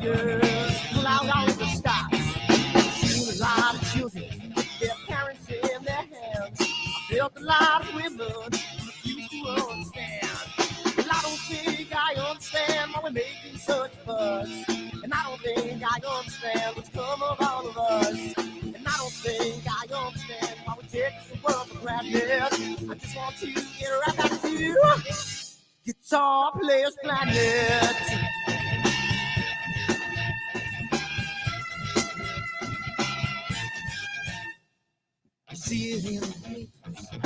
fires pull out all of the stops. Seen a lot of children with their parents in their hands. I felt a lot of women refuse to understand. Well, I don't think I understand why we're making such a fuss. And I don't think I understand what's come of all of us. And I don't think I understand why we take this world for granted. I just want to get right back to Guitar Players Planet. You see it in the papers, you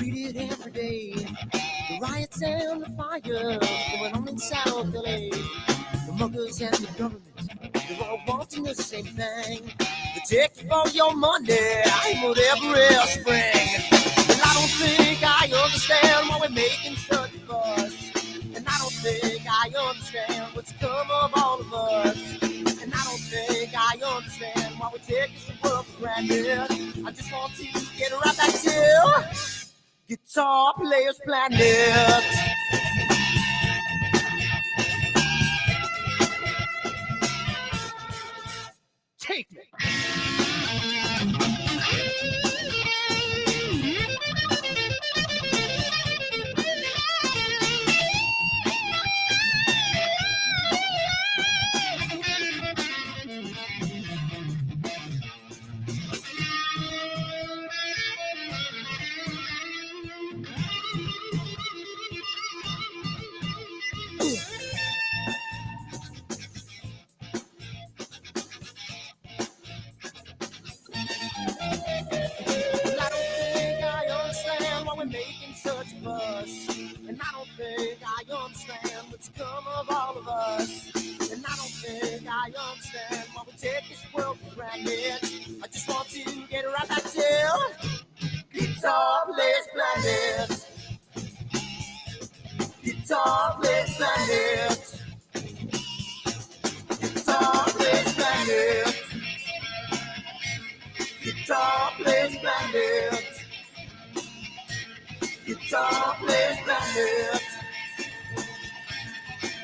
read it every day. The riots and the fires going on in South LA. The muggers and the government, they're all wanting the same thing. They take you for your money, whatever spring. And I don't think I understand why we're making such a fuss. And I don't think I understand what's come of all of us. And I don't think I understand why we take this world for granted. I just want to get right back to Guitar Players Planet. Take me. Making such a fuss, and I don't think I understand what's come of all of us. And I don't think I understand why we take this world for granted. I just want to get right back to Guitar Players Planet. Guitar Players Planet. Guitar Players Planet. Guitar Players Planet. Guitar Players Planet.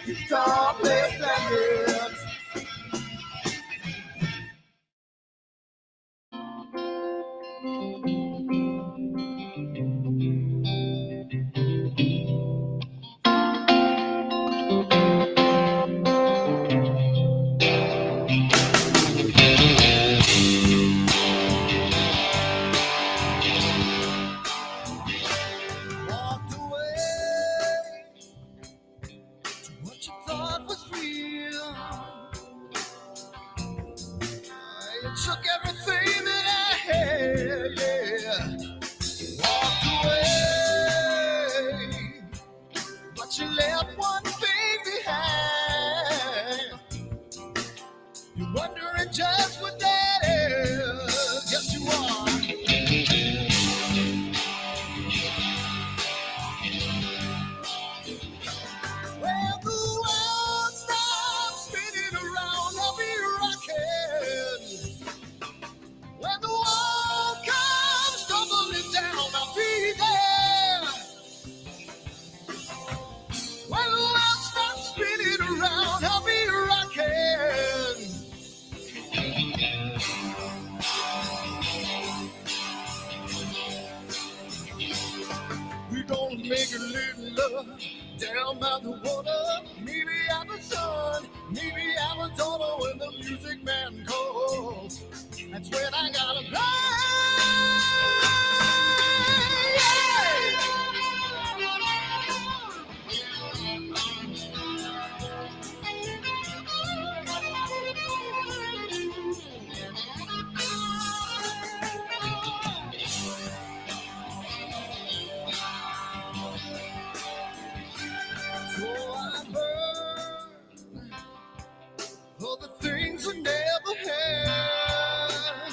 Guitar Players Planet. Took everything that I had, yeah. Walked away, but you left one thing behind. You're wondering just what that is. Yes, you are. Well, the world stops spinning around, I'll be rocking. When the wall comes tumbling down, I'll be there. When the world stops spinning around, I'll be rocking. We're gonna make a little love down by the water. Maybe out the sun, maybe out the daughter when the music man calls. That's when I gotta play. So I burn for the things I never had.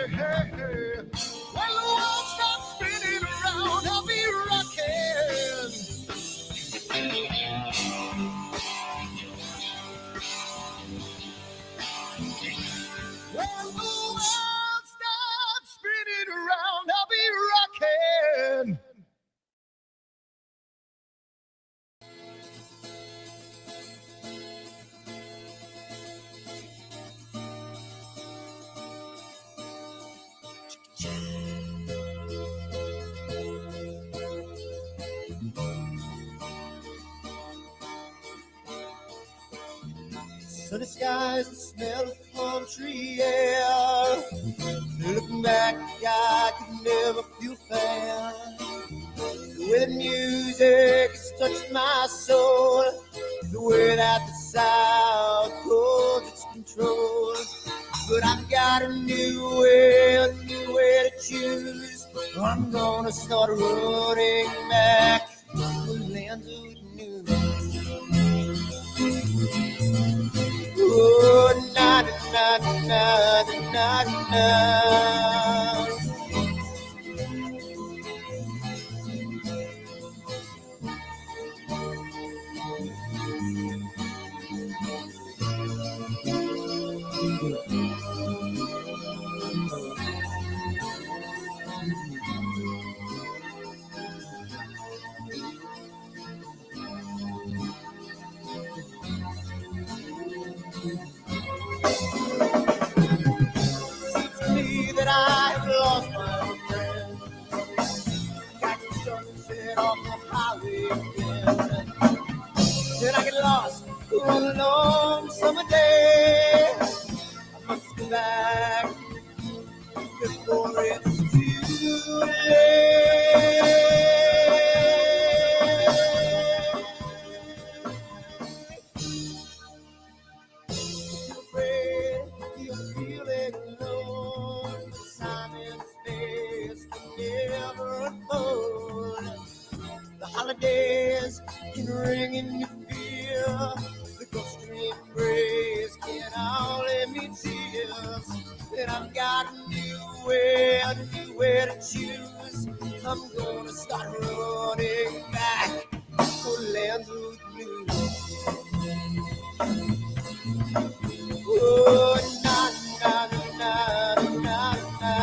When the world stops spinning around, I'll be rocking. When the world stops spinning around, I'll be rocking. Sunny skies, the smell of palm tree air. Looking back, I could never feel fair. The way the music has touched my soul, the way that the South holds its control. But I've got a new way to choose. I'm gonna start running back to the lands of the new. Oh, na na na na na na. Seems to me that I have lost my friend. Got the sunset off the highway again. Then I get lost on a long summer day. I must go back before it's too late. You're afraid, you're feeling alone. Time and space can never unfold. The holidays can ring in your fear. The ghost-stream embrace can only mean tears. And I've got a new way to choose. I'm gonna start running back to lands of blue. Oh, na na na na na na.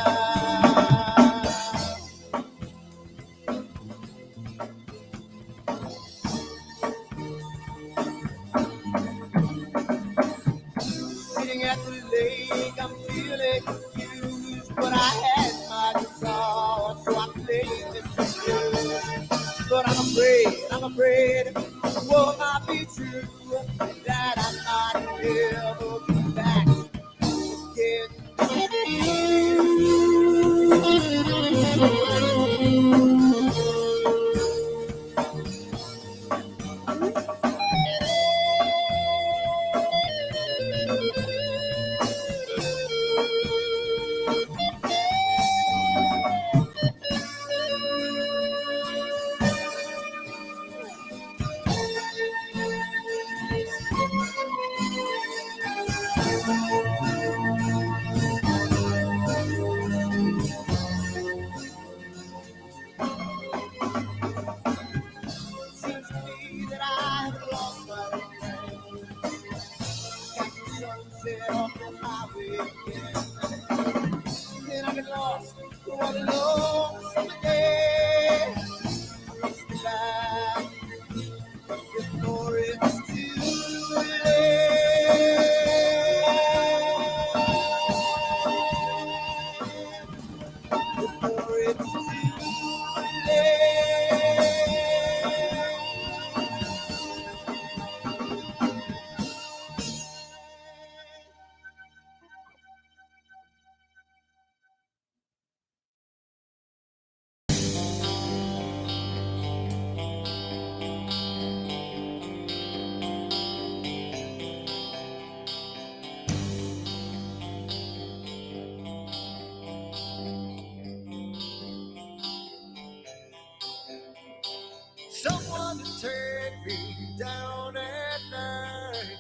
Sitting at the lake, I'm feeling confused, but I had my guitar, so I played this blues. But I'm afraid, what might be true, that I might never be back again. Seems to me that I have lost my friend. Got the sunset off the highway again. Then I get lost on a long summer day. I must be back before it's too late. Before it's too late. Someone to take me down at night.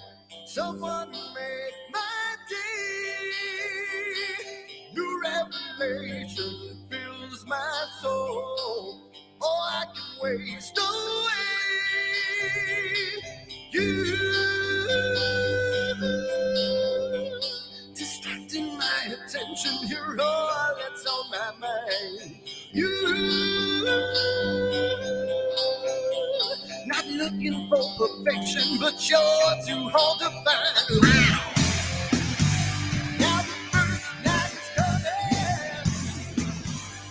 Someone to make my day. New revolution. imagination fills my soul. Oh, I can waste away you, distracting my attention. You're all that's on my mind. You, not looking for perfection, but you're too hard to find. Now the first night is coming,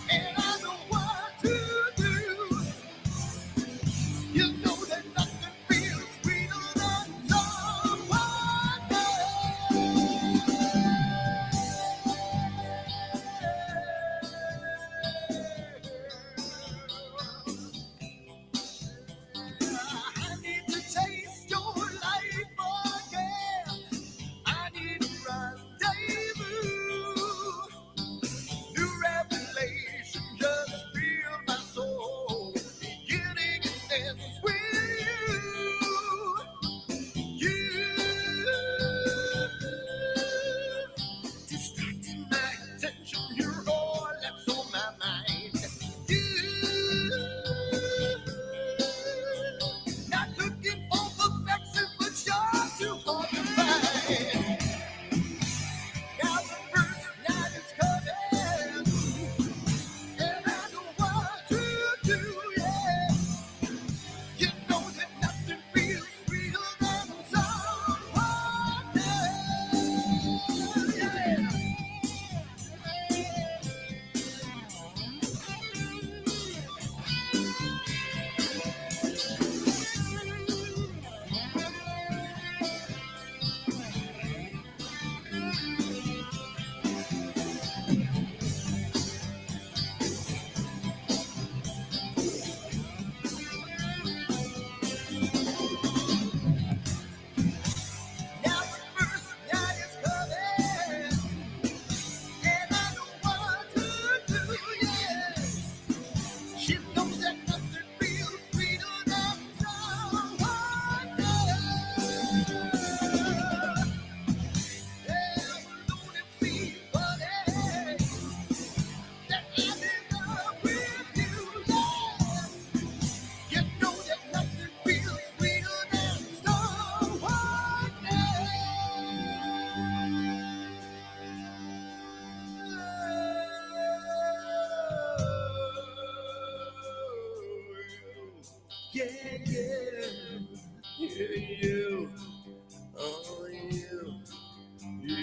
and I know what to do. You know that nothing feels sweeter than someone I need to taste your life again. I need a rendezvous. New revelation just feel my soul. Beginning and ends with you. Distracting my attention, you're all that's on my mind. You, not looking for perfection, but you're too hard to find. Now the first night is coming, and I know what to do, yeah. You know that nothing feels sweeter than someone else, yeah. Now the first night is coming, and I know what to do, yeah. She knows that nothing feels sweeter than someone else. Yeah, don't it seem funny that I'm in love with you, yeah. You know that nothing feels sweeter than someone else. Yeah, yeah, yeah, you. Oh, you. Yeah,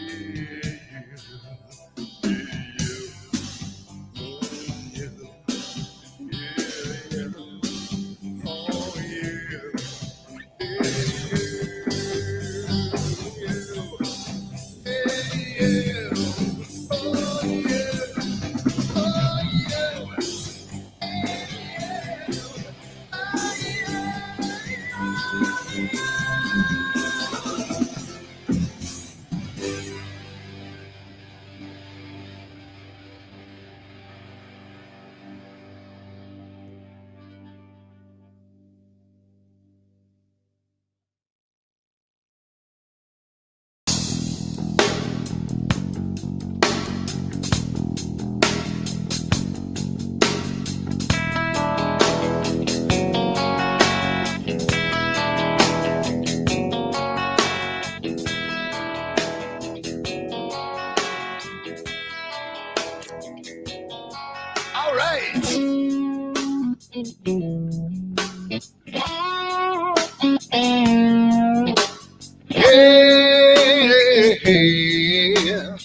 you. Yeah, you. Oh, you. Yeah, yeah. Oh, you. Yeah, you. Oh, you. Oh, you. All right. Yeah, yeah, yeah.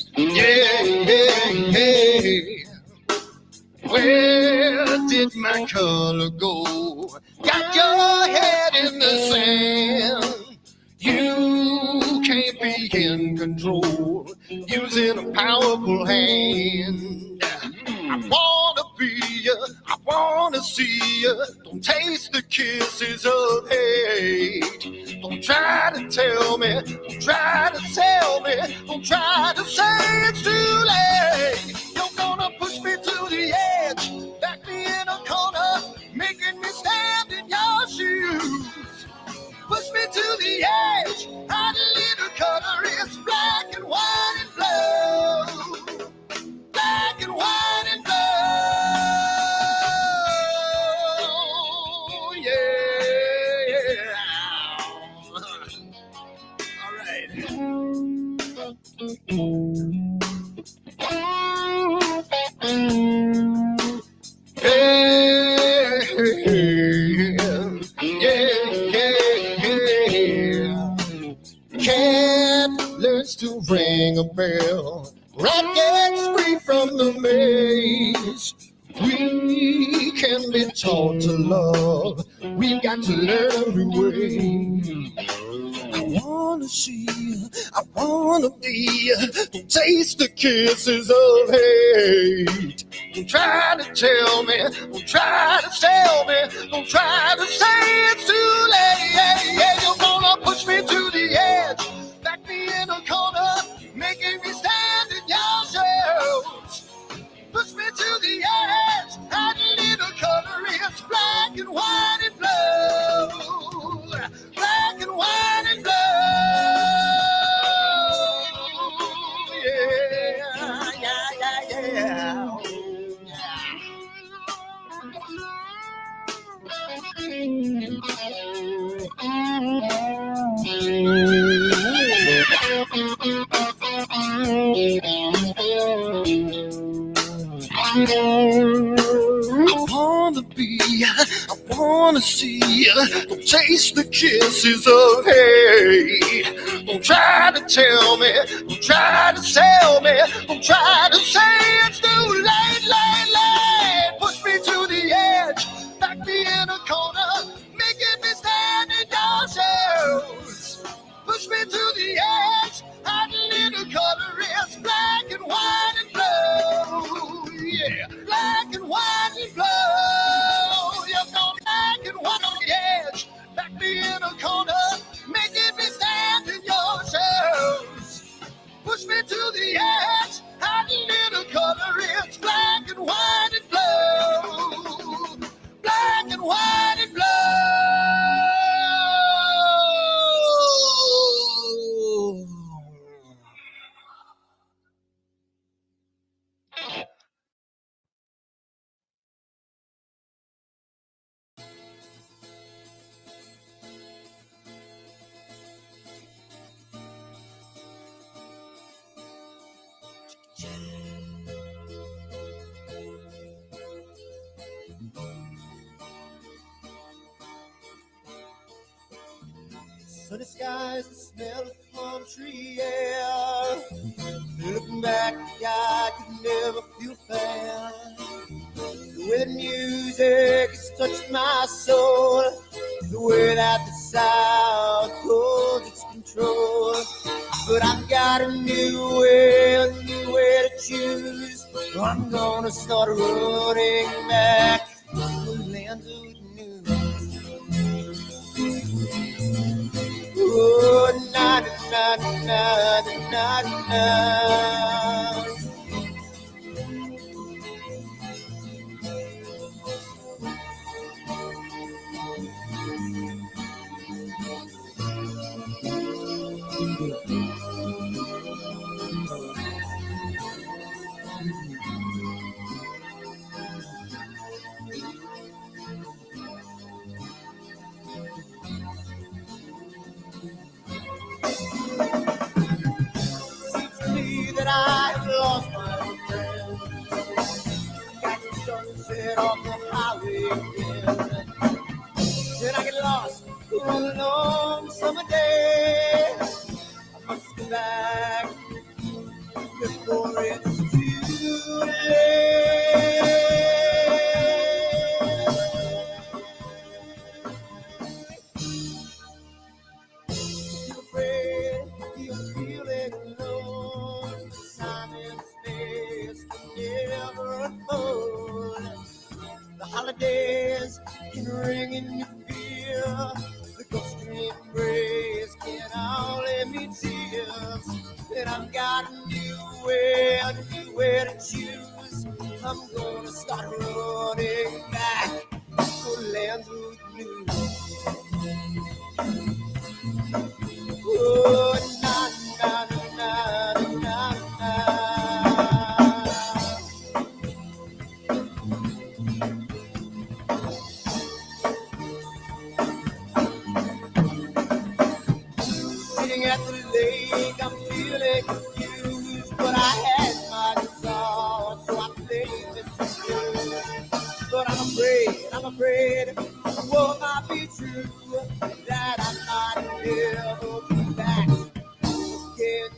Where did my color go? Got your head in the sand. You can't be in control, using a powerful hand. I wanna be you, I wanna see you. Don't taste the kisses of hate. Don't try to tell me, don't try to tell me, don't try to say it's too late. You're gonna push me to the edge, back me in a corner, making me stand in your shoes. Push me to the edge, hide a little color, it's black and white and blue. Black and white. bell. Rockets free from the maze. We can be taught to love. We've got to learn a new way. I wanna see, I wanna be, don't taste the kisses of hate. Don't try to tell me, don't try to sell me, don't try to say it's too late. You're gonna push me to the edge, back me in a corner, making me stand in your shadows. Push me to the edge, add a little color, it's black and white and blue. Black and white and blue. Yeah. I wanna be, I wanna see, don't taste the kisses of hate. Don't try to tell me, don't try to sell me, don't try to say it's too late. Push me to the edge, back me in a corner, making me stand in your shoes. Push me to the edge, add a little color, it's black and white and blue. Yeah, black and white and blue. You're gonna black and white on the edge, back me in a corner, making me stand in your shoes. Push me to the edge, add a little color, it's black and white and blue. Black and white and blue. Sunny skies, the smell of palm tree air. Looking back, I could never feel fair. The way the music has touched my soul, the way that the South holds its control. But I've got a new way to choose. I'm gonna start running back to the lands of the new. Oh, na na na na na na. That I have lost my friend. Got the sunset off the highway again. Then I get lost on a long summer day. I must go back before it's too late. You're afraid, you're feeling alone. Time and space can never unfold. The holidays can ring in your fear. The ghostly embrace can only be tears. And I've got a new way to choose. I'm gonna start running back to the lands of blue. Oh, na na na na na. Sitting at the lake, I'm feeling confused, but I had my guitar, so I played this tune. But I'm afraid, what might be true, that I might never be back again.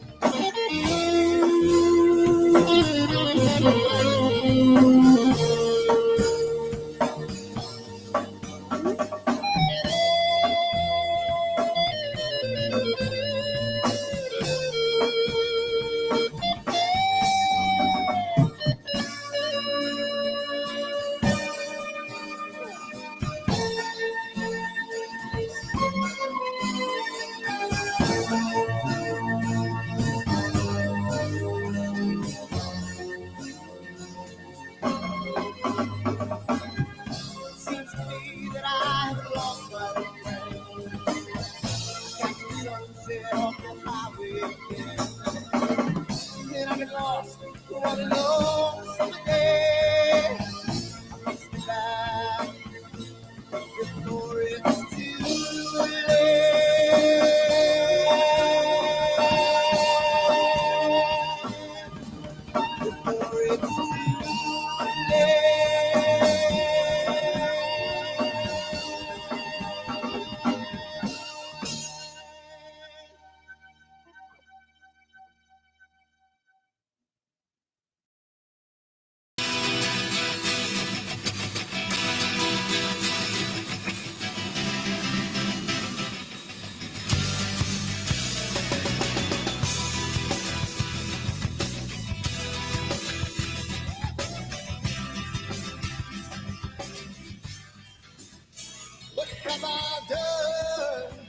What have I done?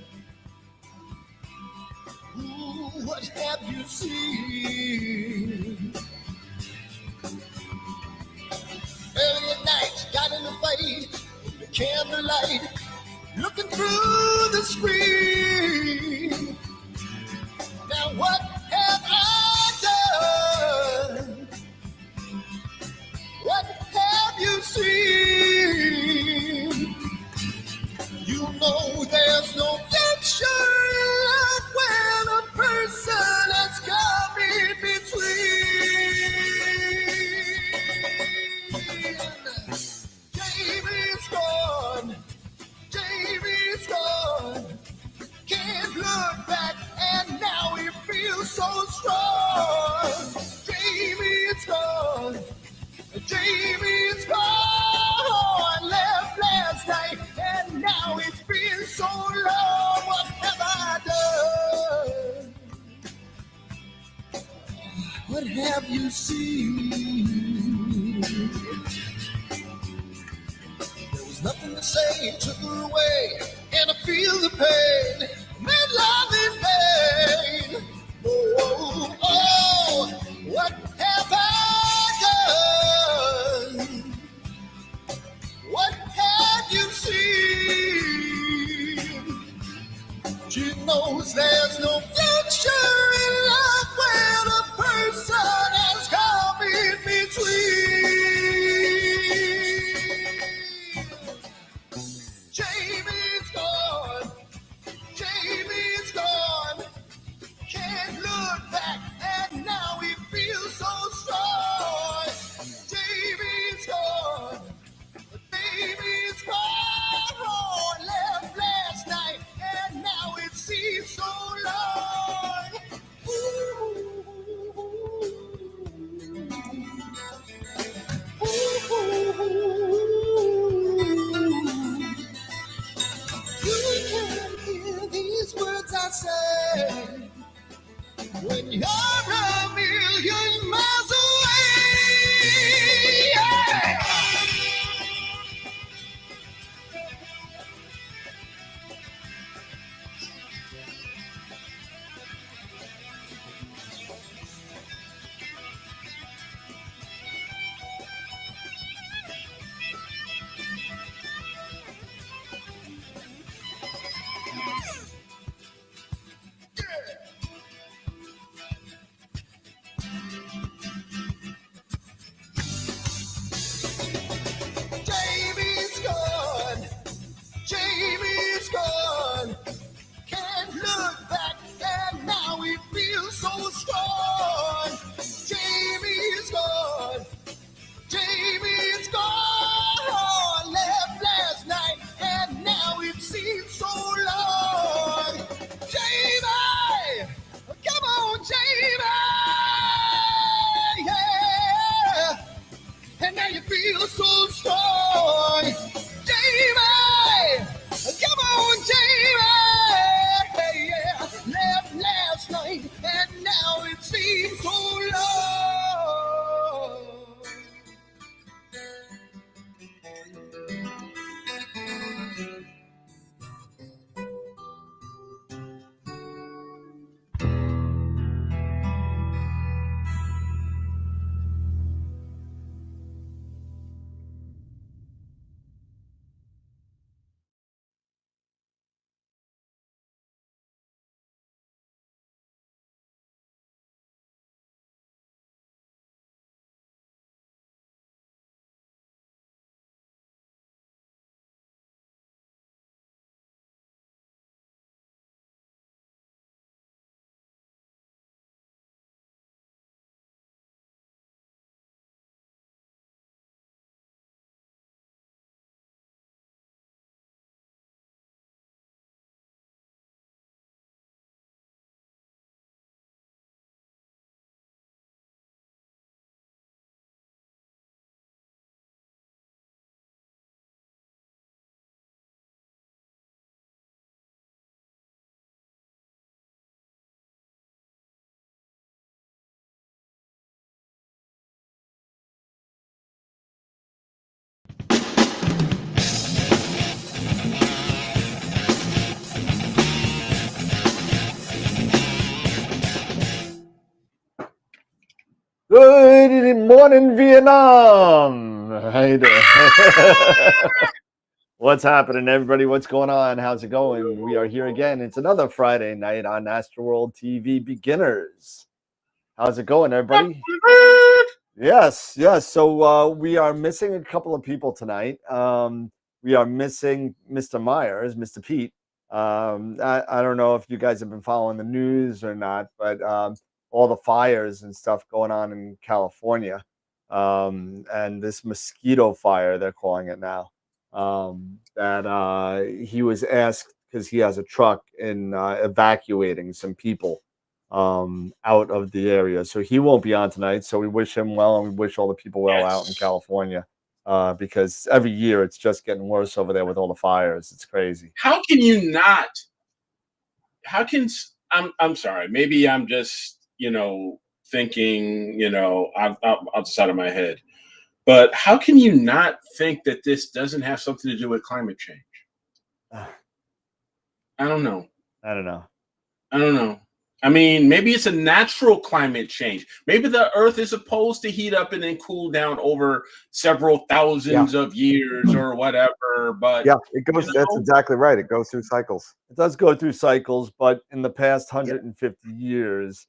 Ooh, what have you seen? Early at night, got in the fight, the candlelight, looking through the screen. Now what have I done? What have you seen? You know there's no future in love when a person has come in between. Jamie's gone, Jamie's gone. Can't look back and now he feels so strong. Jamie's gone, Jamie's gone. Left last night and now it's been so long. What have I done? What have you seen? There was nothing to say, took her away, and I feel the pain. Made love in vain. Oh, oh, what have I done? What have you seen? She knows there's no future in love when a person has come in between. Jamie's gone, Jamie's gone. Can't look back and now he feels so strong. Jamie's gone, Jamie's gone. Left last night and now it seems so long. Ooh. Ooh. You can hear these words I say when you're a million miles away. Yeah. Jamie's gone, Jamie's gone. Can't look back and now he feels so strong. Jamie's gone, Jamie's gone. Left last night and now it seems so long. Jamie, come on, Jamie, yeah. And now you feel so strong. Jamie, come on, Jamie, yeah. Left last night and now it seems so long. Good morning, Vietnam. How you doing? What's happening, everybody? What's going on? How's it going? We are here again. It's another Friday night on AstroWorld TV Beginners. How's it going, everybody? Yes, yes. So we are missing a couple of people tonight. We are missing Mr. Myers, Mr. Pete. I don't know if you guys have been following the news or not, but all the fires and stuff going on in California, and this mosquito fire, they're calling it now. That he was asked because he has a truck in evacuating some people out of the area. So he won't be on tonight. So we wish him well, and we wish all the people well out in California, because every year it's just getting worse over there with all the fires. It's crazy. How can you not? How can I'm sorry. Maybe I'm just thinking outside of my head. But how can you not think that this doesn't have something to do with climate change? I don't know. I don't know. I don't know. I mean, maybe it's a natural climate change. Maybe the Earth is supposed to heat up and then cool down over several thousands of years or whatever. But yeah, it goes. That's exactly right. It goes through cycles. It does go through cycles, but in the past 150 years,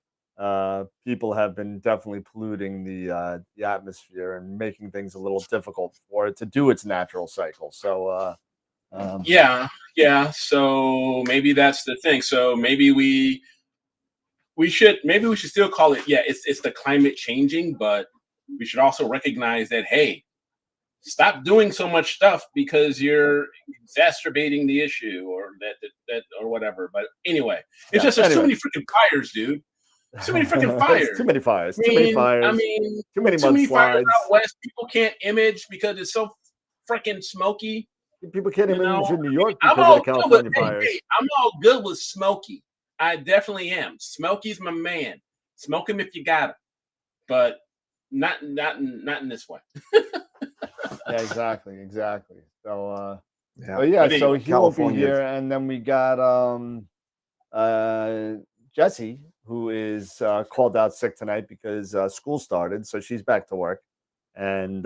people have been definitely polluting the atmosphere and making things a little difficult for it to do its natural cycle. So yeah. So maybe that's the thing. So maybe we should still call it. Yeah, it's the climate changing, but we should also recognize that, hey, stop doing so much stuff because you're exacerbating the issue or that or whatever. But anyway, it's just there's too many freaking fires, dude. Too many freaking fires. Too many fires. Too many fires out west. People can't image because it's so freaking smoky. People can't image in New York because of the California fires. Hey, I'm all good with Smokey. I definitely am. Smokey's my man. Smoke him if you got him, but not in this way. Yeah, exactly. So so he won't be here, and then we got Jessie, who is called out sick tonight because school started, so she's back to work, and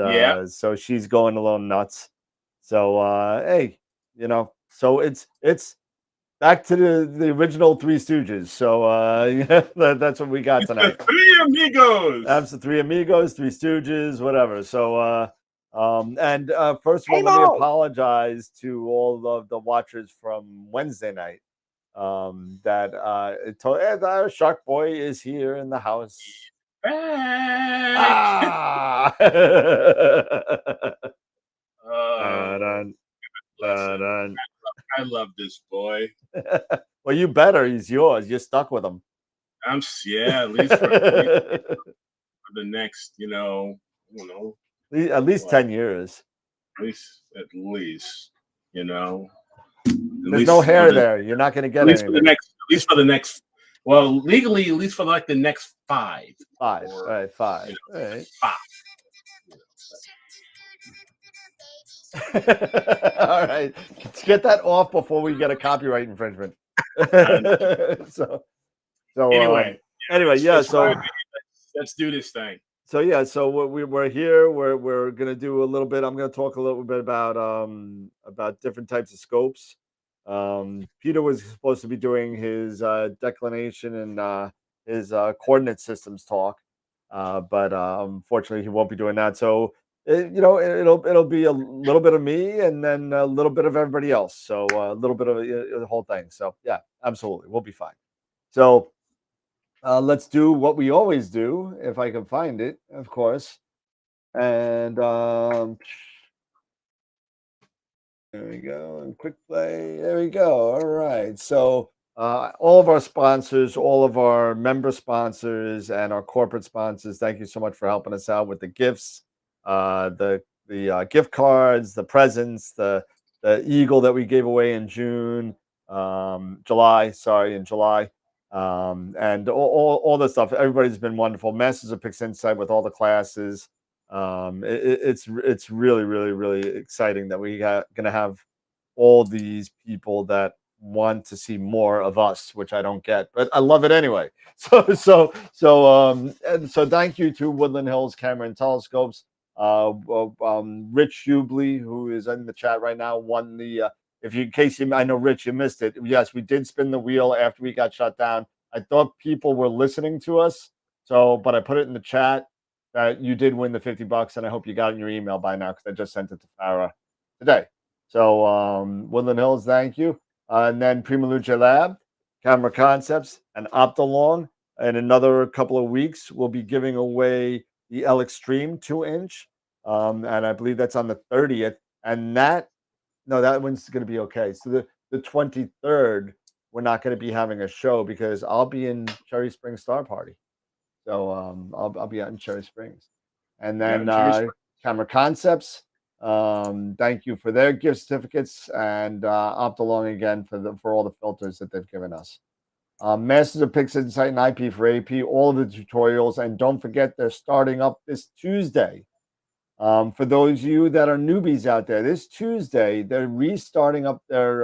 so she's going a little nuts. So hey, so it's back to the original Three Stooges. So that's what we got tonight. The Three Amigos. That's the Three Amigos, Three Stooges, whatever. So first of all, let me apologize to all of the watchers from Wednesday night. That told our Shark Boy is here in the house. Back. I love this boy. Well, you better. He's yours. You're stuck with him. At least for the next, at least 10 years. At least, There's no hair there. You're not going to get anything. At least for the next. Well, legally, at least for like the next 5. 5. All right, 5. All right. 5. All right. Let's get that off before we get a copyright infringement. So anyway, yeah. So let's do this thing. So yeah, so we're here. We're gonna do a little bit. I'm gonna talk a little bit about different types of scopes. Peter was supposed to be doing his declination and his coordinate systems talk, but unfortunately he won't be doing that. So it'll be a little bit of me and then a little bit of everybody else. So a little bit of the whole thing. So yeah, absolutely, we'll be fine. So let's do what we always do, if I can find it, of course. And there we go. And quick play. There we go. All right. So all of our sponsors, all of our member sponsors, and our corporate sponsors, thank you so much for helping us out with the gifts, the gift cards, the presents, the eagle that we gave away in July. And all this stuff. Everybody's been wonderful. Masters of PixInsight with all the classes. It's really, really, really exciting that we going to have all these people that want to see more of us, which I don't get, but I love it anyway. And so thank you to Woodland Hills Camera and Telescopes. Rich Hubley, who is in the chat right now, won the. If you, in case you, I know Rich, you missed it. Yes, we did spin the wheel after we got shut down. I thought people were listening to us, but I put it in the chat that you did win the $50, and I hope you got it in your email by now because I just sent it to Farah today. So Woodland Hills, thank you. And then Prima Luce Lab, Camera Concepts, and Optolong. In another couple of weeks, we'll be giving away the L Extreme 2-inch. And I believe that's on the 30th. And that one's going to be okay. So the 23rd, we're not going to be having a show because I'll be in Cherry Springs Star Party. So I'll be out in Cherry Springs. And then Camera Concepts, thank you for their gift certificates, and Optolong again for all the filters that they've given us. Masters of PixInsight and IP for AP, all of the tutorials, and don't forget they're starting up this Tuesday. For those of you that are newbies out there, this Tuesday they're restarting up their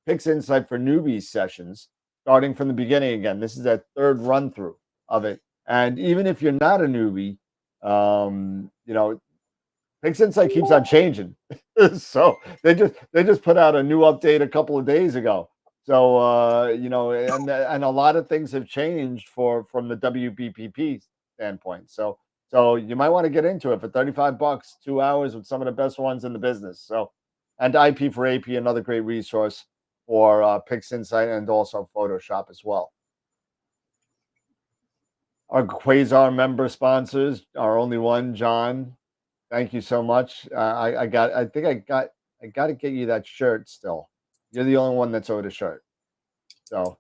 PixInsight for newbies sessions, starting from the beginning again. This is their third run through of it, and even if you're not a newbie, PixInsight keeps on changing. So they just put out a new update a couple of days ago. So and a lot of things have changed from the WBPP standpoint. So you might want to get into it for $35, 2 hours with some of the best ones in the business. So, and IP for AP, another great resource for PixInsight and also Photoshop as well. Our Quasar member sponsors, our only one, John. Thank you so much. I got to get you that shirt still. You're the only one that's owed a shirt. So,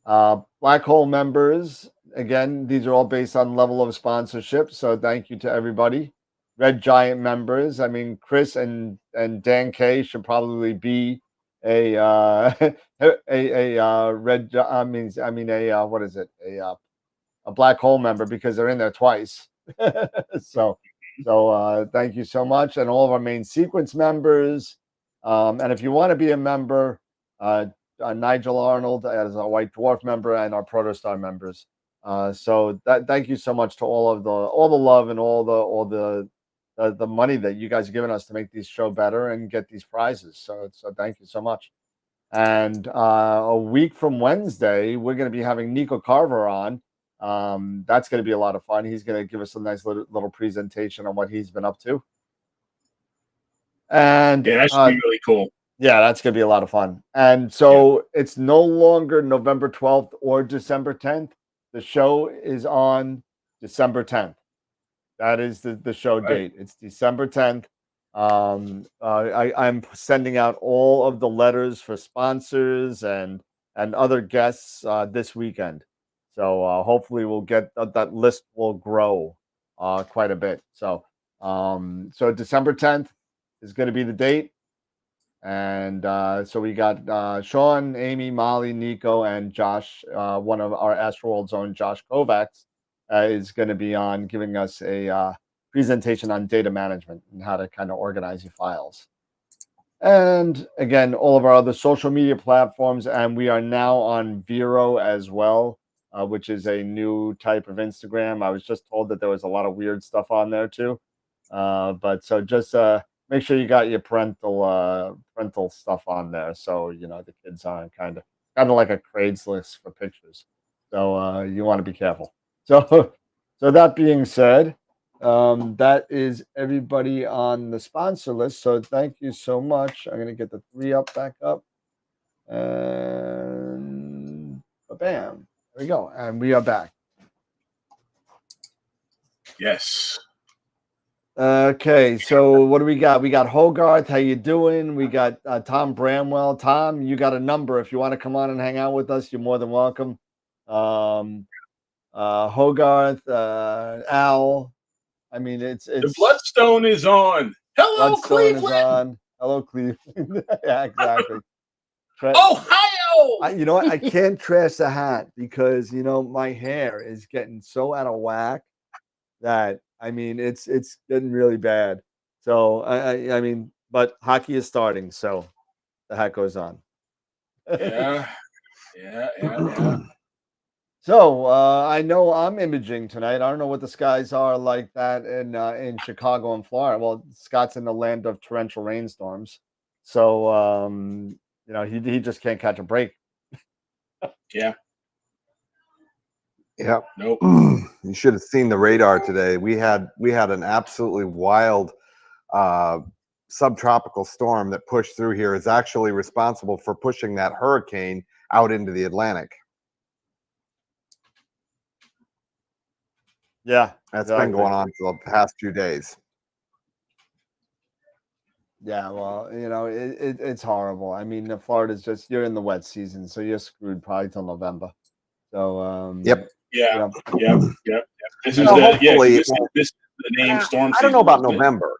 Black Hole members, again, these are all based on level of sponsorship. So thank you to everybody. Red Giant members, I mean, Chris and Dan K should probably be a red. What is it? A Black Hole member because they're in there twice. So thank you so much, and all of our main sequence members. And if you want to be a member, Nigel Arnold as a White Dwarf member and our Protostar members. Thank you so much to all the love and all the money that you guys are giving us to make these show better and get these prizes. So thank you so much. And a week from Wednesday, we're going to be having Nico Carver on. That's going to be a lot of fun. He's going to give us a nice little presentation on what he's been up to. And yeah, that should be really cool. Yeah, that's going to be a lot of fun. And so it's no longer November 12th or December 10th. The show is on December 10th. That is the show date. It's December 10th. I'm sending out all of the letters for sponsors and other guests this weekend. So hopefully we'll get that list will grow quite a bit. So December 10th is going to be the date. And so we got Sean, Amy, Molly, Nico, and Josh. One of our AstroWorld's own, Josh Kovacs, is going to be on giving us a presentation on data management and how to kind of organize your files. And again, all of our other social media platforms, and we are now on Vero as well, which is a new type of Instagram. I was just told that there was a lot of weird stuff on there too. But so just make sure you got your parental stuff on there, so the kids aren't kind of like a Craigslist for pictures. So you want to be careful. So that being said, that is everybody on the sponsor list. So thank you so much. I'm gonna get the 3 up back up, and bam, there we go, and we are back. Yes. Okay, so what do we got? We got Hogarth. How you doing? We got Tom Bramwell. Tom, you got a number. If you want to come on and hang out with us, you're more than welcome. Hogarth, Al. I mean, it's the Bloodstone is on. Hello, Bloodstone Cleveland. Is on. Hello, Cleveland. Yeah, exactly. Ohio. You know what? I can't trash the hat because my hair is getting so out of whack that I mean it's getting really bad. So I mean, but hockey is starting, so the hat goes on. Yeah. So I know I'm imaging tonight. I don't know what the skies are like that in Chicago and Florida. Well, Scott's in the land of torrential rainstorms, so he just can't catch a break. Yeah. Yep. Nope. You should have seen the radar today. We had an absolutely wild subtropical storm that pushed through here. Is actually responsible for pushing that hurricane out into the Atlantic. Yeah, That's exactly. been going on for the past 2 days. Yeah, well, it's horrible. I mean, Florida's you're in the wet season, so you're screwed probably till November. So Yep. Yeah. you know, Yep. This is hopefully this is the name storm season. I don't know about isn't it? November.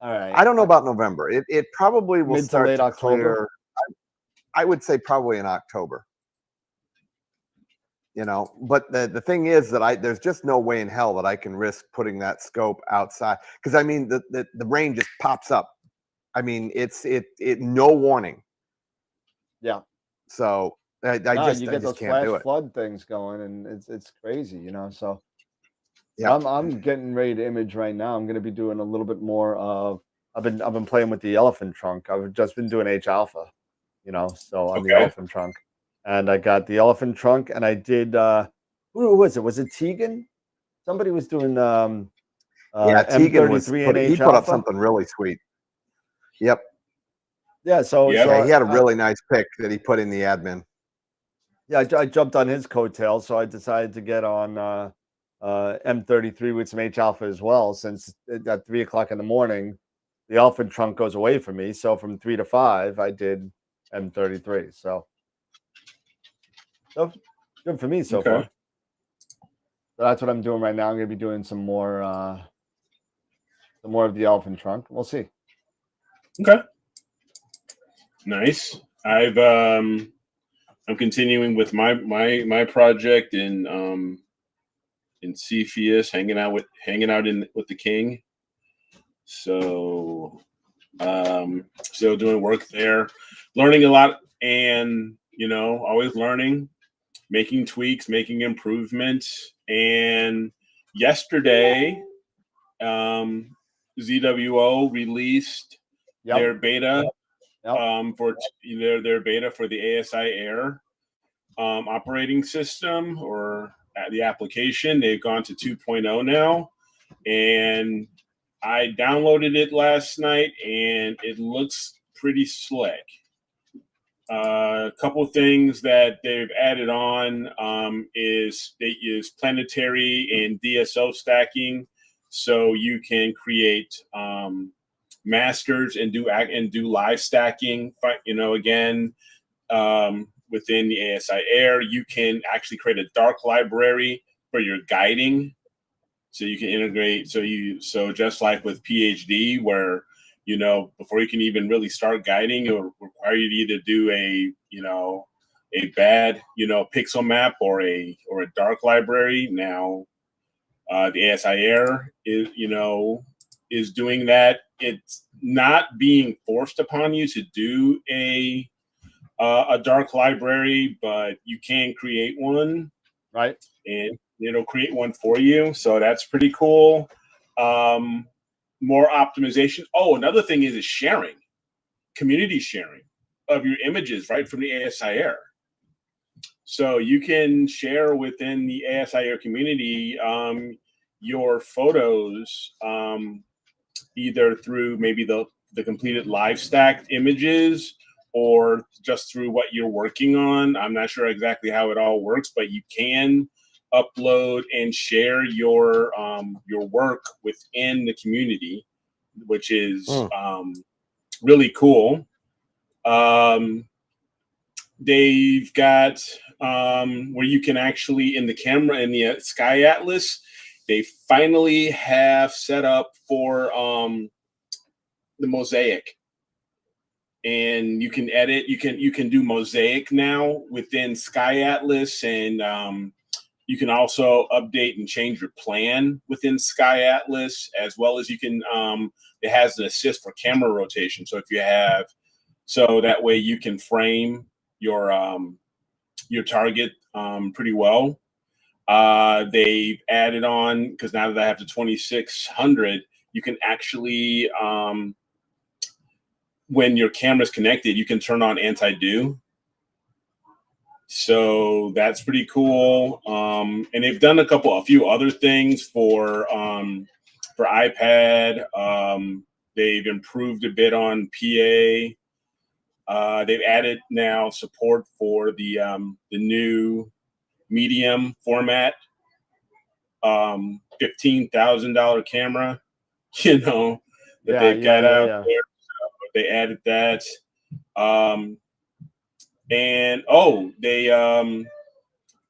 all right. I don't know about November. It probably will Mid to start late to October? clear. I would say probably in October. But the thing is that there's just no way in hell that I can risk putting that scope outside, because I mean the rain just pops up. I mean it no warning. Yeah. So I You get just those can't flash do it. flood things going, and it's crazy, So Yeah. I'm getting ready to image right now. I'm going to be doing a little bit more of. I've been playing with the elephant trunk. I've just been doing H alpha, so on the Okay. elephant trunk, and I got the elephant trunk, and I did. Who was it? Was it Tegan? Somebody was doing Tegan was M33 and he H put up alpha. something really sweet. Yep. Yeah. So he had a really nice pick that he put in the admin. Yeah, I jumped on his coattail, so I decided to get on M33 with some H alpha as well. Since at 3 o'clock in the morning, the elephant trunk goes away from me. So from 3 to 5, I did M33. So good for me so far. So that's what I'm doing right now. I'm going to be doing some more of the elephant trunk. We'll see. Okay. Nice. I'm continuing with my project in Cepheus, hanging out with the king. So still doing work there, learning a lot, and always learning, making tweaks, making improvements. And yesterday, ZWO released their beta for their beta for the ASI Air operating system, or the application. They've gone to 2.0 now, and I downloaded it last night, and it looks pretty slick. A couple of things that they've added on is they use planetary and DSO stacking, so you can create masters and do live stacking. Again, within the ASI Air, you can actually create a dark library for your guiding, so you can integrate. So just like with PhD, where before you can even really start guiding, it will require you to either do a bad pixel map or a dark library. Now the ASI Air is doing that. It's not being forced upon you to do a dark library, but you can create one, right? And it'll create one for you. So that's pretty cool. More optimization. Oh, another thing is sharing, community sharing of your images right from the ASI Air. So you can share within the ASI Air community your photos, either through maybe the completed live stacked images, or just through what you're working on. I'm not sure exactly how it all works, but you can upload and share your work within the community, which is really cool. They've got where you can actually, in the camera, in the Sky Atlas, they finally have set up for the mosaic, and you can edit. You can do mosaic now within Sky Atlas, and you can also update and change your plan within Sky Atlas, as well as you can. It has the assist for camera rotation, so if you have, so that way you can frame your target pretty well. They've added on, because now that I have the 2600, you can actually when your camera's connected, you can turn on anti-dew. So that's pretty cool. And they've done a few other things for iPad. They've improved a bit on PA. They've added now support for the new medium format, $15,000 camera, that they've got out there. So they added that. And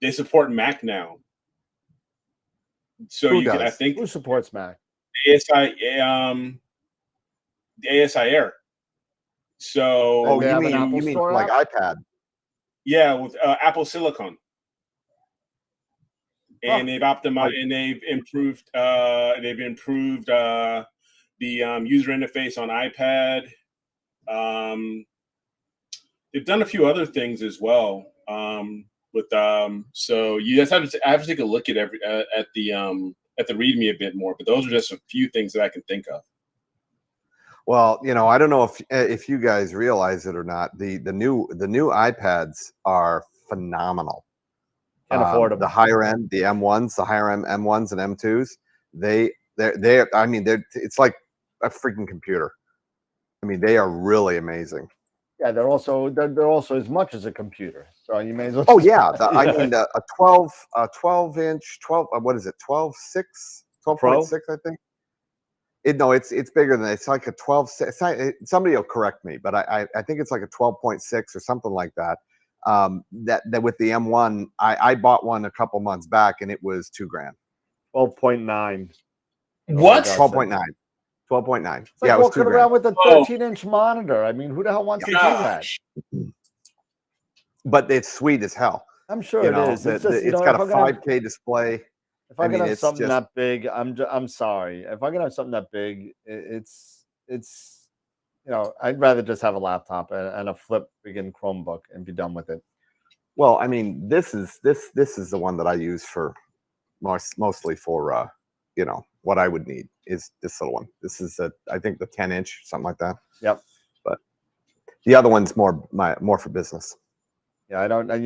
they support Mac now. So Who can, I does? think, Who supports Mac? the ASI Air. So Oh, They you have an mean Apple Store like app? iPad? yeah, with Apple Silicon. And Oh, they've optimized and they've improved the user interface on iPad. They've done a few other things as well. So you just have to take a look at the README a bit more. But those are just a few things that I can think of. Well, I don't know if you guys realize it or not. The new iPads are phenomenal. Can't afford them. The higher end, the M1s, the higher end M1s and M2s, it's like a freaking computer. I mean, they are really amazing. Yeah, they're also as much as a computer. So you may as well. Oh yeah, a 12-inch, what is it? 12.6, 12.6, I think. It's bigger than that. It's like a 12. Somebody will correct me, but I think it's like a 12.6 or something like that. That with the M1, I bought one a couple months back and it was $2,000. 12.9. What? 12.9. 12.9. It's like yeah, it was walking $2,000. around with a 13-inch monitor. I mean, who the hell wants to do that? But it's sweet as hell. I'm sure it is. It's just, it's got a 5K display. If I can have something that big, I'm sorry. If I can have something that big, it's I'd rather just have a laptop and a flip friggin' Chromebook and be done with it. Well, I mean, this is the one that I use for mostly for what I would need is this little one. This is I think the 10-inch, something like that. Yep. But the other one's more for business. Yeah, I don't. I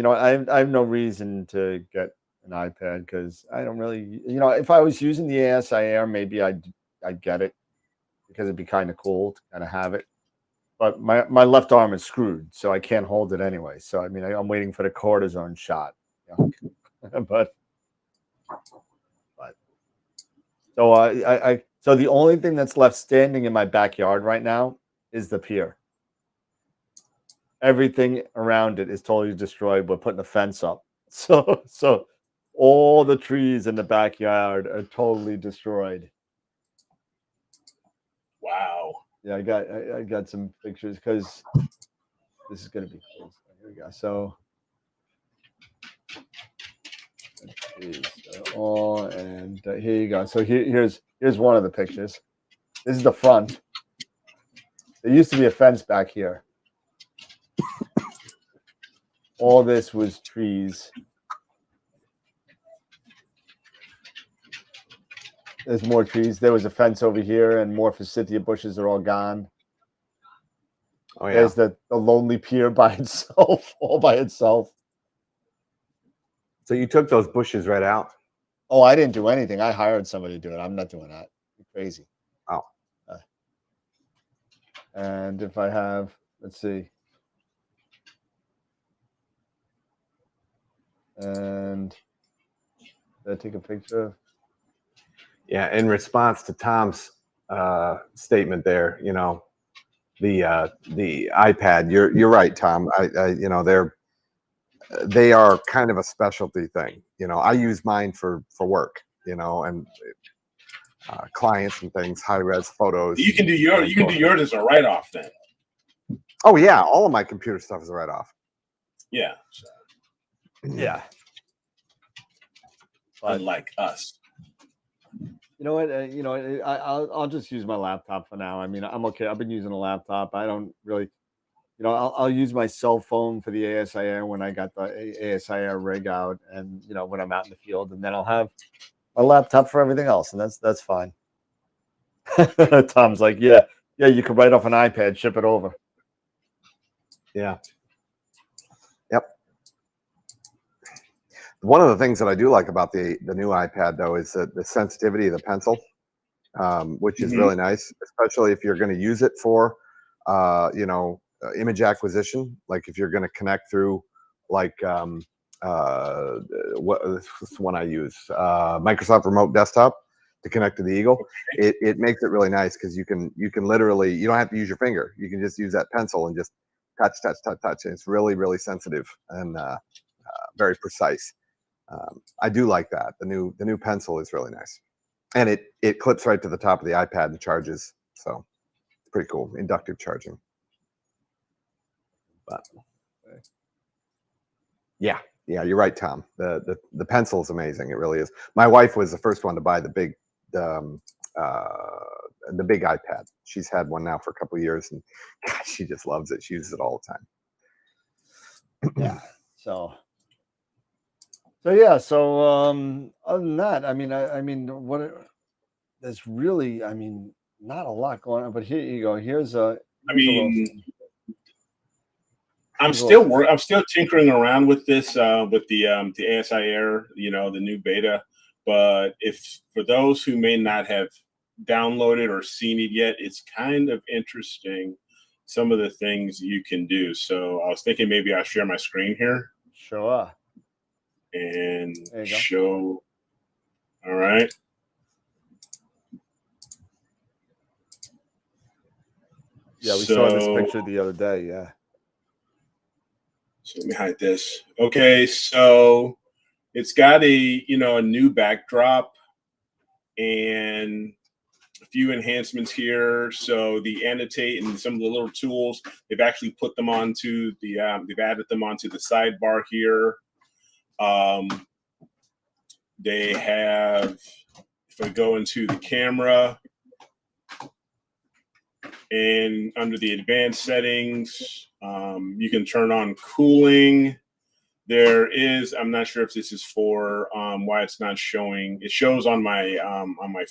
have no reason to get an iPad because I don't really. If I was using the ASI Air, maybe I'd get it because it'd be kind of cool to kind of have it. But my left arm is screwed, so I can't hold it anyway. So I mean, I'm waiting for the cortisone shot. But so so the only thing that's left standing in my backyard right now is the pier. Everything around it is totally destroyed. We're putting a fence up, so all the trees in the backyard are totally destroyed. Wow. Yeah, I got some pictures because this is gonna be cool. Here we go. So here you go. So here's one of the pictures. This is the front. There used to be a fence back here. All this was trees. There's more trees. There was a fence over here, and more forsythia bushes are all gone. Oh yeah. There's the lonely pier by itself, all by itself. So you took those bushes right out? Oh, I didn't do anything. I hired somebody to do it. I'm not doing that. You're crazy. Oh. And if I have, let's see. And did I take a picture of? Yeah, in response to Tom's statement there, the iPad, you're right, Tom. they are kind of a specialty thing. I use mine for work, and clients and things, high res photos. You can do yours as a write-off then. Oh yeah, all of my computer stuff is a write-off. Yeah. Yeah. Unlike us. You know what? I'll just use my laptop for now. I mean, I'm okay. I've been using a laptop. I don't really. you know, I'll use my cell phone for the ASIR when I got the ASIR rig out, and you know, when I'm out in the field, and then I'll have my laptop for everything else, and that's fine. Tom's like, yeah, you could write off an iPad, ship it over. Yeah. Yep. One of the things that I do like about the new iPad, though, is the sensitivity of the pencil, which is really nice, especially if you're going to use it for, you know, image acquisition. Like if you're going to connect through, like, what's the one I use? Microsoft Remote Desktop to connect to the Eagle. It makes it really nice because you can literally, you don't have to use your finger. You can just use that pencil and just touch. And it's really, really sensitive and very precise. I do like that. The new pencil is really nice, and it clips right to the top of the iPad and charges. So it's pretty cool. Inductive charging. But yeah, you're right, Tom. The pencil is amazing. It really is. My wife was the first one to buy the big iPad. She's had one now for a couple of years, and God, she just loves it. She uses it all the time. Yeah. So yeah. So other than that, I mean, what? There's really, I mean, not a lot going on. But here you go. Here's a. I'm still tinkering around with this with the ASIR, you know, the new beta. But if for those who may not have downloaded or seen it yet, it's kind of interesting, some of the things you can do. So I was thinking maybe I'll share my screen here. Sure. And show. All right. Yeah, we saw this picture the other day. Yeah. So let me hide this. Okay, so it's got a new backdrop and a few enhancements here. So the annotate and some of the little tools, they've actually put them onto the they've added them onto the sidebar here. They have, if I go into the camera and under the advanced settings, you can turn on cooling. There is, I'm not sure if this is for why it's not showing. It shows on my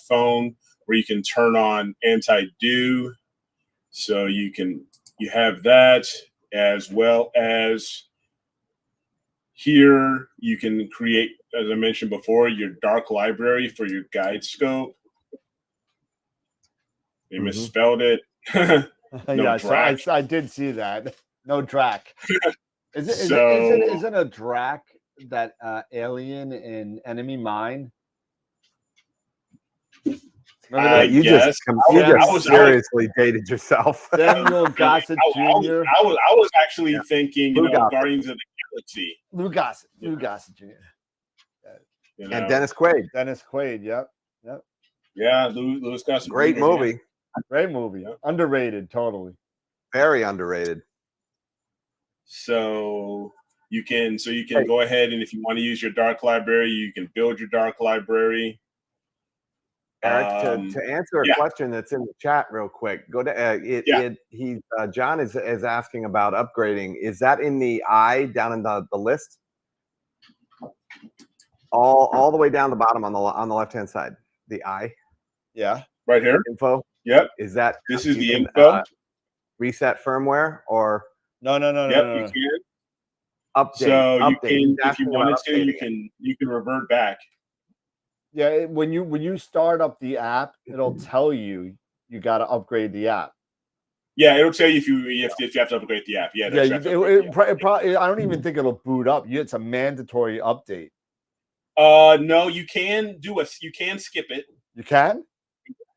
phone where you can turn on anti-dew. So you have that, as well as here you can create, as I mentioned before, your dark library for your guide scope. They misspelled it. Yeah, so I did see that. No drac. Isn't a drac that alien in Enemy Mine? You just seriously dated yourself. Samuel Gossett Jr. I was actually thinking, Guardians of the Galaxy. Lou Gossett Jr. And Dennis Quaid. Yep. Yeah, Louis Gossett. Great Jr. movie. Great movie. Yep. Underrated, totally. Very underrated. So you can go ahead, and if you want to use your dark library, you can build your dark library. Eric, to answer a question that's in the chat real quick, go to John is asking about upgrading. Is that in the eye down in the list? All the way down the bottom on the left hand side, the eye. Yeah, right here. Info. Yep. Is that this is the info? Reset firmware or no. You can update. So you can, if you wanted to, you can revert back. Yeah, when you start up the app, it'll tell you got to upgrade the app. Yeah, it'll tell you if you have to upgrade the app. Yeah, it probably. I don't even think it'll boot up. It's a mandatory update. No, you can skip it. You can?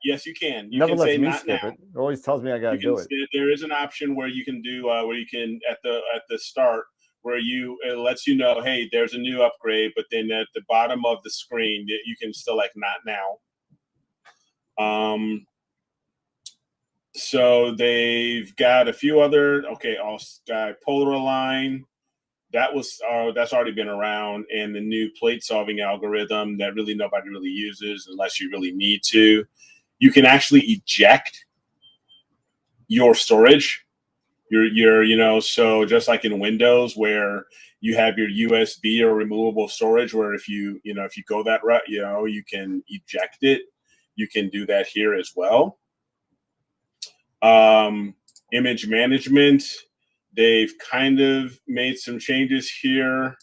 Yes, you can. You Never can lets say me not skip now. it. It always tells me I gotta do it. There is an option where you can do where you can at the start where it lets you know, hey, there's a new upgrade, but then at the bottom of the screen you can select not now. So they've got a few other polar line. That's already been around, and the new plate solving algorithm that really nobody really uses unless you really need to. You can actually eject your storage you know, so just like in Windows where you have your USB or removable storage, where if you go that route, you know, you can eject it. You can do that here as well. Image management, they've kind of made some changes here.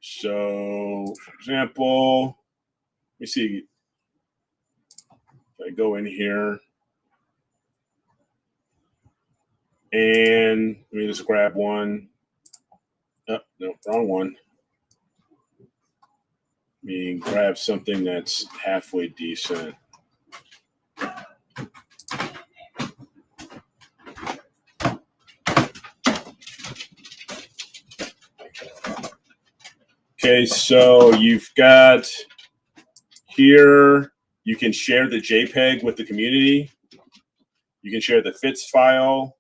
So, for example, let me see if I go in here and let me just grab one. Oh, no, wrong one. Let me grab something that's halfway decent. Okay, so you've got here, you can share the JPEG with the community. You can share the FITS file.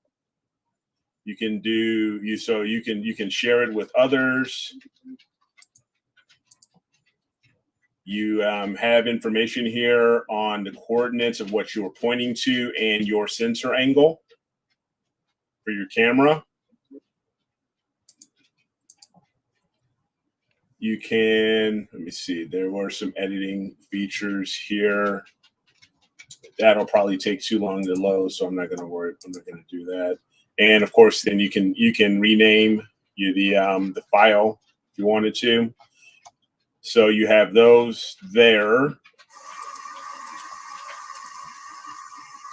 You can you can share it with others. You have information here on the coordinates of what you were pointing to and your sensor angle for your camera. You can, let me see, there were some editing features here. That'll probably take too long to load, so I'm not going to worry. I'm not going to do that. And of course, then you can rename the file if you wanted to. So you have those there.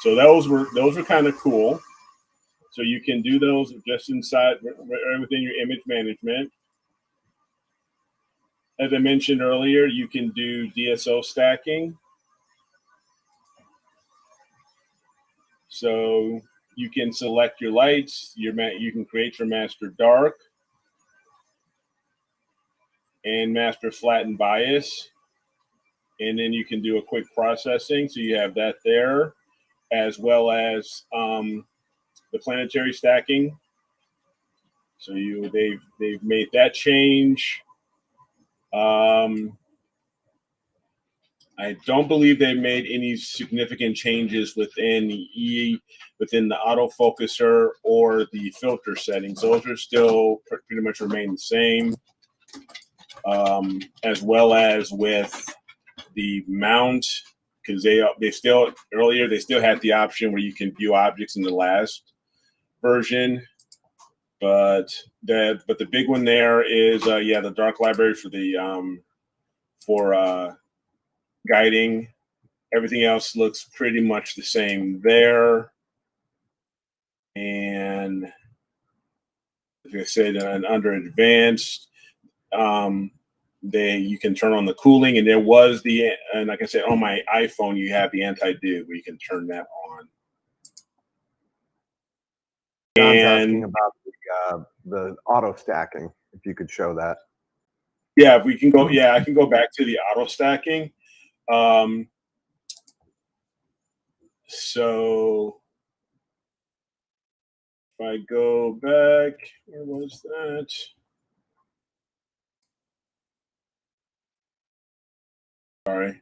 So those were kind of cool. So you can do those just inside within your image management. As I mentioned earlier, you can do DSO stacking. So you can select your lights. You can create your master dark and master flatten bias. And then you can do a quick processing. So you have that there, as well as the planetary stacking. So they've made that change. I don't believe they've made any significant changes within the autofocuser or the filter settings. Those are still pretty much remain the same, as well as with the mount, because they still had the option where you can view objects in the last version, but the big one there is the dark library for the guiding. Everything else looks pretty much the same there. And like I said, under advanced, you can turn on the cooling, and and like I said, on my iPhone, you have the anti-dew where you can turn that on. John's asking about the auto stacking, if you could show that. Yeah, we can go. Yeah, I can go back to the auto stacking. So if I go back, where was that? Sorry.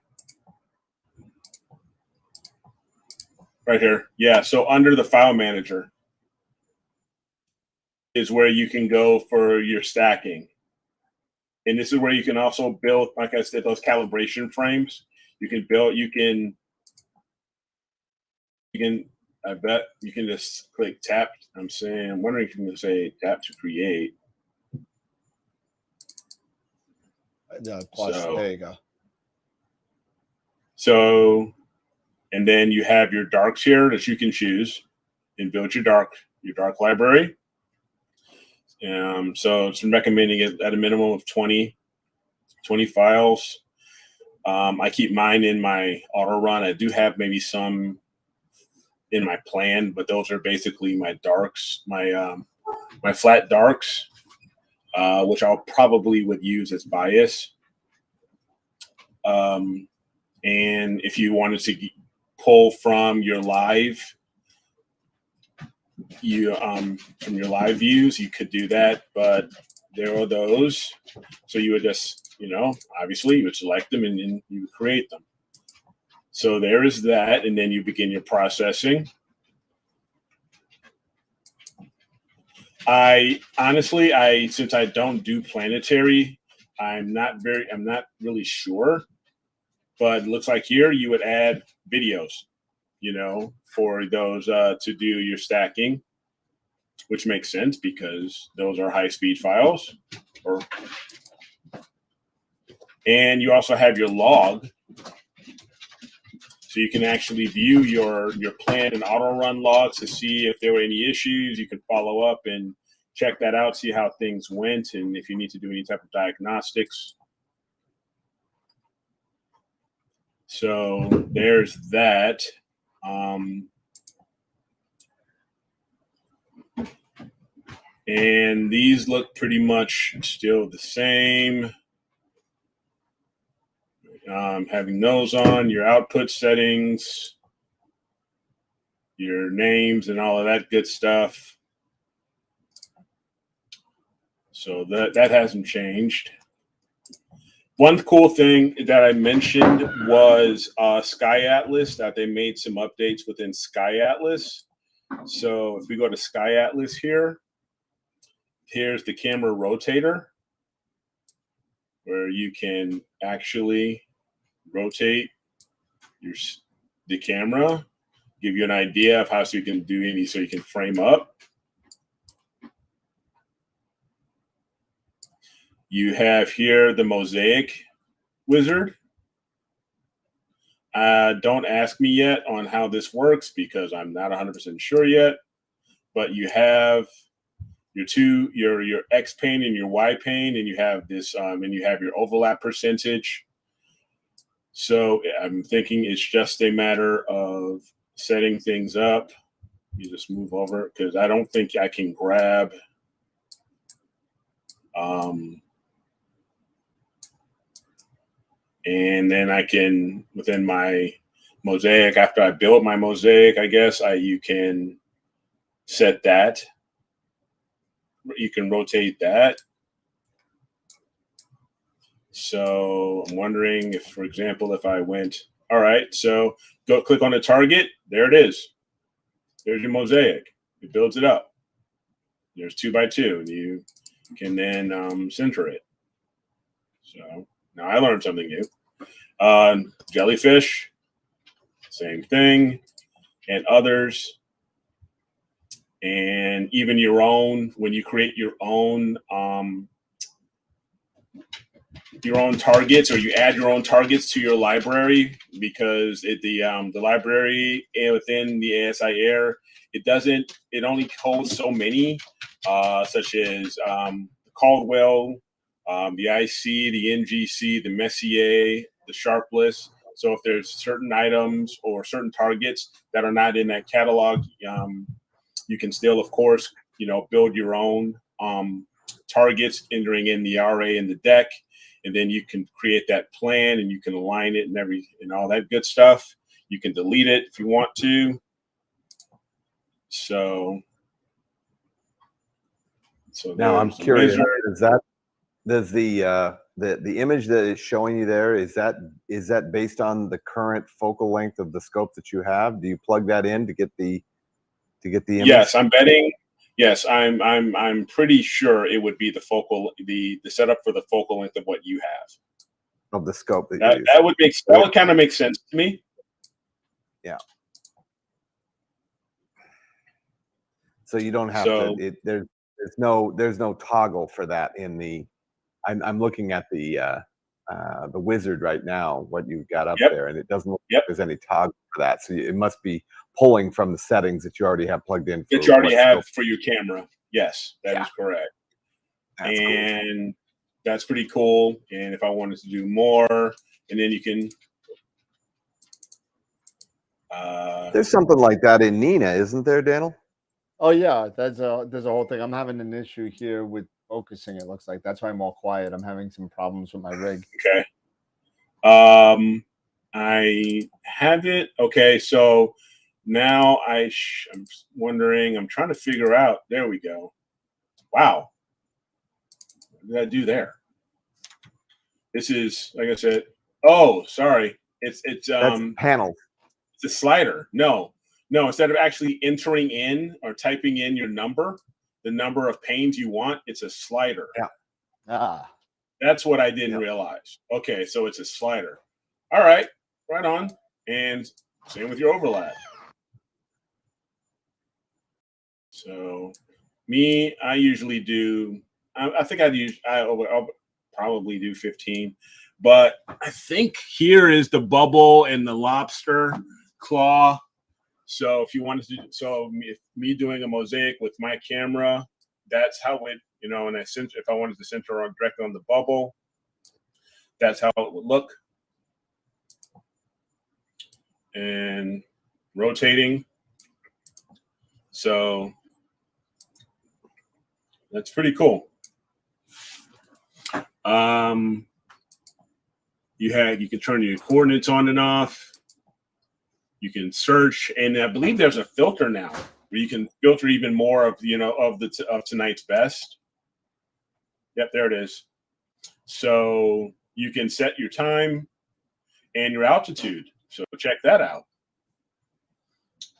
Right here. Yeah, so under the file manager is where you can go for your stacking. And this is where you can also build, like I said, those calibration frames. You can build, I bet you can just click tap. I'm wondering if you can say tap to create. There you go. So, and then you have your darks here that you can choose and build your dark library. So it's recommending it at a minimum of 20 files. I keep mine in my auto run. I do have maybe some in my plan, but those are basically my darks, my flat darks, which I'll probably would use as bias. And if you wanted to pull from your live, from your live views, you could do that, but there are those. So you would just, obviously you would select them and then you would create them. So there is that, and then you begin your processing. I honestly, since I don't do planetary, I'm not really sure, but it looks like here you would add videos, for those to do your stacking, which makes sense because those are high-speed files. And you also have your log, so you can actually view your planned and auto run logs to see if there were any issues. You can follow up and check that out, see how things went, and if you need to do any type of diagnostics. So there's that. And these look pretty much still the same. Having those on, your output settings, your names, and all of that good stuff. So that hasn't changed. One cool thing that I mentioned was Sky Atlas, that they made some updates within Sky Atlas. So if we go to Sky Atlas here, here's the camera rotator, where you can actually rotate the camera, give you an idea of how so you can do any, so you can frame up. You have here the mosaic wizard. Don't ask me yet on how this works because I'm not 100% sure yet, but you have your X pane and your Y pane, and you have this, and you have your overlap percentage. So I'm thinking it's just a matter of setting things up. You just move over because I don't think I can grab. And then I can, within my mosaic, after I build my mosaic, I guess you can set that. You can rotate that. So I'm wondering if, for example, if I went, all right, so go click on the target. There it is. There's your mosaic. It builds it up. There's 2 by 2, and you can then center it. So now I learned something new. Jellyfish, same thing, and others. And even your own, when you create your own targets, or you add your own targets to your library, because the library within the ASI Air, it only holds so many, such as Caldwell, the IC, the NGC, the Messier, the Sharpless. So if there's certain items or certain targets that are not in that catalog, you can still, of course, build your own targets, entering in the RA in the deck, and then you can create that plan and you can align it and all that good stuff. You can delete it if you want to. So now I'm curious, does the image that is showing you there, is that based on the current focal length of the scope that you have? Do you plug that in to get the image? Yes, I'm betting. Yes, I'm pretty sure it would be the setup for the focal length of what you have. Of the scope that would kind of make sense to me. Yeah. So you don't have to. There's no toggle for that in the. I'm looking at the wizard right now. What you've got up there, and it doesn't look like there's any toggle for that. So it must be pulling from the settings that you already have plugged in. That you already have for your camera. Yes, that is correct. That's cool. That's pretty cool. And if I wanted to do more, and then you can. There's something like that in Nina, isn't there, Daniel? Oh yeah, there's a whole thing. I'm having an issue here with focusing. It looks like that's why I'm all quiet. I'm having some problems with my rig. Okay. I have it. Okay, so now I'm wondering. I'm trying to figure out. There we go. Wow. What did I do there? This is, like I said. Oh, sorry. It's That's panels. It's a slider. No, instead of actually entering in or typing in your number, the number of panes you want, it's a slider. Yeah. Ah. That's what I didn't realize. Okay, so it's a slider. All right, right on. And same with your overlap. So me, I usually do, I think I'll probably do 15. But I think here is the bubble and the lobster claw. So if you wanted to, if me doing a mosaic with my camera, that's how it, and if I wanted to center on directly on the bubble, that's how it would look. And rotating. So that's pretty cool. You can turn your coordinates on and off. You can search, and I believe there's a filter now where you can filter even more of of tonight's best. Yep, there it is. So you can set your time and your altitude. So check that out.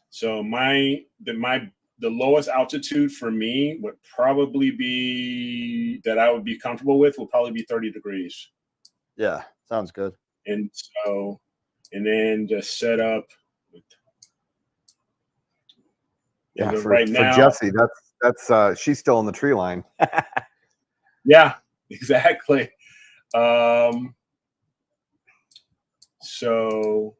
So the lowest altitude for me would probably be that I would be comfortable with would probably be 30 degrees. Yeah, sounds good. And so, and then just set up. Yeah, for right now, Jessie, that's she's still in the tree line. Yeah, exactly. So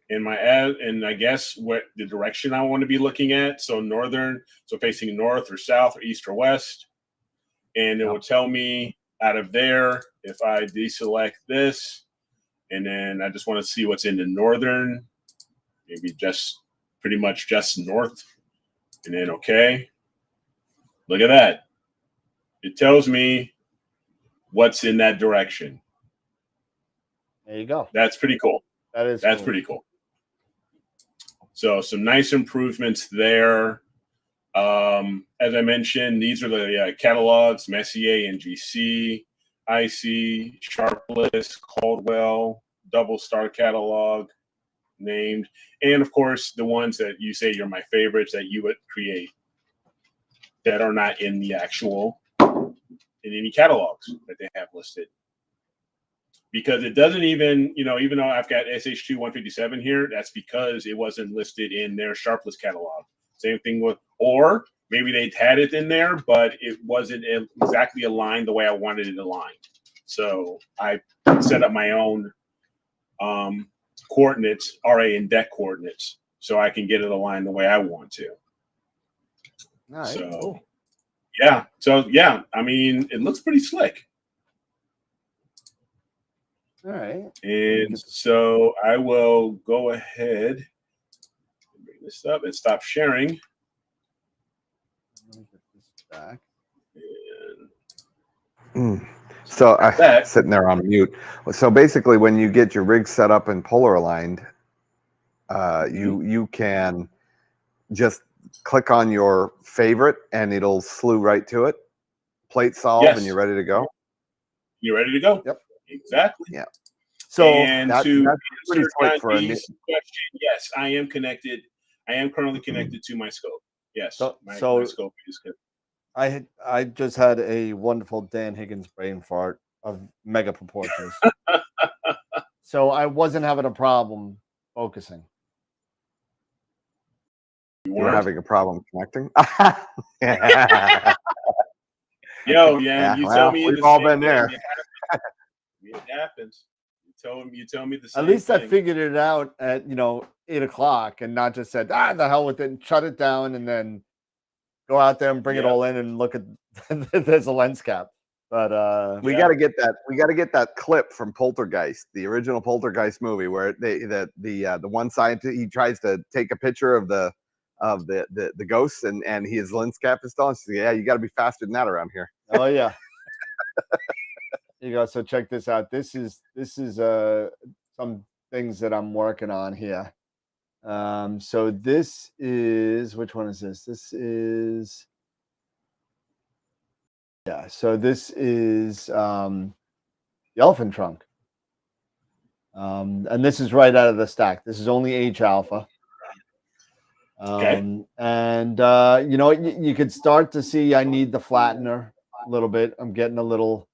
in my ad, and I guess what the direction I want to be looking at. So northern, so facing north or south or east or west. And it will tell me out of there if I deselect this, and then I just want to see what's in the northern, maybe just pretty much just north, and then okay. Look at that. It tells me what's in that direction. There you go. That's pretty cool. That's cool. Pretty cool. So some nice improvements there. As I mentioned, these are the catalogs: Messier, NGC, IC, Sharpless, Caldwell, Double Star catalog named, and of course the ones that you say you're my favorites that you would create that are not in the actual in any catalogs that they have listed. Because it doesn't even, even though I've got SH2 157 here, that's because it wasn't listed in their Sharpless catalog. Same thing with, or maybe they had it in there, but it wasn't exactly aligned the way I wanted it aligned. So I set up my own coordinates, RA and DEC coordinates, so I can get it aligned the way I want to. All right, so, cool. Yeah. So, yeah, I mean, it looks pretty slick. All right. And so I will go ahead and bring this up and stop sharing. Let me get this back. So I'm sitting there on mute. So basically, when you get your rig set up and polar aligned, you can just click on your favorite and it'll slew right to it. Plate solve, and you're ready to go. You're ready to go. Yep. Exactly. Yeah. So and that's pretty slick for question, yes, I am connected. I am currently connected to my scope. Yes. My scope is good. I just had a wonderful Dan Higgins brain fart of mega proportions. So I wasn't having a problem focusing. You were having a problem connecting? Yo, yeah, you tell me we've all been there. It happens. You tell me the same At least thing. I figured it out at 8 o'clock and not just said, the hell with it, and shut it down and then go out there and bring it all in and look at there's a lens cap. But we got to get that. We got to get that clip from Poltergeist, the original Poltergeist movie, where the one scientist, he tries to take a picture of the ghosts and his lens cap is still on. So yeah, you got to be faster than that around here. Oh yeah. Here you go. So check this out. This is some things that I'm working on here. So this is, which one is this? This is, yeah. So this is the elephant trunk. And this is right out of the stack. This is only H alpha. Okay. And you know, you could start to see I need the flattener a little bit. I'm getting a little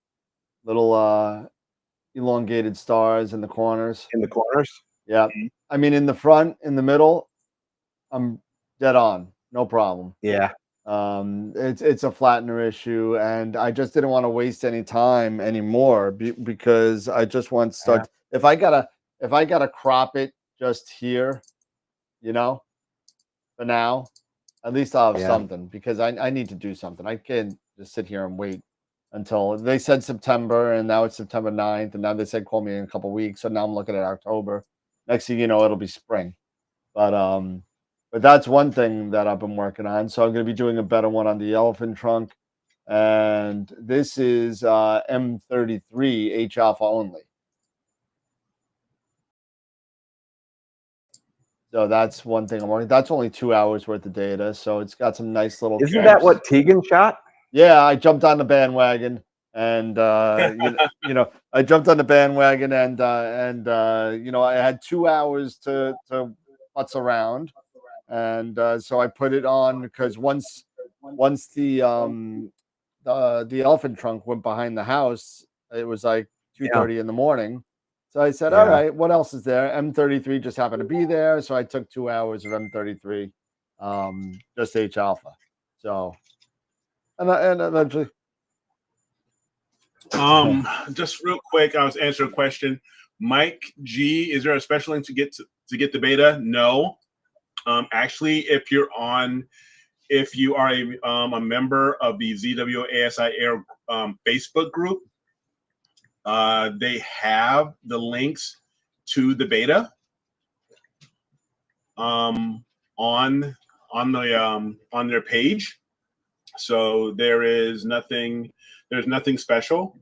elongated stars in the corners. In the corners. Yeah. I mean, in the front, in the middle, I'm dead on. No problem. Yeah. It's a flattener issue, and I just didn't want to waste any time anymore because I just want to start. If I gotta crop it just here, you know, for now, at least I'll have something, because I need to do something. I can't just sit here and wait until they said September, and now it's September 9th, and now they said call me in a couple weeks. So now I'm looking at October. Next thing you know, it'll be spring. But that's one thing that I've been working on. So I'm going to be doing a better one on the elephant trunk. And this is M33 H alpha only. So that's one thing I'm working. That's only 2 hours worth of data. So it's got some nice little. Isn't that what Tegan shot? Yeah, I jumped on the bandwagon, and you know, I jumped on the bandwagon, and you know, I had 2 hours to putz around, and so I put it on because once the elephant trunk went behind the house, it was like 2:30 in the morning. So I said, all right, what else is there? M33 just happened to be there, so I took 2 hours of M33, just H alpha. So. And eventually, just real quick, I was answering a question. Mike G, is there a special link to get the beta? No. Actually, if you are a member of the ZWASI Air Facebook group, they have the links to the beta on their page. So there's nothing special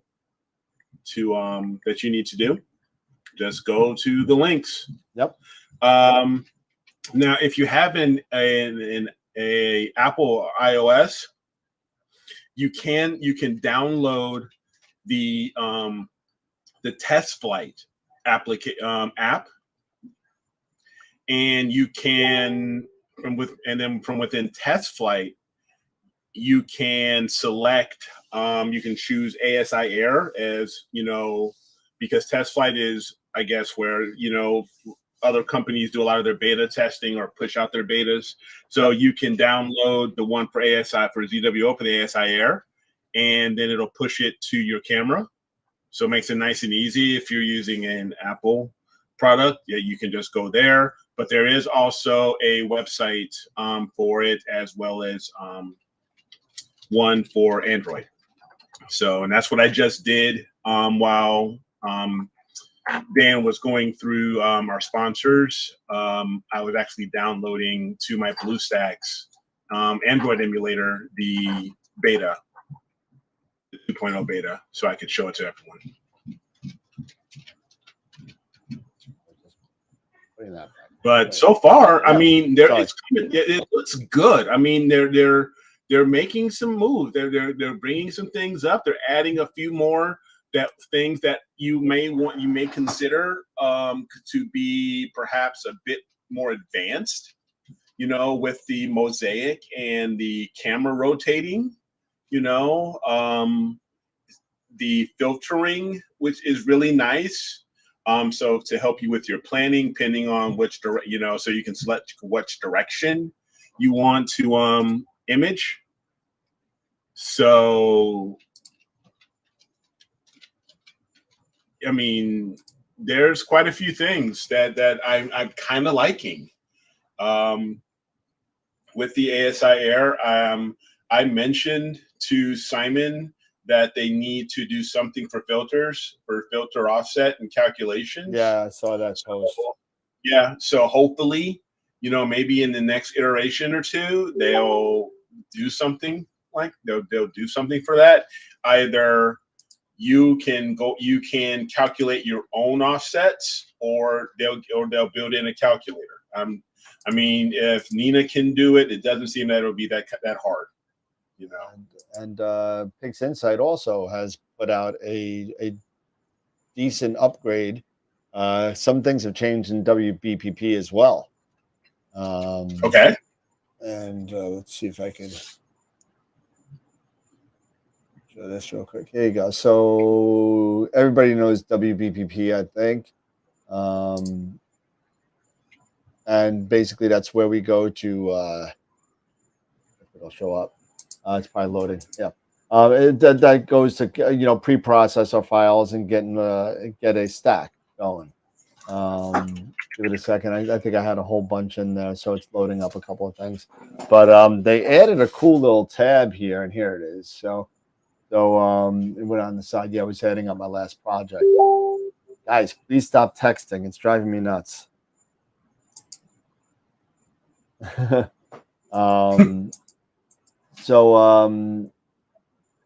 to that you need to do. Just go to the links. Yep. Now, if you have an Apple iOS, you can download the test flight app, and you can from within test flight, you can select, you can choose ASI Air as, you know, because test flight is, I guess, where, you know, other companies do a lot of their beta testing or push out their betas. So you can download the one for ASI, for ZWO, for the ASI Air, and then it'll push it to your camera. So it makes it nice and easy. If you're using an Apple product, yeah, you can just go there. But there is also a website for it, as well as one for Android. So, and that's what I just did while Dan was going through our sponsors. I was actually downloading to my BlueStacks Android emulator the beta, the 2.0 beta, so I could show it to everyone. But so far, I mean, it looks good. I mean, they're making some moves. They're bringing some things up. They're adding a few more things that you may consider to be perhaps a bit more advanced. You know, with the mosaic and the camera rotating. You know, the filtering, which is really nice. So to help you with your planning, depending on which so you can select which direction you want to image. So, I mean, there's quite a few things that I'm kind of liking. With the ASI Air, I mentioned to Simon that they need to do something for filters, for filter offset and calculations. Yeah, I saw that post. Yeah, so hopefully, you know, maybe in the next iteration or two, they'll do something they'll do something for that. Either you can calculate your own offsets, or they'll build in a calculator. I mean, if Nina can do it, it doesn't seem that it'll be that hard. You know, and Pix Insight also has put out a decent upgrade Some things have changed in WBPP as well. Okay. And let's see if I can show this real quick. Here you go. So everybody knows WBPP, I think. And basically that's where we go to it'll show up. It's probably loading. Yeah. That goes to pre-process our files and get a stack going. Give it a second. I think I had a whole bunch in there, so it's loading up a couple of things. But they added a cool little tab here, and here it is. So it went on the side. Yeah, I was heading up my last project. Guys, please stop texting. It's driving me nuts.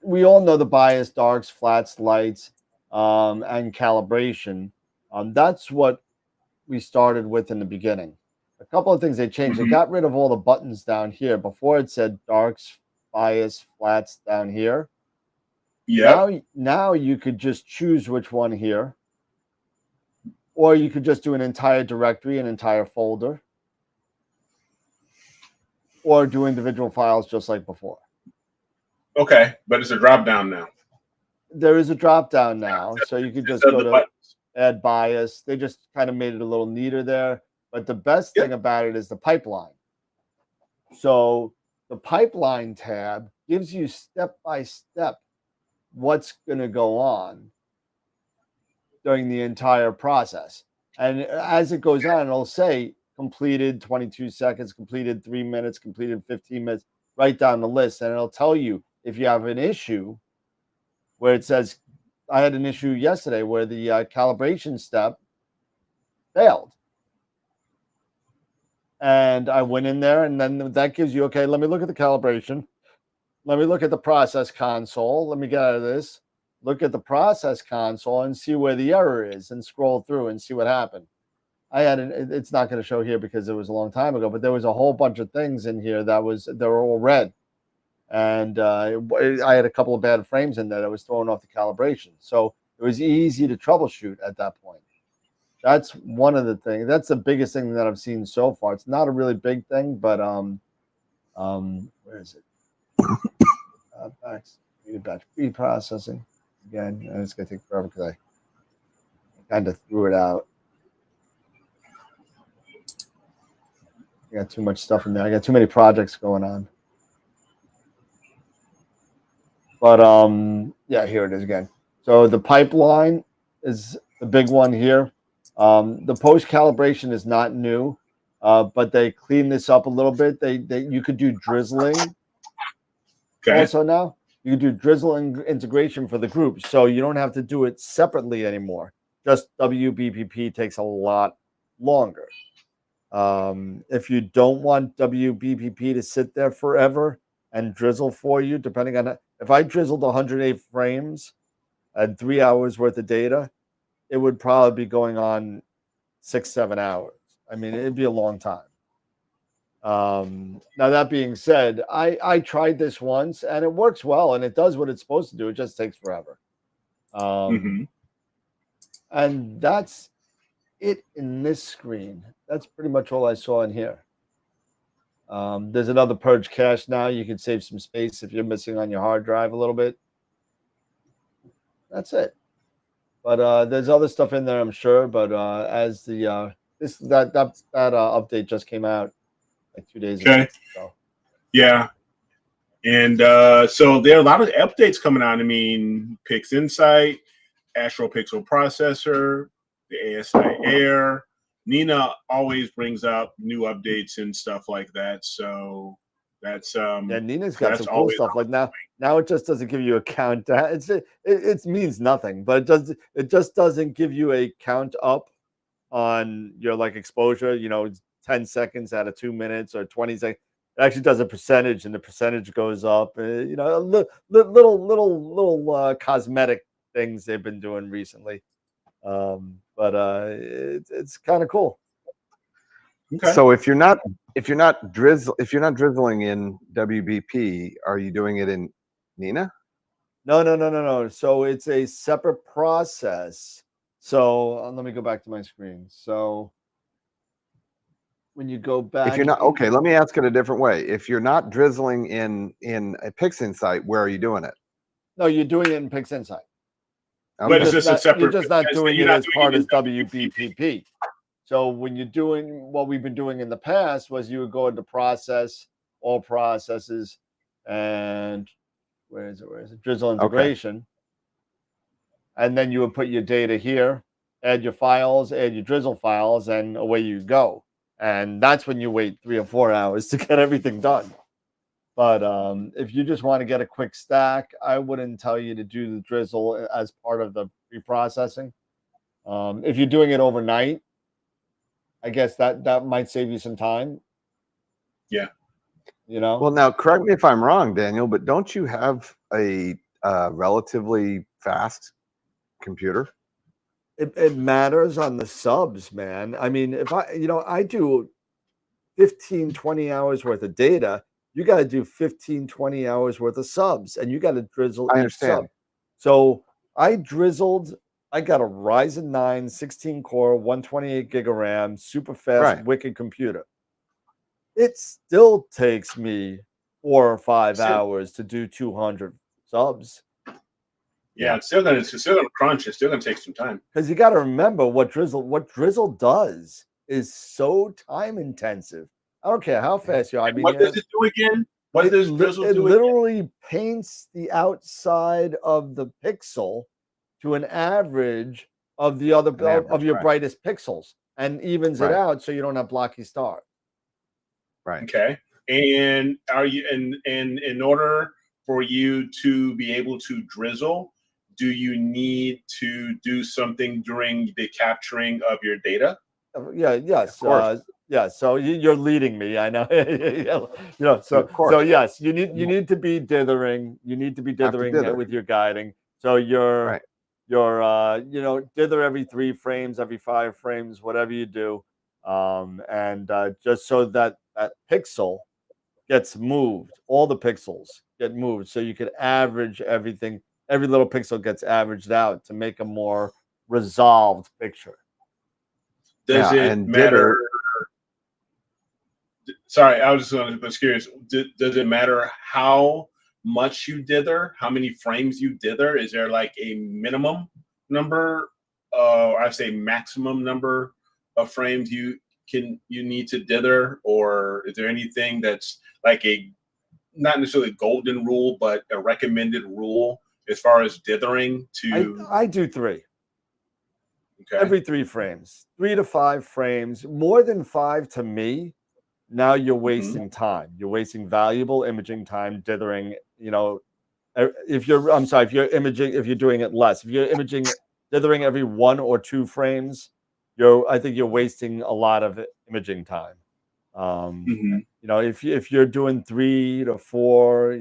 We all know the bias, darks, flats, lights, and calibration. That's what we started with in the beginning. A couple of things they changed. They got rid of all the buttons down here. Before it said darks, bias, flats down here. Yeah. Now you could just choose which one here. Or you could just do an entire directory, an entire folder. Or do individual files just like before. Okay, but it's a drop down now. There is a drop down now, so you could just go to add bias. They just kind of made it a little neater there. But the best thing about it is the pipeline. So the pipeline tab gives you step by step what's going to go on during the entire process. And as it goes on, it'll say completed 22 seconds, completed 3 minutes, completed 15 minutes, right down the list. And it'll tell you if you have an issue where it says, I had an issue yesterday where the calibration step failed. And I went in there, and then that gives you, okay, let me look at the calibration. Let me look at the process console. Let me get out of this. Look at the process console and see where the error is and scroll through and see what happened. It's not going to show here because it was a long time ago, but there was a whole bunch of things in here they were all red. And I had a couple of bad frames in there that was throwing off the calibration. So it was easy to troubleshoot at that point. That's one of the things. That's the biggest thing that I've seen so far. It's not a really big thing, but where is it? Batch pre-processing. Again, it's gonna take forever because I kind of threw it out. I got too much stuff in there. I got too many projects going on. But yeah, here it is again. So the pipeline is the big one here. The post calibration is not new, but they cleaned this up a little bit. You could do drizzling. Okay. Also now you can do drizzling integration for the group, so you don't have to do it separately anymore. Just WBPP takes a lot longer. If you don't want WBPP to sit there forever and drizzle for you, depending on if I drizzled 108 frames and 3 hours worth of data, it would probably be going on 6-7 hours. I mean, it'd be a long time. Now that being said, I tried this once and it works well and it does what it's supposed to do. It just takes forever. And that's it in this screen. That's pretty much all I saw in here. There's another purge cache now. You can save some space if you're missing on your hard drive a little bit. That's it. But there's other stuff in there, I'm sure. But as the that update just came out like 2 days ago. So. Yeah. And so there are a lot of updates coming out. I mean, Pix Insight, Astro Pixel Processor, the ASI Air. Nina always brings up new updates and stuff like that. So that's yeah, Nina's got some cool stuff. Like now it just doesn't give you a count. It means nothing, but it just doesn't give you a count up on your like exposure. 10 seconds out of 2 minutes or 20 seconds. It actually does a percentage, and the percentage goes up. Little cosmetic things they've been doing recently. But it's kind of cool. Okay. So if you're not drizzling in WBP, are you doing it in Nina? No. So it's a separate process So let me go back to my screen. So when you go back, if you're not okay, let me ask it a different way. If you're not drizzling in a PixInsight, where are you doing it? No, you're doing it in PixInsight. But it's just a separate. You're just not doing you're it not as doing part it of WBPP. So when you're doing what we've been doing in the past was you would go into process, all processes, and where is it? Drizzle integration. And then you would put your data here, add your files, add your drizzle files, and away you go. And that's when you wait 3 or 4 hours to get everything done. But if you just want to get a quick stack, I wouldn't tell you to do the drizzle as part of the pre-processing. If you're doing it overnight, I guess that might save you some time. Yeah. You know. Well, now correct me if I'm wrong, Daniel, but don't you have a relatively fast computer? It matters on the subs, man. I mean, if I do 15, 20 hours worth of data, you got to do 15, 20 hours worth of subs, and you got to drizzle each sub. So I drizzled. I got a Ryzen 9 16 core, 128 gig of RAM, super fast, wicked computer. It still takes me 4 or 5 hours to do 200 subs. Yeah, it's still gonna crunch. It's still gonna take some time. Because you got to remember what drizzle does is so time intensive. I don't care how fast you are. I mean, what does it do again? What does drizzle do? It literally paints the outside of the pixel to an average of the other of your brightest pixels and evens it out so you don't have blocky stars. Right. Okay. And are you and in order for you to be able to drizzle, do you need to do something during the capturing of your data? Yes. Yeah, so you're leading me. I know. So yes, you need to be dithering. You need to be dithering with your guiding. So you're dither every 3 frames, every 5 frames, whatever you do, and just so that pixel gets moved. All the pixels get moved, so you could average everything. Every little pixel gets averaged out to make a more resolved picture. Does it matter? Sorry, I was just curious. Does it matter how much you dither? How many frames you dither? Is there like a minimum number, or I say maximum number of frames you need to dither, or is there anything that's like a not necessarily golden rule, but a recommended rule as far as dithering? I do 3. Okay. Every 3 frames, 3 to 5 frames. More than 5 to me, now you're wasting time. You're wasting valuable imaging time dithering. If you're doing it less, if you're dithering every 1 or 2 frames, I think you're wasting a lot of imaging time. If you're doing 3 to 4,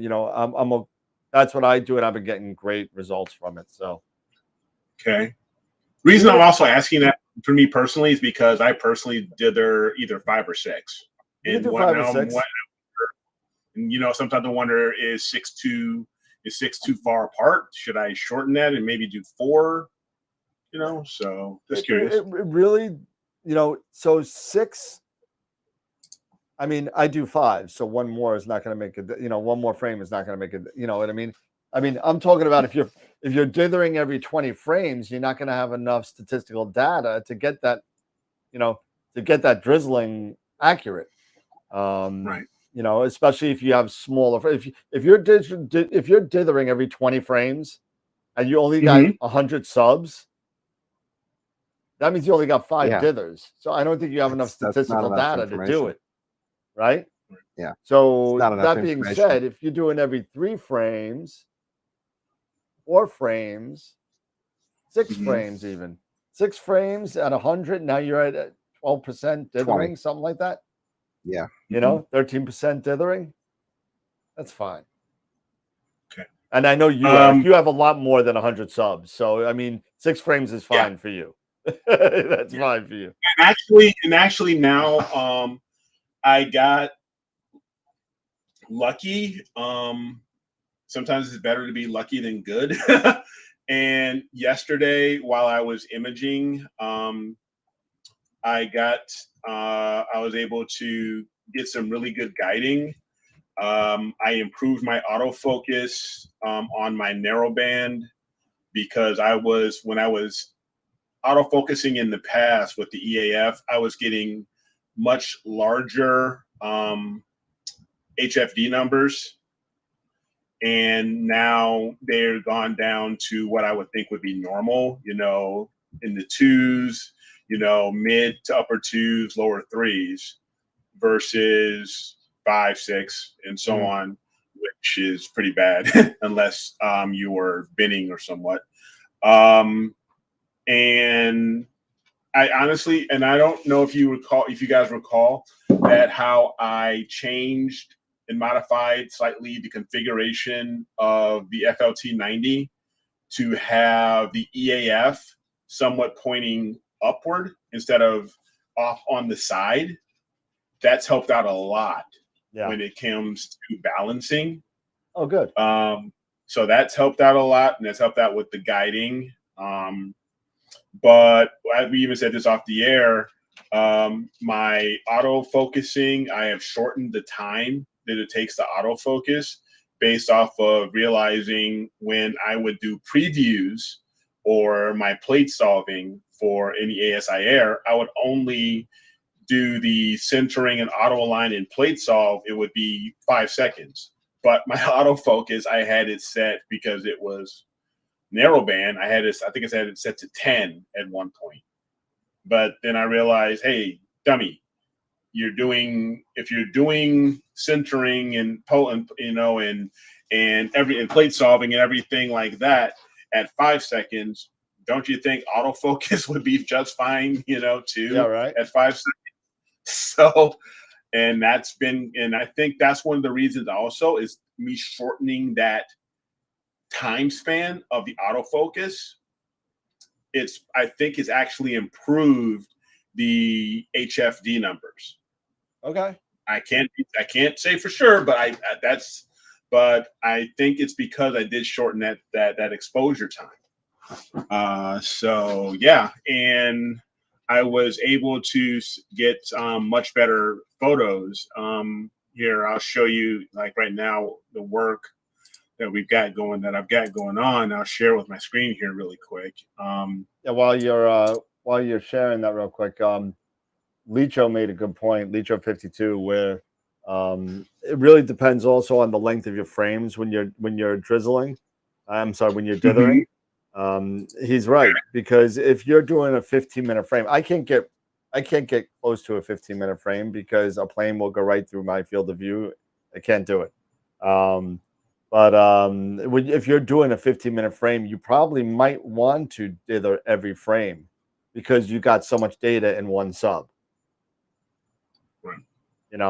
that's what I do, and I've been getting great results from it. So, okay. Reason I'm also asking that for me personally is because I personally dither either 5 or 6. And sometimes I wonder, is 6 too far apart? Should I shorten that and maybe do 4? So just curious. It really, so 6. I mean, I do 5, so 1 more is not going to make it. 1 more frame is not going to make it. You know what I mean? I mean, I'm talking about if you're dithering every 20 frames, you're not going to have enough statistical data to get that, drizzling accurate. Right. Especially if you have smaller. If you're dithering every 20 frames, and you only got 100 subs, that means you only got 5 dithers. So I don't think you have enough statistical data to do it. Right? Yeah. So that being said, if you're doing every 3 frames, 4 frames, 6 frames, even 6 frames at 100, now you're at 12% dithering, something like that. Yeah. 13% dithering. That's fine. Okay. And I know you have a lot more than 100 subs. So I mean, 6 frames is fine for you. That's fine for you. And actually now I got lucky. Sometimes it's better to be lucky than good. And yesterday, while I was imaging, I was able to get some really good guiding. I improved my autofocus on my narrowband, because when I was autofocusing in the past with the EAF, I was getting much larger HFD numbers. And now they're gone down to what I would think would be normal, in the 2s, mid to upper 2s, lower 3s, versus 5, 6, and so on, which is pretty bad unless you were binning or somewhat. And I honestly, and I don't know if you guys recall that how I changed and modified slightly the configuration of the FLT90 to have the EAF somewhat pointing upward instead of off on the side. That's helped out a lot when it comes to balancing. Oh, good. So that's helped out a lot, and that's helped out with the guiding. But as we even said this off the air, my auto focusing, I have shortened the time that it takes to autofocus based off of realizing when I would do previews or my plate solving for any ASI Air, I would only do the centering and auto align and plate solve. It would be 5 seconds. But my autofocus, I had it set, because it was narrowband, I think I had it set to 10 at one point. But then I realized, hey, dummy, if you're doing centering and and plate solving and everything like that at 5 seconds, don't you think autofocus would be just fine, too? Yeah, right. At 5 seconds. So, and I think that's one of the reasons also is me shortening that time span of the autofocus. I think it's actually improved the HFD numbers. Okay. I can't say for sure, but I think it's because I did shorten that exposure time. So yeah, and I was able to get much better photos. Here, I'll show you, like right now, the work that I've got going on. I'll share with my screen here really quick. Yeah, while you're sharing that real quick, Licho made a good point, Licho 52, where it really depends also on the length of your frames when you're drizzling. I'm sorry, when you're dithering. He's right, because if you're doing a 15-minute frame, I can't get close to a 15-minute frame because a plane will go right through my field of view. I can't do it. But if you're doing a 15-minute frame, you probably might want to dither every frame because you got so much data in one sub. Right. And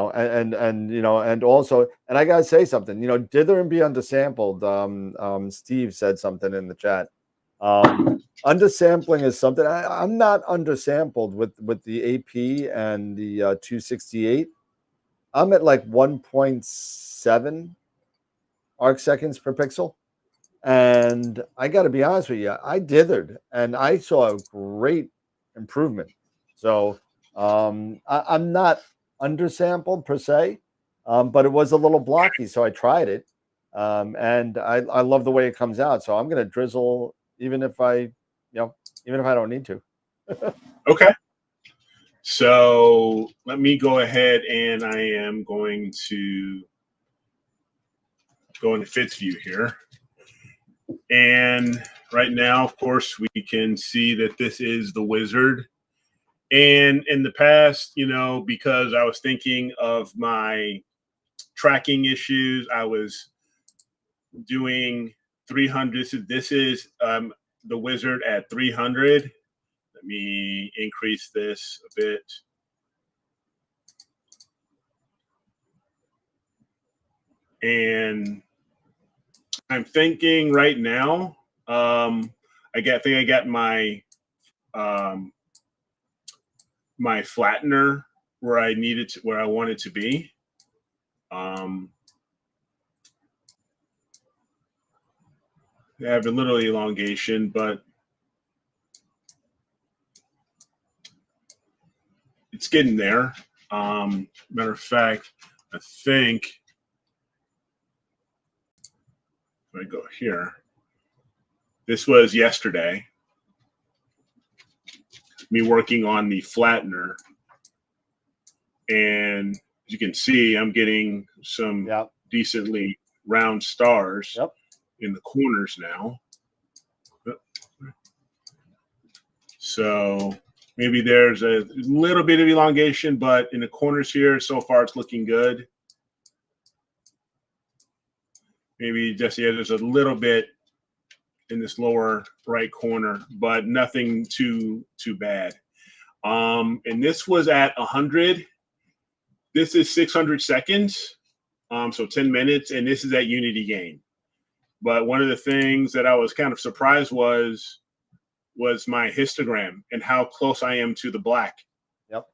also, and I gotta say something, dither and be undersampled. Steve said something in the chat. Undersampling is something I'm not undersampled with the AP and the 268. I'm at like 1.7 arc seconds per pixel. And I got to be honest with you, I dithered and I saw a great improvement. So I'm not undersampled per se, but it was a little blocky. So I tried it. And I love the way it comes out. So I'm going to drizzle even if I don't need to. Okay. So let me go ahead, and I am going to go into Fitz view here. And right now, of course, we can see that this is the wizard. And in the past, because I was thinking of my tracking issues, I was doing 300. So this is the wizard at 300. Let me increase this a bit. And I'm thinking right now, I think I got my my flattener where I wanted to be. They have a little elongation, but it's getting there. Matter of fact, I think if I go here, this was yesterday, me working on the flattener. And as you can see, I'm getting some decently round stars in the corners now. So maybe there's a little bit of elongation, but in the corners here, so far it's looking good. Maybe just, yeah, there's a little bit in this lower right corner, but nothing too bad. And this was at 100. This is 600 seconds, so 10 minutes, and this is at unity gain. But one of the things that I was kind of surprised was my histogram and how close I am to the black. Yep.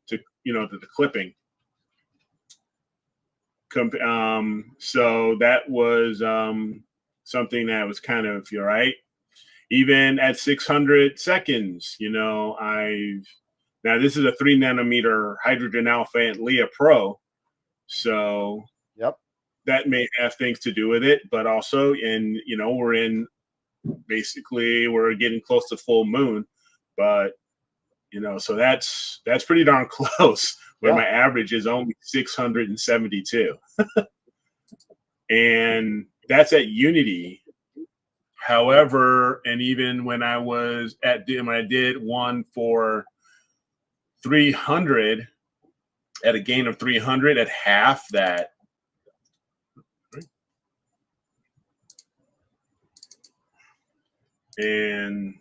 To, you know, to the clipping. So that was something that was kind of, you're right. Even at 600 seconds, you know, now this is a 3 nanometer hydrogen alpha and Leah Pro. So that may have things to do with it, but also, and you know, we're getting close to full moon, but you know, so that's pretty darn close, where my average is only 672. And that's at unity. However, and even when I did one for 300 at a gain of 300 at half that, and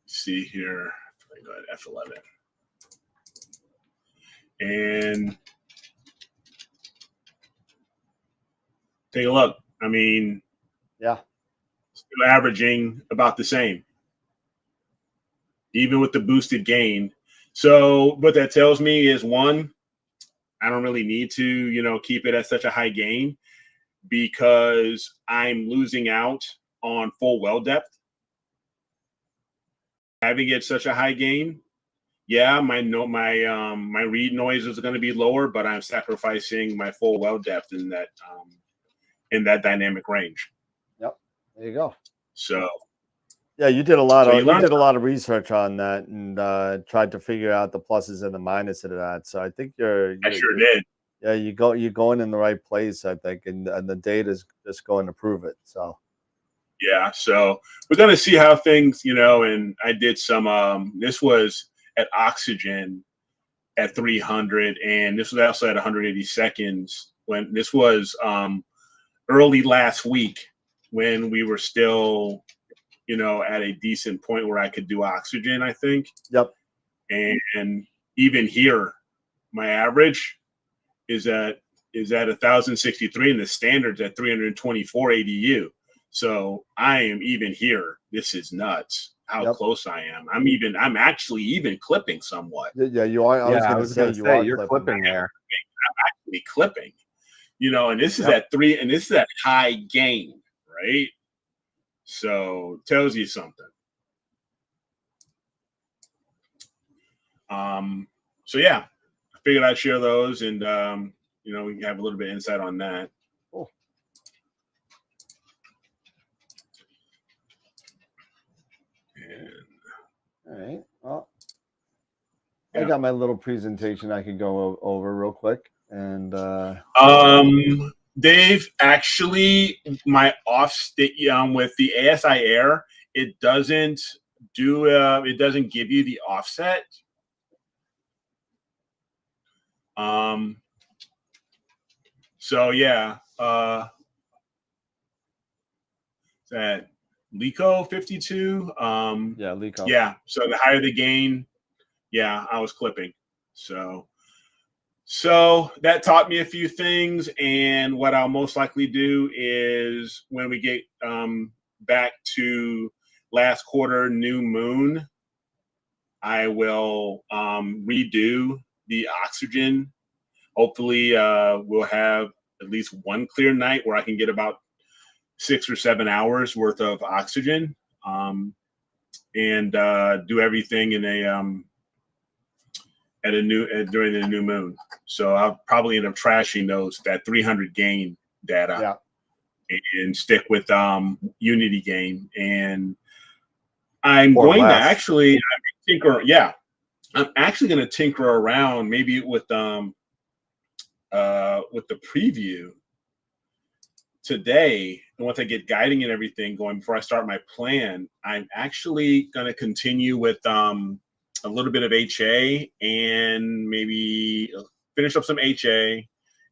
see here, I go at F11, and take a look. I mean, still averaging about the same, even with the boosted gain. So what that tells me is, one, I don't really need to, you know, keep it at such a high gain, because I'm losing out on full well depth. Having it such a high gain, yeah, my read noise is going to be lower, but I'm sacrificing my full well depth in that dynamic range. Yep, there you go. So yeah, you did a lot of research on that and tried to figure out the pluses and the minuses of that. So I think I sure did. Yeah, you're going in the right place, I think, and the data is just going to prove it. So yeah, so we're going to see how things, you know, and I did some, this was at oxygen at 300, and this was also at 180 seconds, when this was early last week, when we were still, you know, at a decent point where I could do oxygen, I think. Yep. And even here, my average is at 1,063, and the standard's at 324 ADU. So I am even here. This is nuts how close I am. I'm actually even clipping somewhat. Yeah, you are. I was going to say you're clipping there. I'm actually clipping, you know, and this is at 3, and this is at high gain, right? So tells you something. So yeah, I figured I'd share those, and you know, we can have a little bit of insight on that. Cool. All right. Well, I got my little presentation I could go over real quick, and Dave, actually, my offstate with the ASI Air, it doesn't give you the offset. So yeah, that Lico 52. Yeah, Lico. Yeah. So the higher the gain, yeah, I was clipping. So that taught me a few things, and what I'll most likely do is, when we get back to last quarter new moon, I will redo the oxygen. Hopefully we'll have at least one clear night where I can get about 6 or 7 hours worth of oxygen, and do everything in during the new moon. So I'll probably end up trashing that 300 gain data, and stick with Unity gain. And I'm going to actually tinker. Yeah, I'm actually going to tinker around maybe with the preview today. And once I get guiding and everything going, before I start my plan, I'm actually going to continue with a little bit of HA and maybe finish up some HA,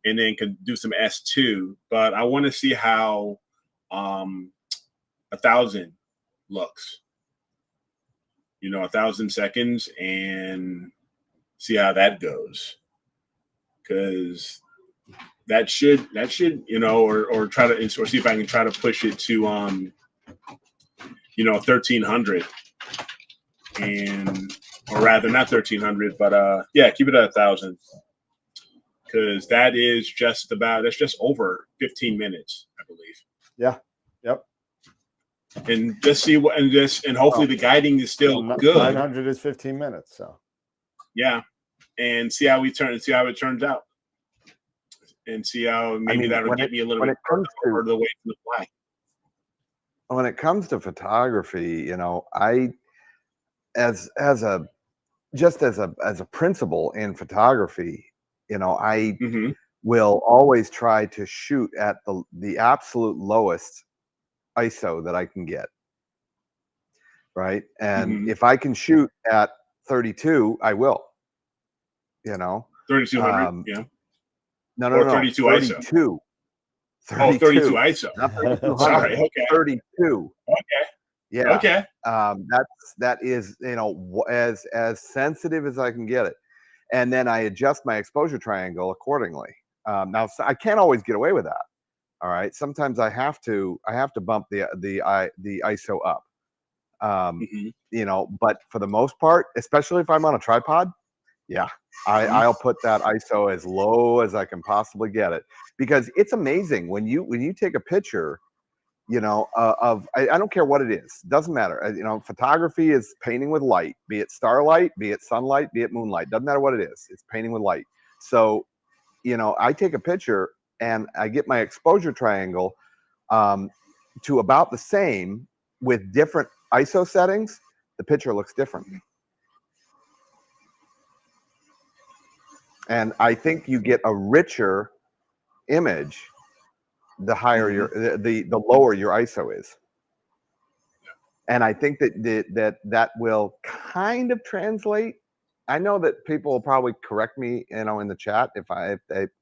and then can do some S2. But I want to see how 1,000 looks. 1,000 seconds, and see how that goes. Because that should or try to, or see if I can try to push it to 1,300, or rather not 1,300, but keep it at 1,000, because that's just over 15 minutes, I believe. Yeah. Yep. And just see and hopefully the guiding is still good. 900 is 15 minutes, so yeah, and see how it turns out, and see how maybe that'll get me a little bit further away from the fly. When it comes to photography, I as a principle in photography, I will always try to shoot at the absolute lowest ISO that I can get, right? And if I can shoot at 32, I will. 3,200, yeah. No, 32 ISO. 32. 32 ISO. Not 3,200. Sorry, okay. 32. Okay. Yeah. Okay. That is, as sensitive as I can get it, and then I adjust my exposure triangle accordingly. Now I can't always get away with that. All right. Sometimes I have to bump the ISO up. But for the most part, especially if I'm on a tripod, I'll put that ISO as low as I can possibly get it, because it's amazing when you take a picture, of I don't care what it is, doesn't matter. Photography is painting with light, be it starlight, be it sunlight, be it moonlight, doesn't matter what it is. It's painting with light. So, I take a picture and I get my exposure triangle to about the same with different ISO settings. The picture looks different. And I think you get a richer image the higher the lower your ISO is. And I think that will kind of translate. I know that people will probably correct me, in the chat if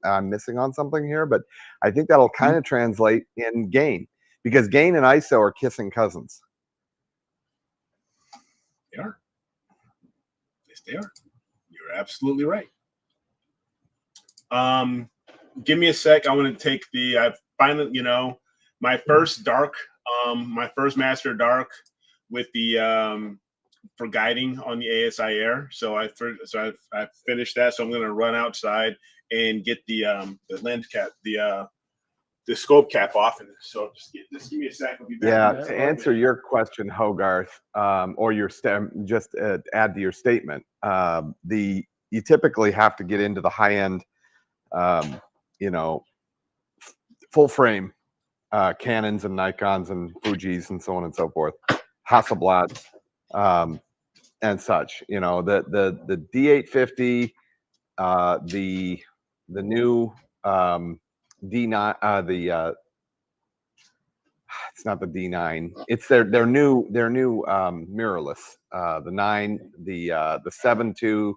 I'm missing on something here, but I think that'll kind of translate in gain, because gain and ISO are kissing cousins. They are. Yes, they are. You're absolutely right. Give me a sec. I want to take I finally, my first dark, my first master dark with the for guiding on the ASI Air. So I finished that. So I'm going to run outside and get the lens cap, the scope cap off. And so just give me a second. Yeah, to answer your question, Hogarth, or your just add to your statement, you typically have to get into the high end, full frame Canons and Nikons and Fujis and so on and so forth, Hasselblads, and such. The D850, the new D9, it's not the D9. It's their new mirrorless. The 9, the 7.2,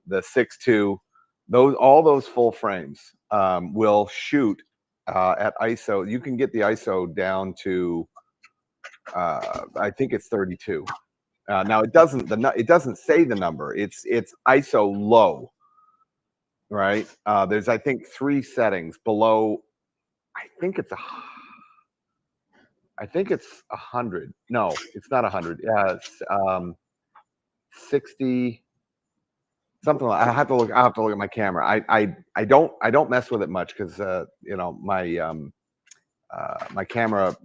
the 6.2. All those full frames will shoot at ISO. You can get the ISO down to I think it's 32. Now it doesn't say the number. It's ISO low, right? There's, I think, 3 settings below. I think it's 100. No, it's not 100. Yeah, it's 60. Something like, I'll have to look at my camera. I don't mess with it much because my my camera,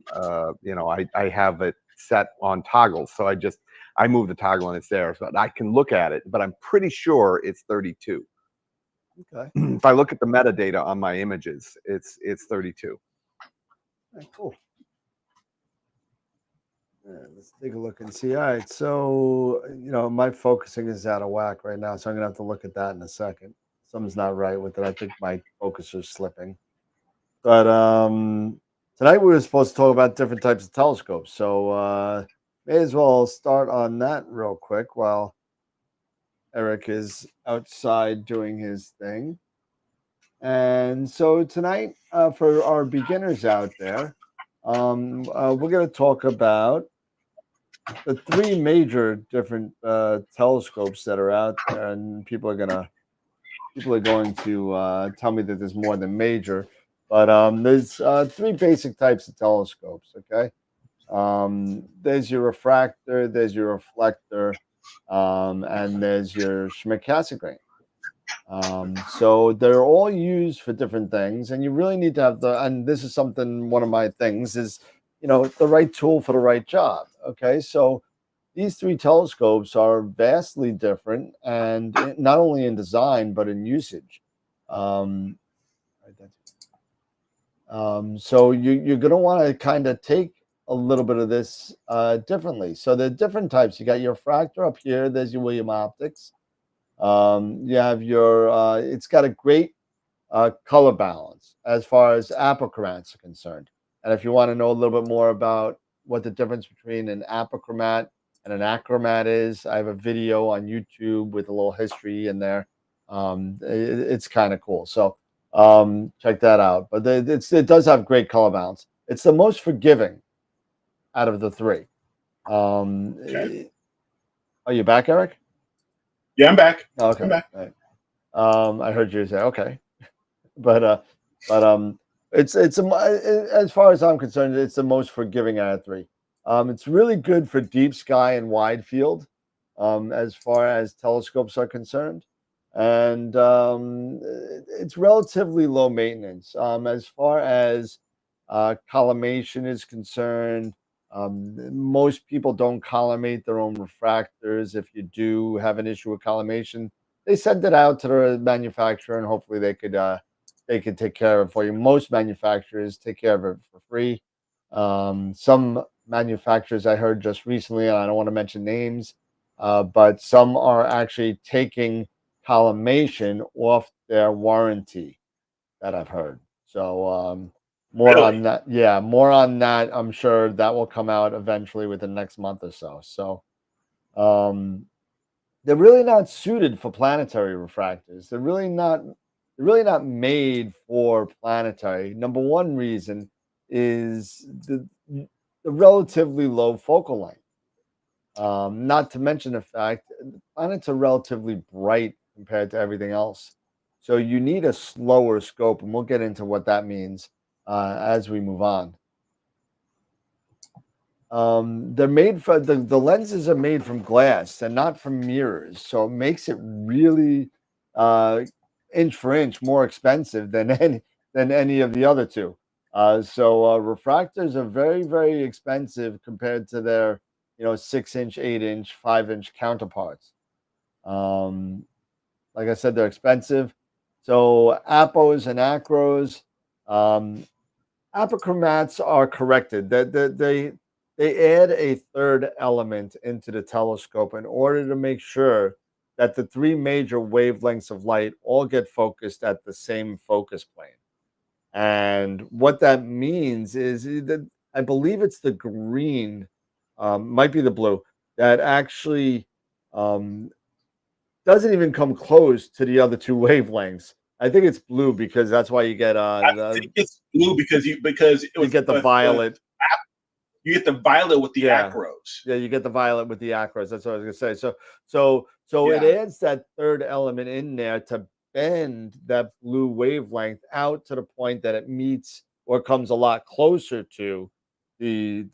you know, I have it set on toggle, so I move the toggle and it's there, so I can look at it. But I'm pretty sure it's 32. Okay. If I look at the metadata on my images, it's 32. Right, cool. Let's take a look and see. All right, so you know my focusing is out of whack right now, so I'm gonna have to look at that in a second. Something's not right with it. I think my focus is slipping. But tonight we were supposed to talk about different types of telescopes, so may as well start on that real quick while Eric is outside doing his thing. And so tonight, for our beginners out there, we're going to talk about the three major different telescopes that are out there, and people are going to tell me that there's more than major, but there's three basic types of telescopes. Okay, there's your refractor, there's your reflector, and there's your Schmidt-Cassegrain. So they're all used for different things, and you really need to have and this is something, one of my things is, you know, the right tool for the right job. Okay, so these three telescopes are vastly different, and not only in design but in usage. Um, so you're going to want to kind of take a little bit of this differently. So the different types. You got your refractor up here. There's your William Optics. You have your. It's got a great color balance as far as apochromats are concerned. And if you want to know a little bit more about what the difference between an apochromat and an achromat is, I have a video on YouTube with a little history in there. It's kind of cool. So check that out. But it does have great color balance. It's the most forgiving out of the three. Okay. Are you back, Eric? Yeah, I'm back. Okay. I'm back. Right. I heard you say okay, but it's as far as I'm concerned, it's the most forgiving out of three. It's really good for deep sky and wide field, as far as telescopes are concerned, and it's relatively low maintenance. As far as collimation is concerned, most people don't collimate their own refractors. If you do have an issue with collimation, they send it out to the manufacturer, and hopefully they could take care of it for you. Most manufacturers take care of it for free. Some manufacturers I heard just recently, and I don't want to mention names, but some are actually taking collimation off their warranty that I've heard. So more Really? on that. Yeah, more on that. I'm sure that will come out eventually within the next month or so. So they're really not suited for planetary refractors. They're really not made for planetary. Number one reason is the relatively low focal length. Not to mention the fact planets are relatively bright compared to everything else. So you need a slower scope, and we'll get into what that means as we move on. They're made for the lenses are made from glass and not from mirrors, so it makes it really inch for inch more expensive than any of the other two. So refractors are very, very expensive compared to their 6-inch, 8-inch, 5-inch counterparts. Like I said, they're expensive. So apos and acros, apochromats are corrected. They add a third element into the telescope in order to make sure that the three major wavelengths of light all get focused at the same focus plane. And what that means is that I believe it's the green, might be the blue, that actually doesn't even come close to the other two wavelengths. I think it's blue because that's why you get I think it's blue because you get the violet. You get the violet with the Yeah. acros. Yeah, you get the violet with the acros. That's what I was gonna say. So it Yeah. adds that third element in there to bend that blue wavelength out to the point that it meets or comes a lot closer to the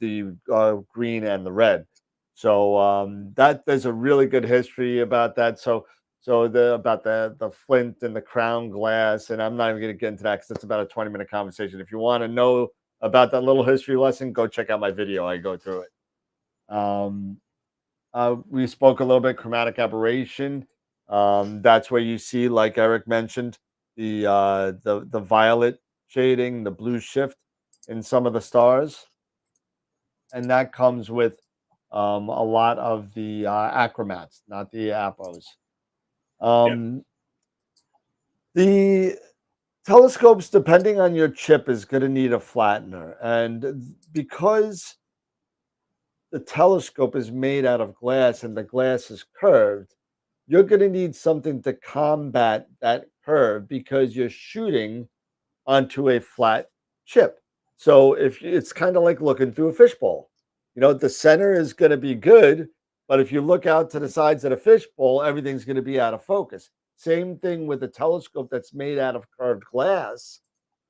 green and the red. So that there's a really good history about that. So about the flint and the crown glass, and I'm not even going to get into that because it's about a 20-minute conversation. If you want to know about that little history lesson, go check out my video. I go through it. We spoke a little bit chromatic aberration. That's where you see, like Eric mentioned, the violet shading, the blue shift in some of the stars, and that comes with a lot of the acromats, not the apos. The telescopes, depending on your chip, is going to need a flattener, and because the telescope is made out of glass and the glass is curved, you're going to need something to combat that curve because you're shooting onto a flat chip. So if it's kind of like looking through a fishbowl, the center is going to be good, but if you look out to the sides of the fishbowl, everything's going to be out of focus. Same thing with a telescope that's made out of curved glass.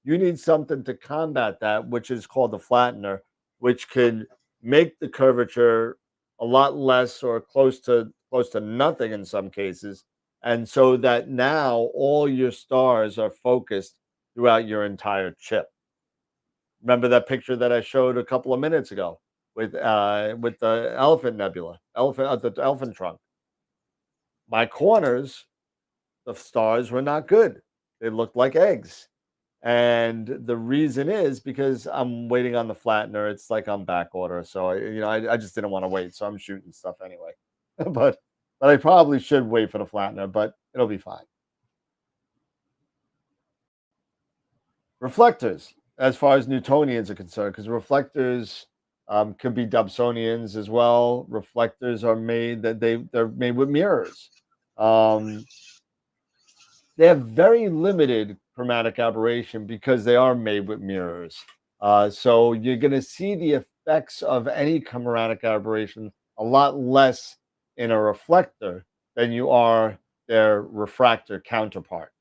You need something to combat that, which is called the flattener, which could make the curvature a lot less or close to nothing in some cases. And so that now all your stars are focused throughout your entire chip. Remember that picture that I showed a couple of minutes ago with the elephant nebula, the elephant trunk. My corners, the stars were not good. They looked like eggs. And the reason is because I'm waiting on the flattener. It's like I'm back order. So I just didn't want to wait. So I'm shooting stuff anyway. but I probably should wait for the flattener, but it'll be fine. Reflectors, as far as Newtonians are concerned, because reflectors could be Dobsonians as well. Reflectors are made they're made with mirrors. They have very limited chromatic aberration because they are made with mirrors. So you're going to see the effects of any chromatic aberration a lot less in a reflector than you are their refractor counterpart.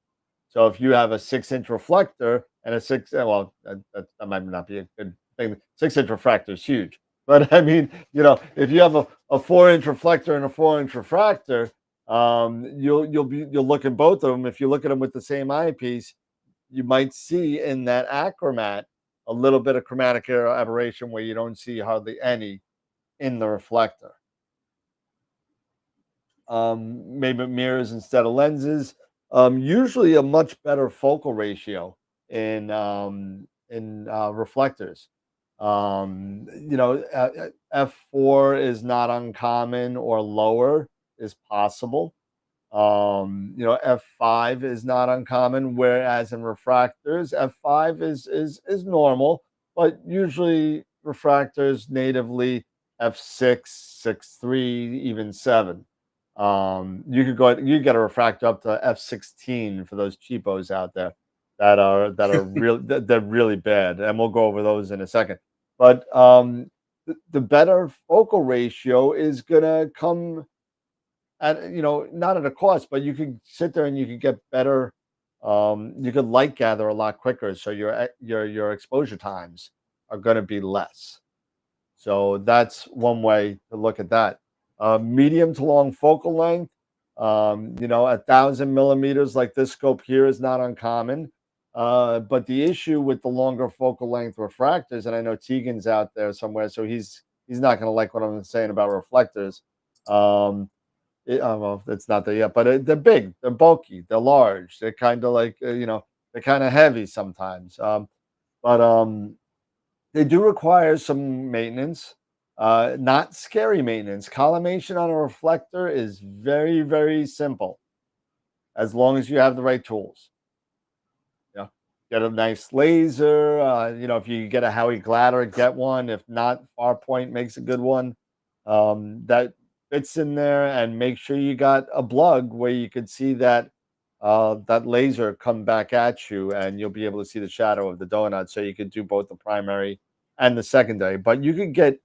So if you have a 6-inch reflector and a that might not be a good thing. 6-inch refractor is huge, but I mean, if you have a 4-inch reflector and a 4-inch refractor, you'll look at both of them. If you look at them with the same eyepiece, you might see in that achromat a little bit of chromatic aberration where you don't see hardly any in the reflector. Maybe mirrors instead of lenses. Usually a much better focal ratio in reflectors. F4 is not uncommon, or lower is possible. F5 is not uncommon, whereas in refractors, F5 is normal, but usually refractors natively F6, 6.3, even 7. You get a refractor up to F16 for those cheapos out there that are they're really bad, and we'll go over those in a second. But the better focal ratio is gonna come at, not at a cost, but you could sit there and you could get better. You could light gather a lot quicker, so your exposure times are going to be less. So that's one way to look at that. Medium to long focal length, 1,000 millimeters like this scope here is not uncommon. But the issue with the longer focal length refractors, and I know Tegan's out there somewhere, so he's not going to like what I'm saying about reflectors. Well, it's not there yet, but they're big, they're bulky, they're large, they're kind of like they're kind of heavy sometimes. But they do require some maintenance. Not scary maintenance. Collimation on a reflector is very, very simple, as long as you have the right tools. Get a nice laser. If you get a Howie Glatter, get one. If not, Farpoint makes a good one. That fits in there, and make sure you got a plug where you could see that laser come back at you, and you'll be able to see the shadow of the donut, so you could do both the primary and the secondary. But you could get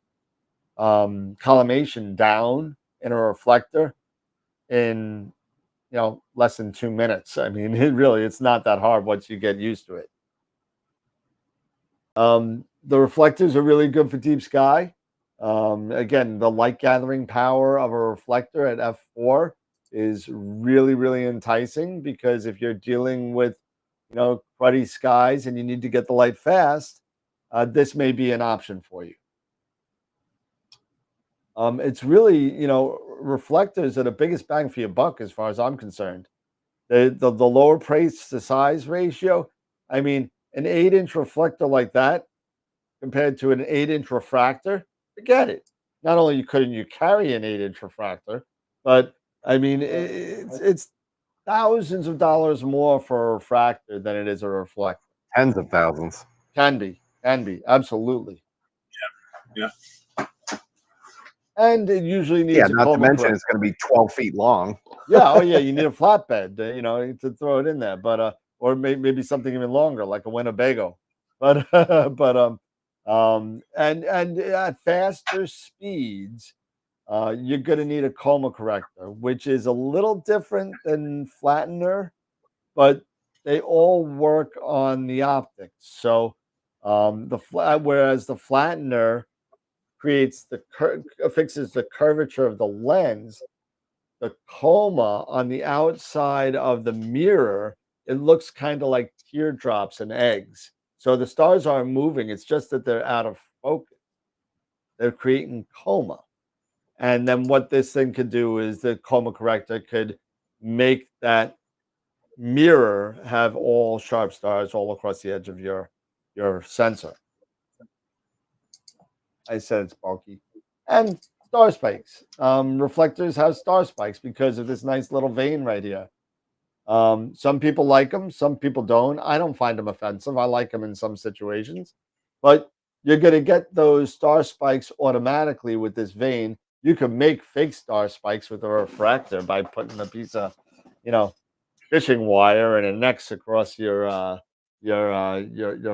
collimation down in a reflector in less than 2 minutes. I mean, it's not that hard once you get used to it. The reflectors are really good for deep sky. Again, the light gathering power of a reflector at f4 is really, really enticing, because if you're dealing with cruddy skies and you need to get the light fast, this may be an option for you. It's really, you know, reflectors are the biggest bang for your buck as far as I'm concerned. The lower price to size ratio. I mean, an 8-inch reflector like that compared to an 8-inch refractor, forget it. Not only couldn't you carry an 8-inch refractor, but I mean, it's thousands of dollars more for a refractor than it is a reflector. Tens of thousands. Can be, absolutely. Yeah. And it usually needs a not to coma mention corrector. it's going to be 12 feet long. Yeah, oh yeah, you need a flatbed, you know, to throw it in there, but or maybe something even longer, like a Winnebago. But and at faster speeds, you're going to need a coma corrector, which is a little different than flattener, but they all work on the optics. So whereas the flattener creates fixes the curvature of the lens, the coma on the outside of the mirror, it looks kind of like teardrops and eggs. So the stars aren't moving, it's just that they're out of focus. They're creating coma. And then what this thing could do is the coma corrector could make that mirror have all sharp stars all across the edge of your sensor. I said it's bulky. And star spikes. Reflectors have star spikes because of this nice little vein right here. Some people like them, some people don't. I don't find them offensive. I like them in some situations, but you're going to get those star spikes automatically with this vein. You can make fake star spikes with a refractor by putting a piece of, you know, fishing wire and a nex across your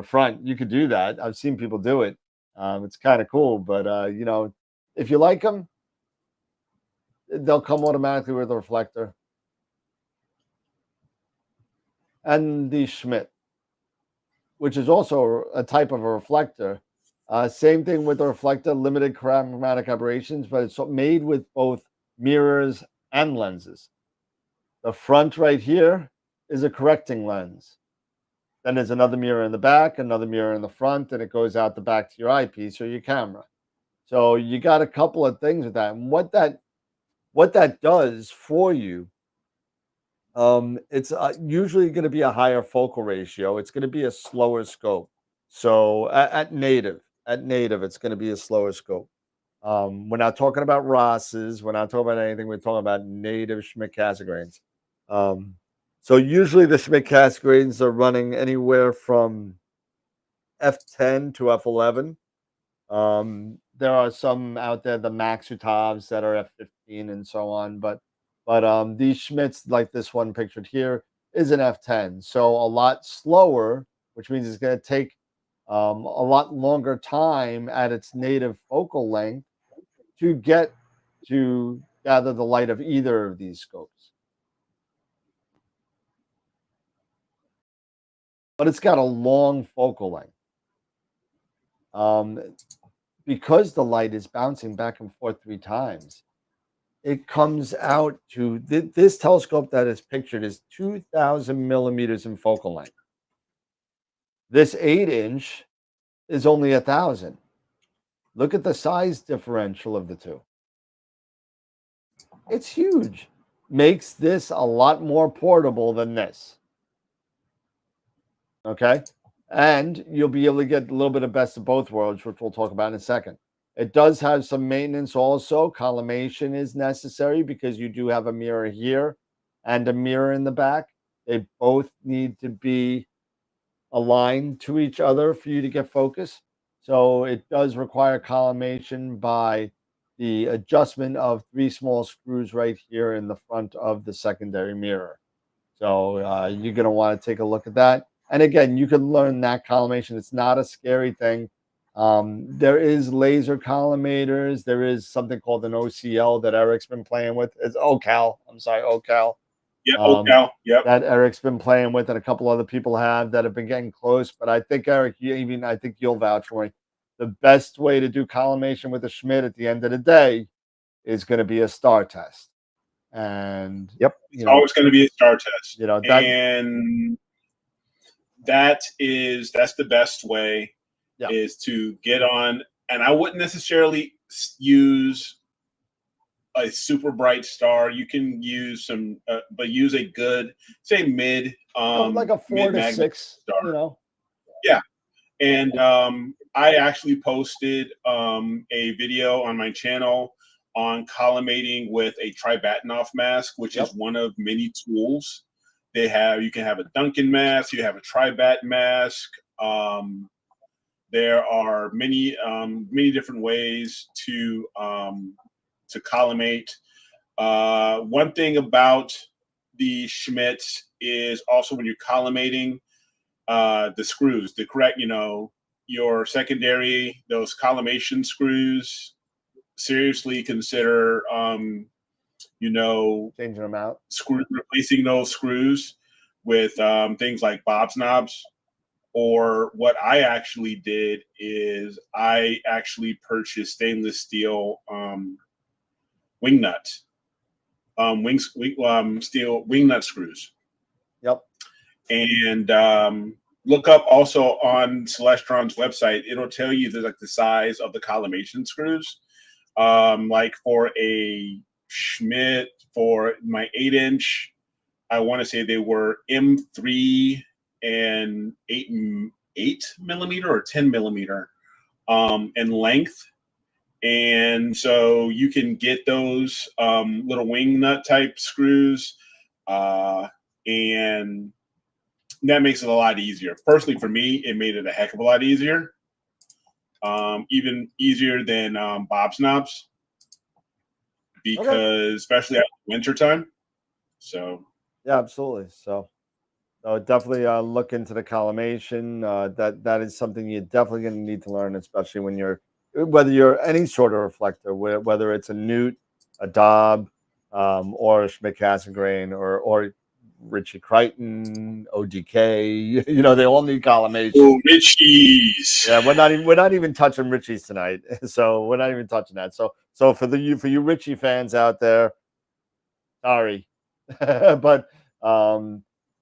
front. You could do that. I've seen people do it. It's kind of cool, but you know, if you like them, they'll come automatically with a reflector. And the Schmidt, which is also a type of a reflector. Same thing with the reflector, limited chromatic aberrations, but it's made with both mirrors and lenses. The front right here is a correcting lens. Then there's another mirror in the back, another mirror in the front, and it goes out the back to your eyepiece or your camera. So you got a couple of things with that. And what that does for you, it's usually going to be a higher focal ratio. It's going to be a slower scope. So at native, it's going to be a slower scope. We're not talking about Ross's. We're not talking about anything. We're talking about native Schmidt Cassegrains. So usually the Schmidt Cassegrains are running anywhere from F10 to F11. There are some out there, the Maxutovs that are F15 and so on, but these Schmidts, like this one pictured here, is an F10, so a lot slower, which means it's going to take a lot longer time at its native focal length to get to gather the light of either of these scopes. But it's got a long focal length. Because the light is bouncing back and forth 3 times, it comes out to this telescope that is pictured is 2,000 millimeters in focal length. This 8-inch is only 1,000. Look at the size differential of the two. It's huge. Makes this a lot more portable than this. Okay? And you'll be able to get a little bit of best of both worlds, which we'll talk about in a second. It does have some maintenance also. Collimation is necessary because you do have a mirror here and a mirror in the back. They both need to be aligned to each other for you to get focus. So it does require collimation by the adjustment of 3 small screws right here in the front of the secondary mirror. So you're going to want to take a look at that. And again, you can learn that collimation. It's not a scary thing. There is laser collimators. There is something called an OCL that Eric's been playing with. It's OCal. I'm sorry, OCal. Yeah, OCal. Yep. That Eric's been playing with, and a couple other people have that have been getting close. But I think Eric, I think you'll vouch for me. The best way to do collimation with a Schmidt at the end of the day is going to be a star test. And yep, it's always going to be a star test. You know, and that's the best way. is to get on, and I wouldn't necessarily use a super bright star. You can use some, but use a good, say mid, like a 4 to 6 star. You know. Yeah, and I actually posted a video on my channel on collimating with a Tribatanoff mask, which is one of many tools they have. You can have a Duncan mask, you have a Tribat mask. There are many different ways to collimate. One thing about the Schmitz is also when you're collimating, the screws, the correct, your secondary, those collimation screws, seriously consider, changing them out, replacing those screws with things like Bob's knobs. Or what I actually did is I actually purchased stainless steel wing nuts, steel wing nut screws. Yep. And look up also on Celestron's website. It'll tell you the size of the collimation screws. Like for a Schmidt, for my 8-inch, I want to say they were M3 and 8 millimeter or 10 millimeter in length. And so you can get those little wing nut type screws, and that makes it a lot easier. Personally, for me, it made it a heck of a lot easier, even easier than Bob's knobs, because especially at winter time. So yeah, absolutely. So definitely look into the collimation. That is something you're definitely going to need to learn, especially when whether you're any sort of reflector, whether it's a Newt, a Dob, or a Schmidt-Cassegrain, or Richie Crichton, ODK. They all need collimation. Oh, Richies. Yeah, we're not even touching Richies tonight, so we're not even touching that. So for you Richie fans out there, sorry, but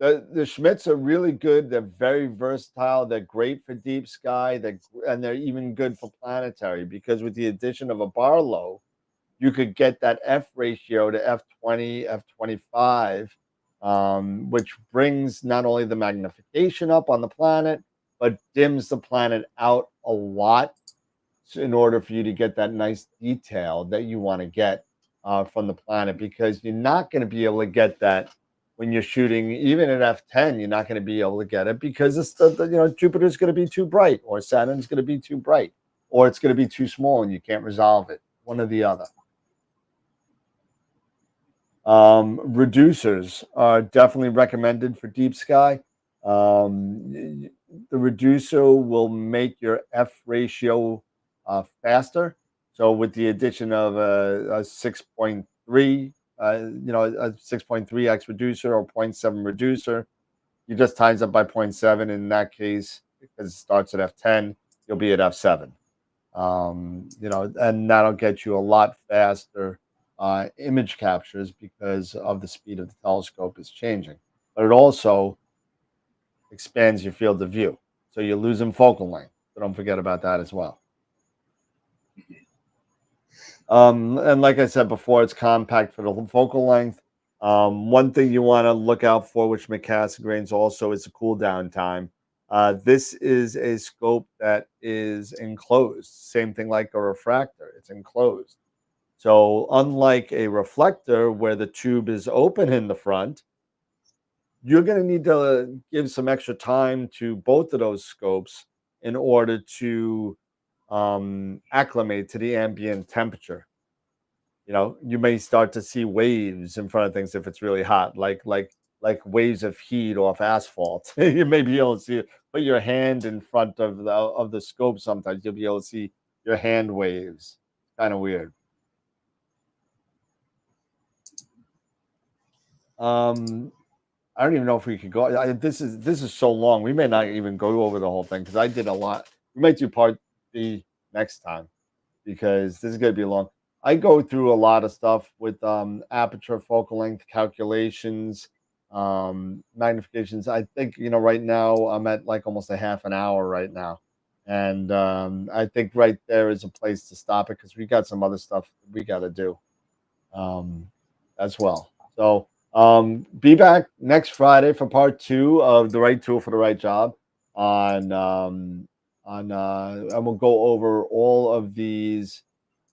the Schmitz are really good. They're very versatile. They're great for deep sky. And they're even good for planetary, because with the addition of a Barlow, you could get that F ratio to F20, F25, which brings not only the magnification up on the planet, but dims the planet out a lot in order for you to get that nice detail that you want to get from the planet, because you're not going to be able to get that when you're shooting even at F10. You're not going to be able to get it because it's Jupiter's going to be too bright, or Saturn's going to be too bright, or it's going to be too small and you can't resolve it, one or the other. Reducers are definitely recommended for deep sky. The reducer will make your F ratio faster. So with the addition of a 6.3, a 6.3x reducer or 0.7 reducer, you just times up by 0.7. In that case, because it starts at F10, you'll be at F7. And that'll get you a lot faster image captures because of the speed of the telescope is changing. But it also expands your field of view, so you're losing focal length. So don't forget about that as well. And like I said before, it's compact for the focal length. One thing you want to look out for, which Cassegrains also, is the cool down time. This is a scope that is enclosed. Same thing like a refractor, it's enclosed. So unlike a reflector where the tube is open in the front, you're going to need to give some extra time to both of those scopes in order to acclimate to the ambient temperature. You may start to see waves in front of things if it's really hot, like waves of heat off asphalt. You may be able to see it. Put your hand in front of the scope. Sometimes you'll be able to see your hand waves. Kind of weird. I don't even know if we could go. This is so long. We may not even go over the whole thing because I did a lot. We might do part B next time because this is going to be long. I go through a lot of stuff with aperture, focal length calculations, magnifications. I think right now I'm at like almost a half an hour right now, And I think right there is a place to stop it because we got some other stuff we got to do as well. So be back next Friday for part 2 of the right tool for the right job and we'll go over all of these.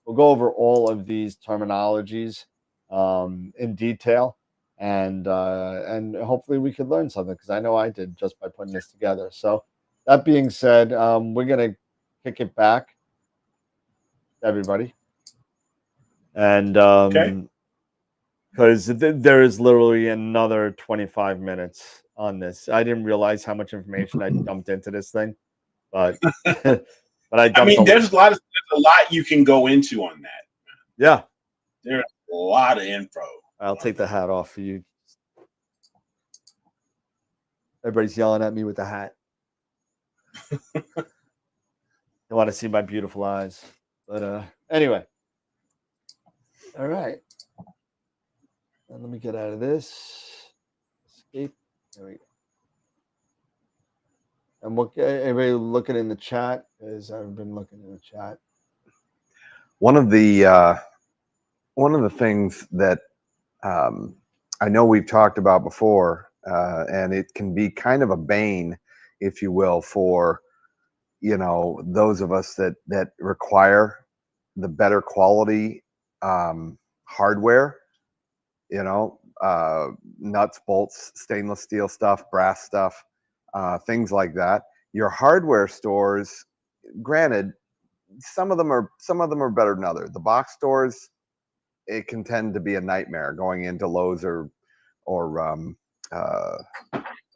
We'll go over all of these terminologies in detail, and hopefully we could learn something because I know I did just by putting this together. So that being said, we're gonna kick it back, everybody, and Okay. because there is literally another 25 minutes on this. I didn't realize how much information I dumped into this thing, but but I dumped. I mean, there's a lot you can go into on that. Yeah, there's a lot of info. I'll take the hat off for you. Everybody's yelling at me with the hat. You want to see my beautiful eyes. But anyway. All right. And let me get out of this. Escape. There we go. And what everybody looking in the chat is I've been looking in the chat. One of the things that I know we've talked about before, and it can be kind of a bane, if you will, for those of us that require the better quality hardware, nuts, bolts, stainless steel stuff, brass stuff, things like that. Your hardware stores, granted, some of them are better than others. The box stores, it can tend to be a nightmare going into Lowe's or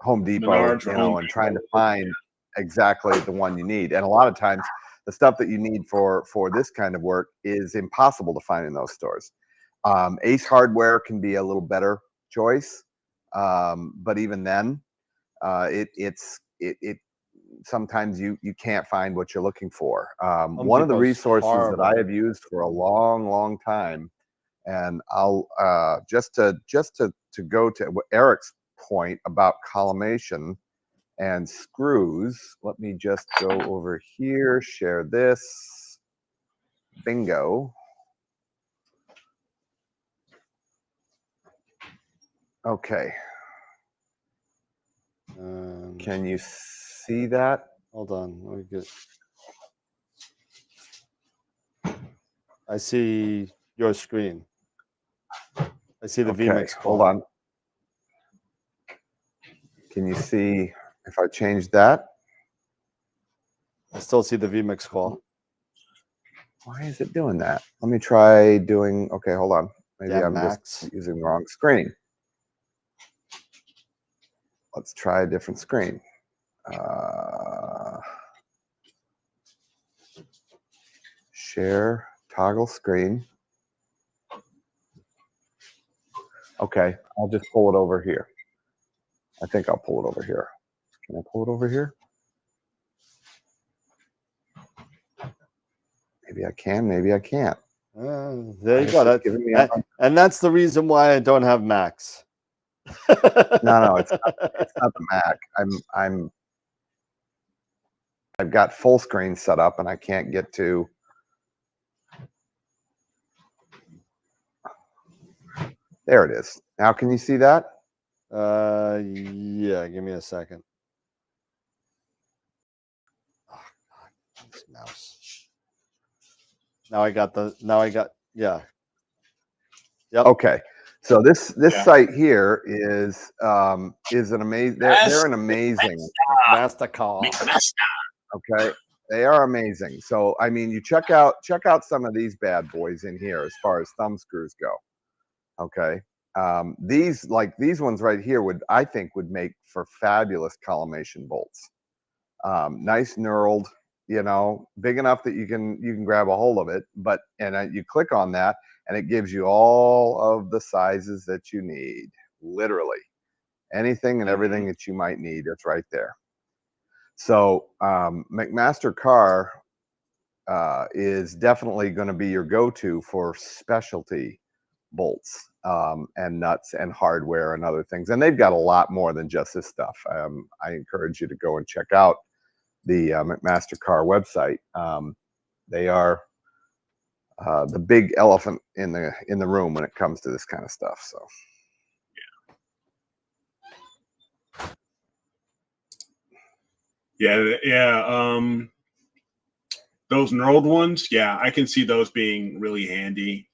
Home Depot, and trying to find exactly the one you need. And a lot of times the stuff that you need for this kind of work is impossible to find in those stores. Ace Hardware can be a little better choice, but even then, it sometimes you can't find what you're looking for. One of the resources that I have used for a long time, and I'll just to go to Eric's point about collimation and screws, let me just go over here, share this. Bingo. Okay. Can you see that? Hold on. Let me get. I see your screen. I see the vMix. Hold on. Can you see if I change that? I still see the vMix call. Why is it doing that? Let me try doing. Okay, hold on. Maybe I'm just using the wrong screen. Let's try a different screen. Share, toggle screen. Okay, I'll just pull it over here. I think I'll pull it over here. Can I pull it over here? Maybe I can, maybe I can't. There you go. And that's the reason why I don't have Macs. No, it's not the Mac. I've got full screen set up and I can't get to. There it is. Now can you see that? Yeah, give me a second. Oh God, this mouse. Now I got yeah. Yep. Okay. So this site here is an amazing. They're an amazing master call. Okay, they are amazing. So I mean, you check out some of these bad boys in here as far as thumb screws go. Okay, these ones right here I think would make for fabulous collimation bolts. Nice knurled, big enough that you can grab a hold of it. But you click on that, and it gives you all of the sizes that you need. Literally, anything and everything that you might need, it's right there. So McMaster Carr is definitely going to be your go-to for specialty bolts and nuts and hardware and other things. And they've got a lot more than just this stuff. I encourage you to go and check out the McMaster Car website. They are the big elephant in the room when it comes to this kind of stuff. So. Yeah. Those knurled ones, yeah, I can see those being really handy.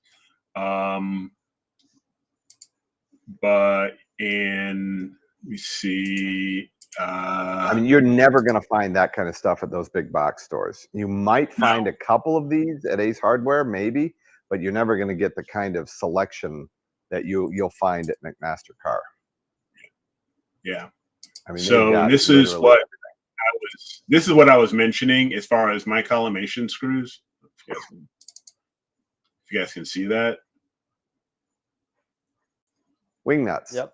But we see. I mean, you're never going to find that kind of stuff at those big box stores. You might find a couple of these at Ace Hardware, maybe, but you're never going to get the kind of selection that you'll find at McMaster Car. Yeah. I mean, so this is what I was mentioning as far as my collimation screws. If you guys can see that. Wing nuts. Yep.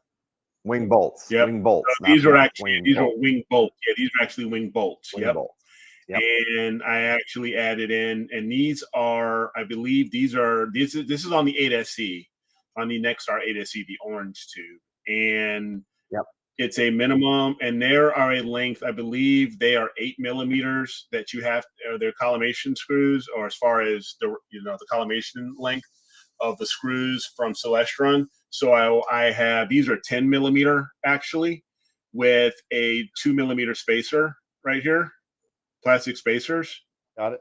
Wing bolts. Yep. Wing bolts. These are actually wing bolts. Yeah, these are actually wing bolts. Wing bolts. Yep. And I actually added in, and these are, I believe this is on the 8SE, on the Nexstar 8SE, the orange tube. And it's a minimum, and there are a length, I believe they are 8 millimeters that you have, their collimation screws, or as far as the collimation length of the screws from Celestron. So I have, these are 10 millimeter actually, with a 2 millimeter spacer right here, plastic spacers. Got it.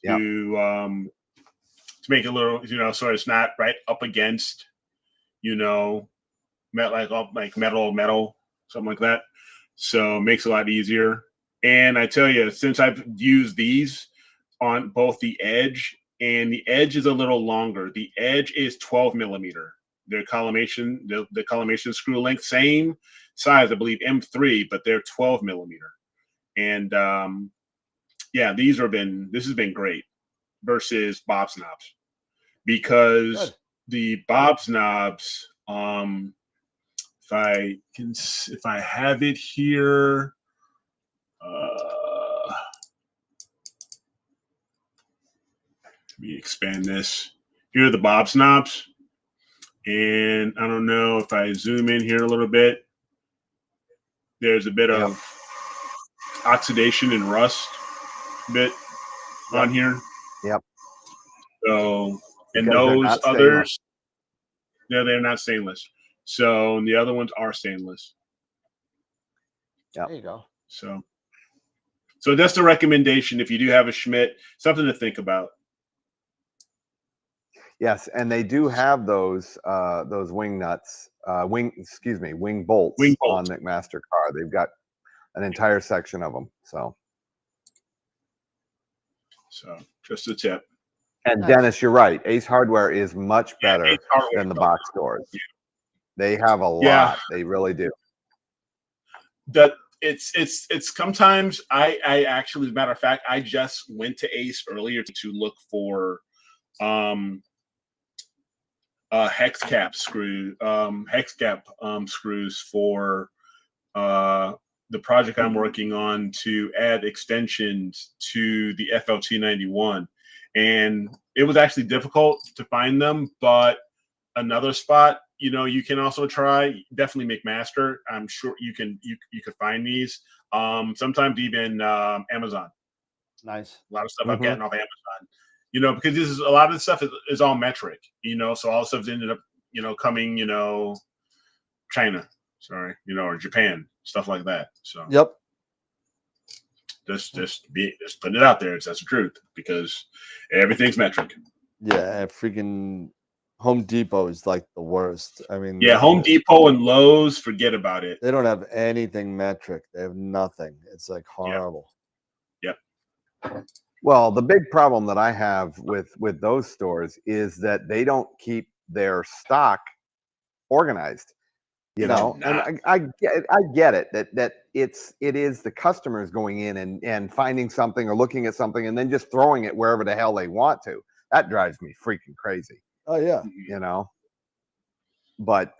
To make it a little, so it's not right up against, like metal, something like that. So it makes it a lot easier. And I tell you, since I've used these on both the edge, and the edge is a little longer. The edge is 12 millimeter. Their collimation, the collimation screw length, same size, I believe M3, but they're 12 millimeter. And this has been great versus Bob's knobs, because the Bob's knobs, if I have it here, let me expand this. Here are the Bob's knobs, and I don't know if I zoom in here a little bit. There's a bit of oxidation and rust on here. Yep. So, and those others, they're not stainless. So, and the other ones are stainless. Yeah. There you go. So that's the recommendation. If you do have a Schmidt, something to think about. Yes, and they do have those wing nuts, wing bolts on McMaster Car. They've got an entire section of them. So just a tip. And Dennis, you're right. Ace Hardware is much better than the box stores. Yeah. They have a lot. They really do. That it's sometimes I actually, as a matter of fact, I just went to Ace earlier to look for hex cap screws for the project I'm working on to add extensions to the FLT91. And it was actually difficult to find them, but another spot, you can also try, definitely McMaster. I'm sure you could find these. Sometimes even Amazon. Nice. A lot of stuff I've gotten off Amazon. Because this is a lot of the stuff is all metric, so all the stuff ended up, coming, China, or Japan, stuff like that. So yep. Just putting it out there. That's the truth, because everything's metric. Yeah, freaking Home Depot is like the worst. I mean, Home Depot and Lowe's, forget about it. They don't have anything metric. They have nothing. It's like horrible. Yep. Well, the big problem that I have with those stores is that they don't keep their stock organized. And I get it that it is the customers going in and finding something or looking at something and then just throwing it wherever the hell they want to. That drives me freaking crazy. Oh yeah. But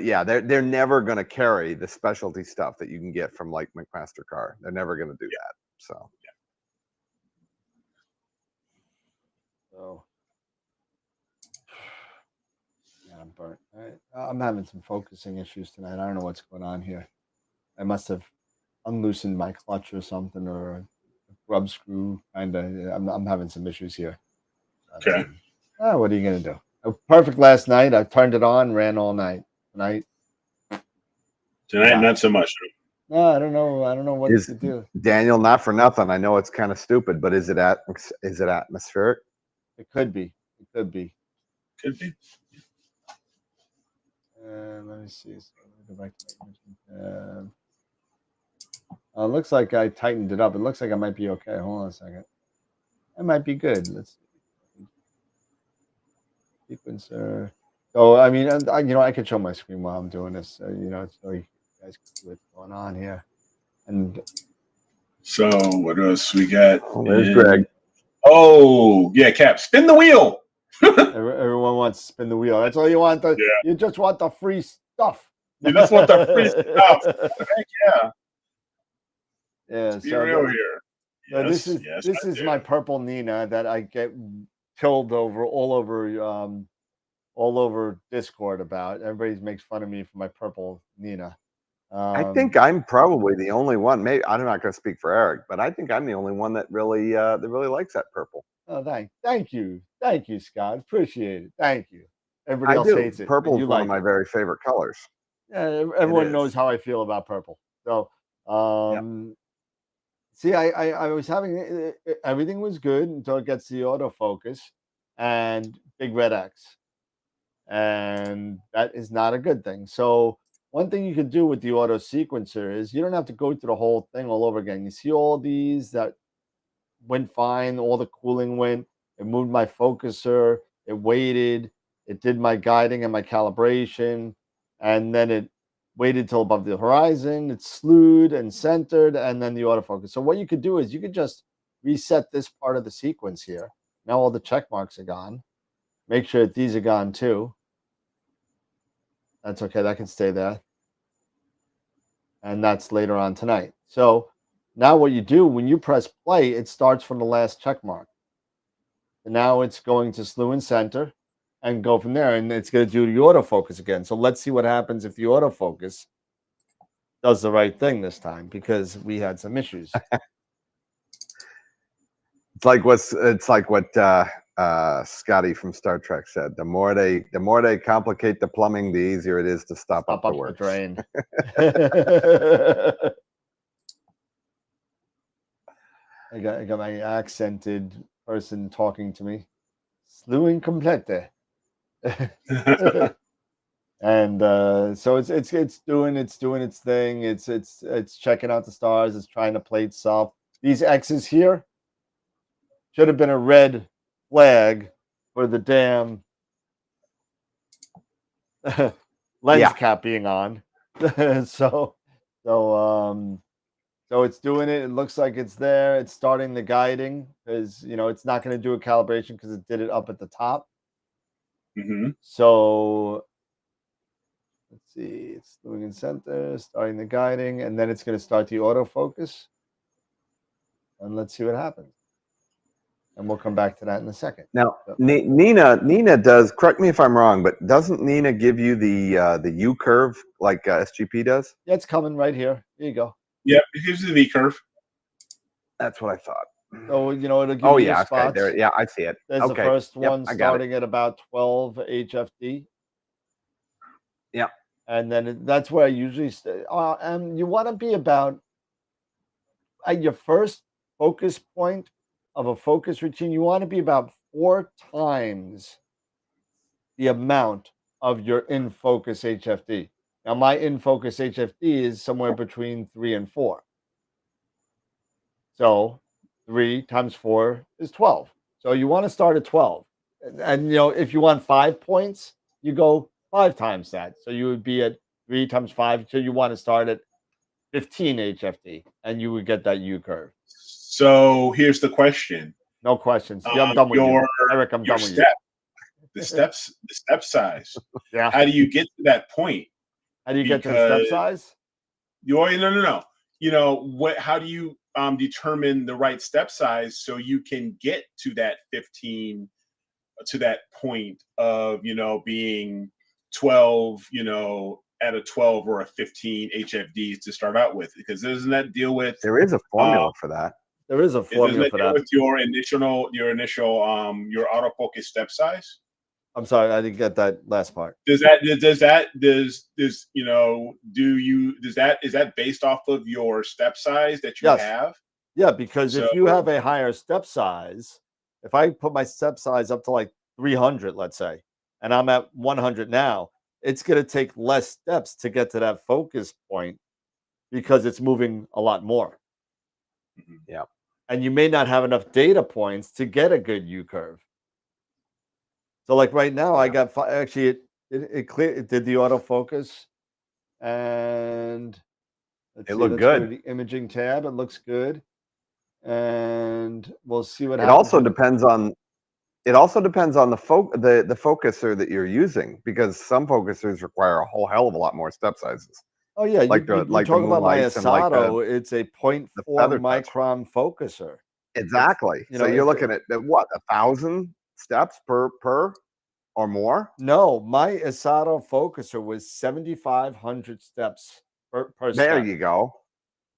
yeah, they're never going to carry the specialty stuff that you can get from like McMaster Car. They're never going to do that. So I'm burnt. All right. I'm having some focusing issues tonight. I don't know what's going on here. I must have unloosened my clutch or something, or a rub screw. Kind of. I'm having some issues here. Okay. What are you gonna do? Perfect last night. I turned it on, ran all night. Tonight, not so much. No, I don't know. I don't know what to do. Daniel, not for nothing. I know it's kind of stupid, but is it atmospheric? It could be. It could be. Could be. Let me see. So let me go back to looks like I tightened it up. It looks like I might be okay. Hold on a second. It might be good. Let's see. Sequencer. So I mean, I could show my screen while I'm doing this. So you guys can see what's going on here. And so what else we got? Oh, there's Greg. Oh yeah, Cap, spin the wheel. Everyone wants to spin the wheel. That's all you want. You just want the free stuff. You just want the free stuff. Heck yeah. Yeah. Let's be real here. Yes, this is my purple Nina that I get killed all over Discord about. Everybody makes fun of me for my purple Nina. I think I'm probably the only one. Maybe I'm not going to speak for Eric, but I think I'm the only one that really likes that purple. Oh, thank you, Scott. Appreciate it. Thank you. Everybody else hates it. Purple is one of my very favorite colors. Yeah, everyone knows how I feel about purple. So, see, I was having everything was good until it gets the autofocus and big red X, and that is not a good thing. So. One thing you could do with the auto sequencer is you don't have to go through the whole thing all over again. You see all these that went fine, all the cooling went, it moved my focuser, it waited, it did my guiding and my calibration, and then it waited till above the horizon, it slewed and centered, and then the autofocus. So what you could do is you could just reset this part of the sequence here. Now all the check marks are gone. Make sure that these are gone too. That's okay. That can stay there. And that's later on tonight. So now what you do when you press play, it starts from the last check mark. And now it's going to slew and center and go from there. And it's going to do the autofocus again. So let's see what happens if the autofocus does the right thing this time, because we had some issues. It's like what Scotty from Star Trek said. The more they complicate the plumbing, the easier it is to stop up the works. Drain. I got my accented person talking to me. Slewing complete. And so it's doing its thing. It's checking out the stars. It's trying to play itself. These X's here should have been a red flag for the damn lens cap being on. So it's doing it. It looks like it's there. It's starting the guiding because it's not going to do a calibration because it did it up at the top. Mm-hmm. So let's see. It's doing in center, starting the guiding, and then it's going to start the autofocus. And let's see what happens. And we'll come back to that in a second. Now, Nina does. Correct me if I'm wrong, but doesn't Nina give you the U curve like SGP does? Yeah, it's coming right here. Here you go. Yep, it gives you the V curve. That's what I thought. So it'll give you your spots. Okay, there. Yeah, I see it. There's the first one starting at about 12 HFD. Yeah, and then that's where I usually stay. And you want to be about at your first focus point of a focus routine. You want to be about 4 times the amount of your in focus HFD. Now, my in focus HFD is somewhere between 3 and 4. So 3 times 4 is 12. So you want to start at 12. And if you want 5 points, you go 5 times that. So you would be at 3 times 5. So you want to start at 15 HFD, and you would get that U curve. So here's the question. No questions. Yeah, I'm done with you, Eric. I'm done with you. The step size. Yeah. How do you get to that point? How do you get to the step size? No. How do you determine the right step size so you can get to that 15, to that point of being 12, at a 12 or a 15 HFD to start out with, because doesn't that deal with There is a formula for that. There is a formula for that. With your initial your autofocus step size? I'm sorry, I didn't get that last part. Is that based off of your step size that you have? Yeah, because if you have a higher step size, if I put my step size up to like 300, let's say, and I'm at 100 now, it's going to take less steps to get to that focus point because it's moving a lot more. Yeah. And you may not have enough data points to get a good U curve. So like right now, I got actually it did the autofocus, and it looked good. Go to the imaging tab. It looks good, and we'll see what it happens. Also depends on the focuser that you're using, because some focusers require a whole hell of a lot more step sizes. Oh yeah, like you talk about my Asato. It's a 0.4 micron focuser. Exactly. So you're looking at what, 1,000 steps per or more? No, my Asato focuser was 7,500 steps per There step. you go.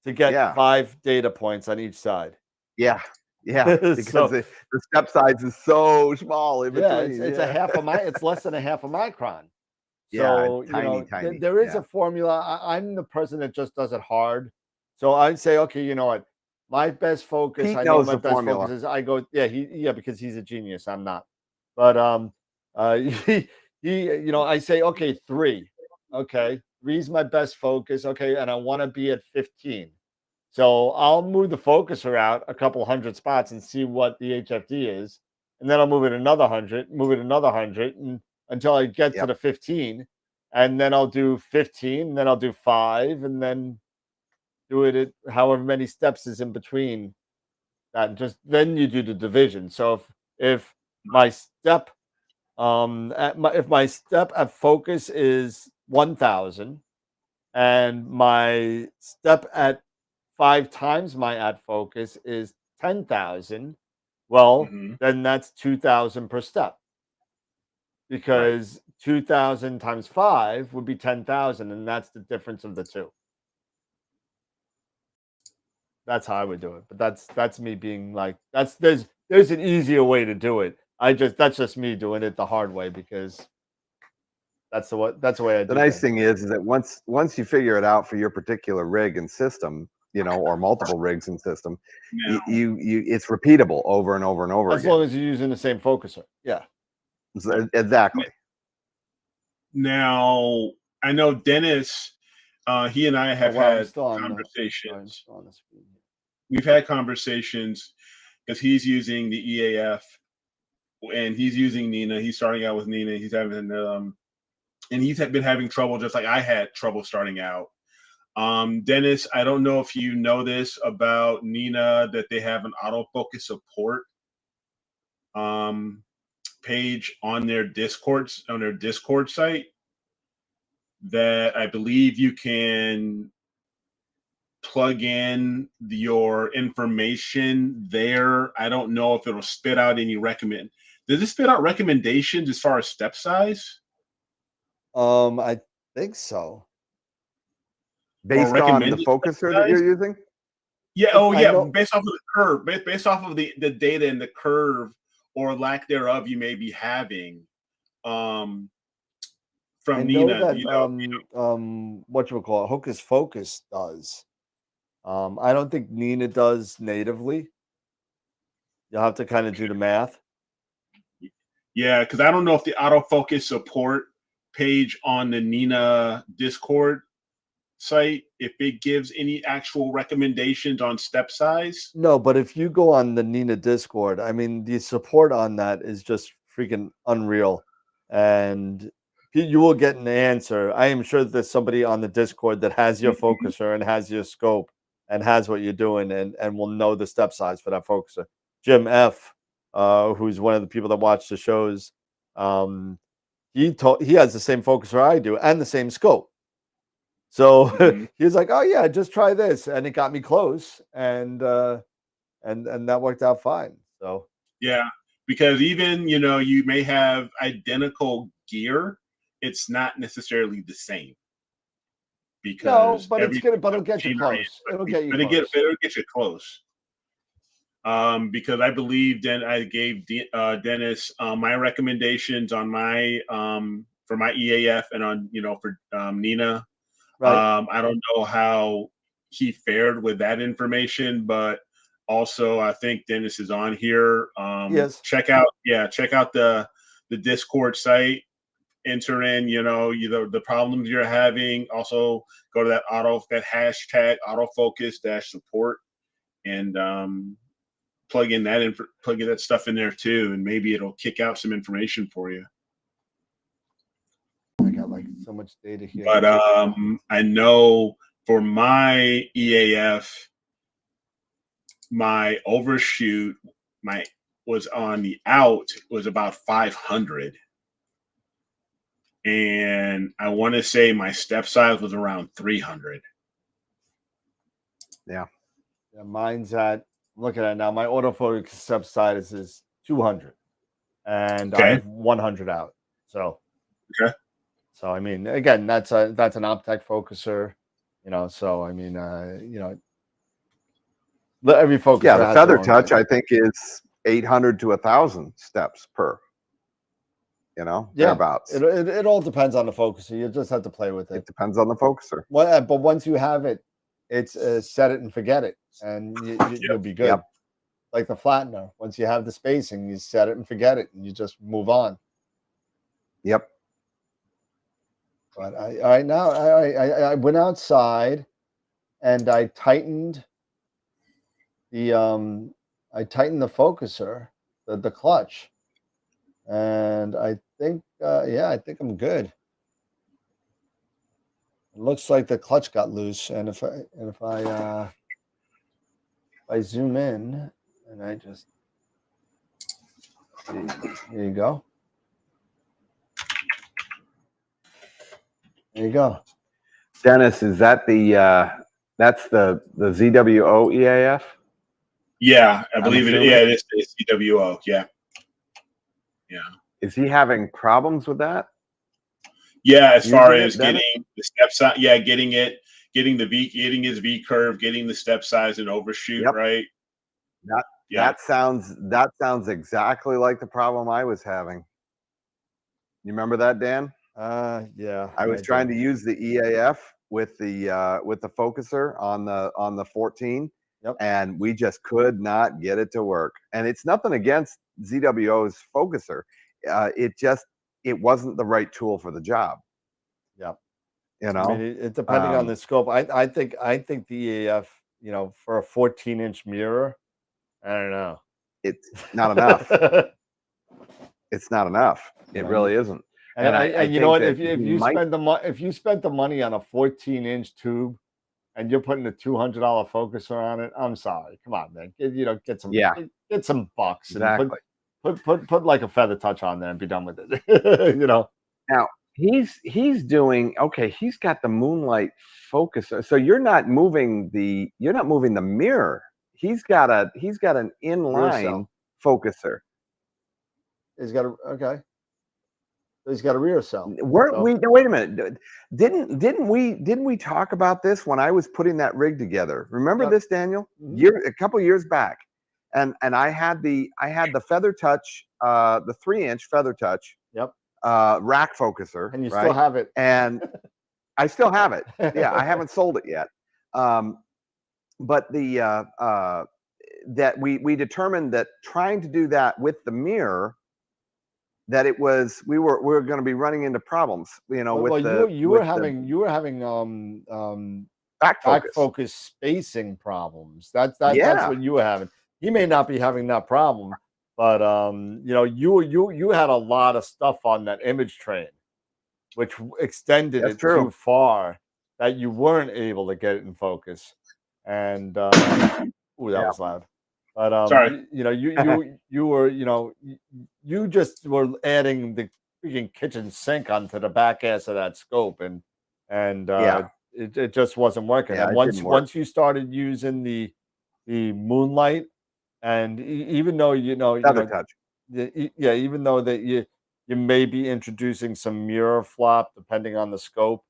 To get 5 data points on each side. Yeah. Because the step size is so small in between. It's a half of it's less than a half a micron. So tiny. There is a formula. I'm the person that just does it hard. So I'd say, okay, you know what? My best focus. Pete I know knows my the best formula. focus is. I go, because he's a genius. I'm not. But I say, okay, 3. Okay, 3's my best focus. Okay, and I want to be at 15. So I'll move the focuser out a couple hundred spots and see what the HFD is, and then I'll move it another 100, and until I get to the 15, and then I'll do 15, and then I'll do 5, and then do it at however many steps is in between that. And then you do the division. So if my step if my step at focus is 1,000, and my step at 5 times my at focus is 10,000, well, then that's 2,000 per step, because 2,000 times 5 would be 10,000, and that's the difference of the two. That's how I would do it, but that's me being like, there's an easier way to do it. That's just me doing it the hard way, because that's the way I do it. The nice thing is that once you figure it out for your particular rig and system, or multiple rigs and system, it's repeatable over and over and over again. As long as you're using the same focuser. Yeah. Exactly. Now, I know Dennis, he and I have had conversations. We've had conversations because he's using the EAF and he's using Nina. He's starting out with Nina. He's having and he's been having trouble, just like I had trouble starting out. Dennis, I don't know if you know this about Nina, that they have an autofocus support page on their Discord site, that I believe you can plug in your information there. I don't know if it'll spit out any Does it spit out recommendations as far as step size? I think so. Based on the focuser that you're using? Yeah. Based off of the curve, based off of the data and the curve or lack thereof you may be having from Nina. What you call it, Hocus Focus does. I don't think Nina does natively. You'll have to kind of do the math. Yeah, because I don't know if the autofocus support page on the Nina Discord site, if it gives any actual recommendations on step size. No, but if you go on the Nina Discord, I mean, the support on that is just freaking unreal, and you will get an answer. I am sure that there's somebody on the Discord that has your focuser and has your scope and has what you're doing, and will know the step size for that focuser. Jim F, who's one of the people that watch the shows, he has the same focuser I do and the same scope. So he was like, "Oh yeah, just try this," and it got me close, and that worked out fine. So yeah, because even you may have identical gear, it's not necessarily the same. because but it's gonna, but it'll get you close. It'll get you close. It'll get you close. Because I believe I gave Dennis my recommendations on my for my EAF and on for Nina. Right. I don't know how he fared with that information, but also I think Dennis is on here. Yes. Check out the Discord site. Enter in the problems you're having. Also go to that hashtag autofocus-support and plug in that stuff in there too, and maybe it'll kick out some information for you. I got like so much data here. But I know for my EAF, my overshoot was on the out was about 500. And I want to say my step size was around 300. Yeah. Mine's at, looking at it now, my autofocus step size is 200. And I have 100 out. So, so I mean, again, that's an Optec focuser, so I mean, every focuser. Yeah, the Feather Touch, I think, is 800 to 1,000 steps per. Thereabouts. It all depends on the focuser. You just have to play with it. It depends on the focuser. Well, but once you have it, it's set it and forget it, and you'll be good. Yep. Like the flattener, once you have the spacing, you set it and forget it, and you just move on. Yep. But I went outside, and I tightened the focuser, the clutch. And I think, I think I'm good. It looks like the clutch got loose, and if I zoom in and I just, here you go. There you go. Dennis, is that that's the ZWO EAF? Yeah, I believe it. Yeah, it is the ZWO. Yeah. Yeah. Is he having problems with that? Yeah, as far as getting the step size, getting his V curve, getting the step size and overshoot, right? That sounds exactly like the problem I was having. You remember that, Dan? Yeah. I was trying to use the EAF with the focuser on the 14. Yep. And we just could not get it to work. And it's nothing against ZWO's focuser. It wasn't the right tool for the job. Yep. I mean, it depending on the scope. I think the EAF, for a 14-inch mirror, I don't know. It's not enough. It's not enough. It really isn't. And you know what? If you spent the money on a 14-inch tube, and you're putting a $200 focuser on it, I'm sorry. Come on, man. Get some bucks. Exactly. And put like a Feather Touch on there and be done with it. Now he's doing okay. He's got the moonlight focuser, so you're not moving the mirror. He's got an inline focuser. He's got He's got a rear cell. Wait a minute. Didn't we talk about this when I was putting that rig together? Remember this, Daniel? A couple years back. And I had the Feather Touch, the 3-inch Feather Touch. Yep. Rack focuser. And you still have it. And I still have it. Yeah, I haven't sold it yet. But that we determined that trying to do that with the mirror, that we were going to be running into problems, you were having back focus spacing problems. That's what you were having. He may not be having that problem, but you had a lot of stuff on that image train, which extended it too far that you weren't able to get it in focus. And that was loud. But sorry, you just were adding the freaking kitchen sink onto the back ass of that scope, and it just wasn't working. And once you started using the moonlight, and even though Touch, even though that you may be introducing some mirror flop depending on the scope,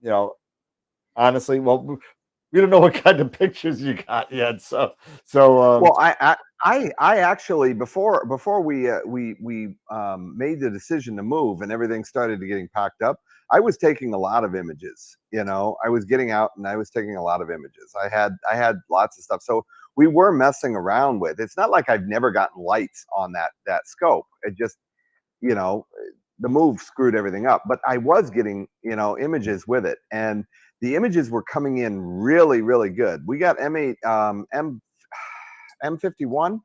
you know, honestly, well, we don't know what kind of pictures you got yet. So well, I actually before we made the decision to move and everything started getting packed up, I was taking a lot of images. I was getting out and I was taking a lot of images. I had lots of stuff. So we were messing around with. It's not like I've never gotten lights on that scope. It just, the move screwed everything up. But I was getting, images with it, and the images were coming in really, really good. We got M8, M51.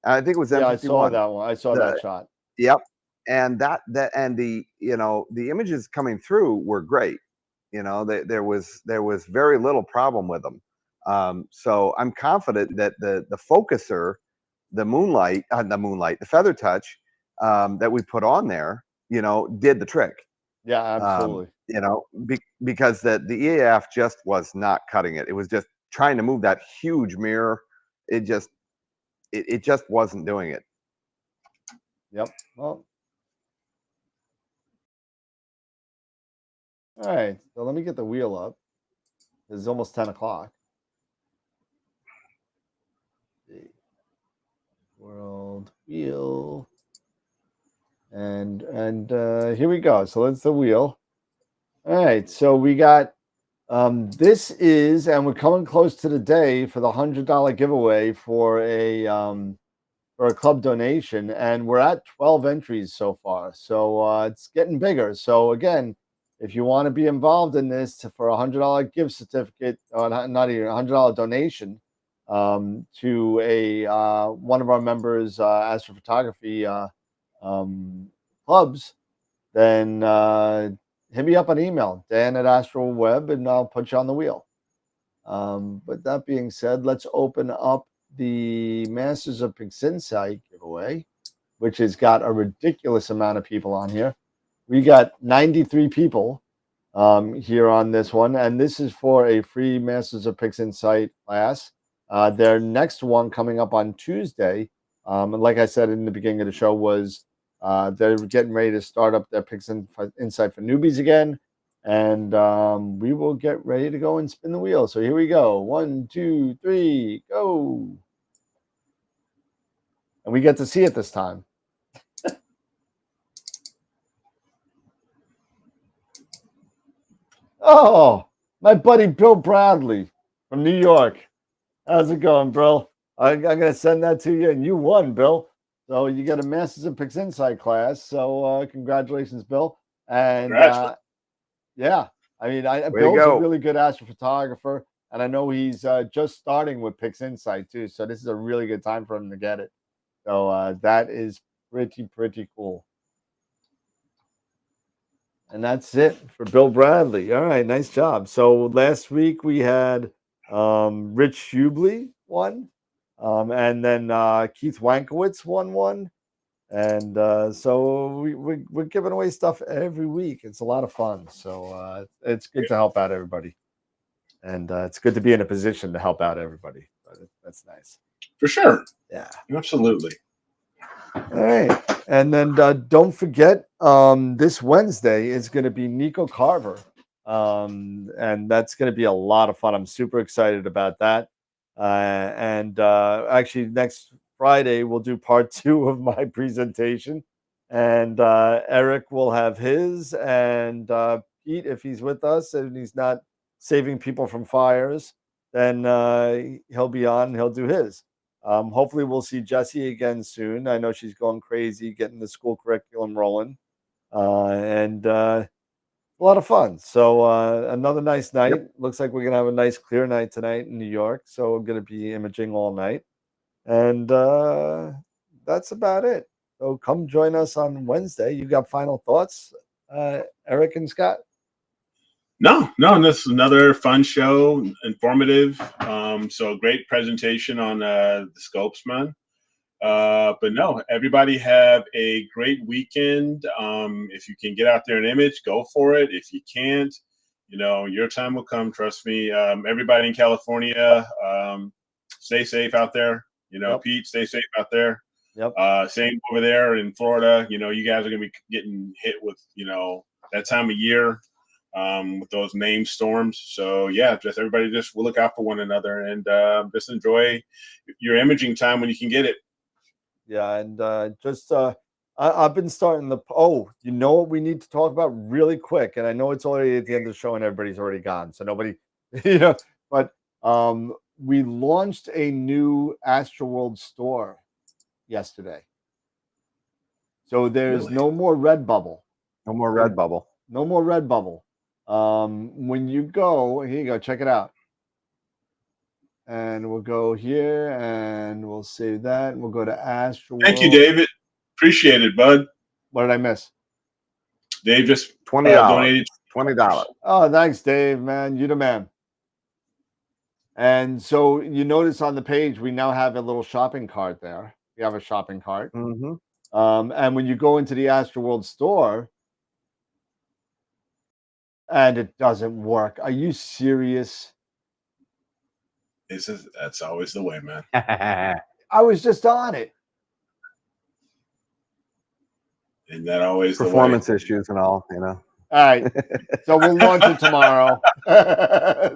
I think it was M51. yeah, I saw that one. I saw that shot. Yep. And the images coming through were great. There was very little problem with them. So I'm confident that the focuser, the feather touch that we put on there, did the trick. Yeah, absolutely. Because the EAF just was not cutting it. It was just trying to move that huge mirror. It just wasn't doing it. Yep. Well, all right. So let me get the wheel up. It's almost 10 o'clock. World wheel. And here we go. So that's the wheel. All right. So we got this is, and we're coming close to the day for the $100 giveaway for a club donation, and we're at 12 entries so far. So it's getting bigger. So again, if you want to be involved in this for a $100 gift certificate, or not even $100 donation to a one of our members' astrophotography clubs, then hit me up on email, Dan@AstroWeb, and I'll put you on the wheel. But that being said, let's open up the Masters of PixInsight giveaway, which has got a ridiculous amount of people on here. We got 93 people here on this one, and this is for a free Masters of PixInsight class. Their next one coming up on Tuesday, and like I said in the beginning of the show, was they're getting ready to start up their PixInsight for newbies again. And we will get ready to go and spin the wheel. So here we go. 1, 2, 3, go. And we get to see it this time. Oh, my buddy Bill Bradley from New York. How's it going, bro? I'm going to send that to you, and you won, Bill. So you get a Masters of PixInsight class. So congratulations, Bill. And yeah, I mean, Bill's a really good astrophotographer, and I know he's just starting with PixInsight too. So this is a really good time for him to get it. So that is pretty cool. And that's it for Bill Bradley. All right, nice job. So last week we had Rich Hubley won, and then Keith Wankowitz won one. And so we're giving away stuff every week. It's a lot of fun. So it's good to help out everybody. And it's good to be in a position to help out everybody. That's nice. For sure. Yeah. Absolutely. All right. And then don't forget, this Wednesday is going to be Nico Carver. And that's going to be a lot of fun. I'm super excited about that. And actually, next Friday, we'll do part 2 of my presentation. And Eric will have his. And Pete, if he's with us and he's not saving people from fires, then he'll be on and he'll do his. Hopefully we'll see Jessie again soon. I know she's going crazy getting the school curriculum rolling. And a lot of fun. So another nice night. Yep. Looks like we're going to have a nice clear night tonight in New York. So we're going to be imaging all night. And that's about it. So come join us on Wednesday. You got final thoughts, Eric and Scott? No, this is another fun show, informative. So great presentation on the scopes, man. But no, everybody have a great weekend. If you can get out there and image, go for it. If you can't, your time will come. Trust me. Everybody in California, stay safe out there. Yep. Pete, stay safe out there. Yep. Same over there in Florida. You guys are gonna be getting hit with that time of year. with those name storms. So yeah, just everybody just will look out for one another and just enjoy your imaging time when you can get it. Yeah, and I've been starting the. Oh, you know what we need to talk about really quick, and I know it's already at the end of the show, and everybody's already gone, so nobody, But we launched a new AstroWorld store yesterday, so there's Really? no more Redbubble. No more Redbubble. No more Redbubble. When you go, here you go, check it out. And we'll go here and we'll save that. We'll go to AstroWorld. Thank you, David. Appreciate it, bud. What did I miss? Dave just $20. donated $20. Oh, thanks, Dave, man. You the man. And so you notice on the page, we now have a little shopping cart there. We have a shopping cart. Mm-hmm. And when you go into the AstroWorld store, and it doesn't work. Are you serious? That's always the way, man. I was just on it. Isn't that always performance issues and all, All right. So we'll launch it tomorrow.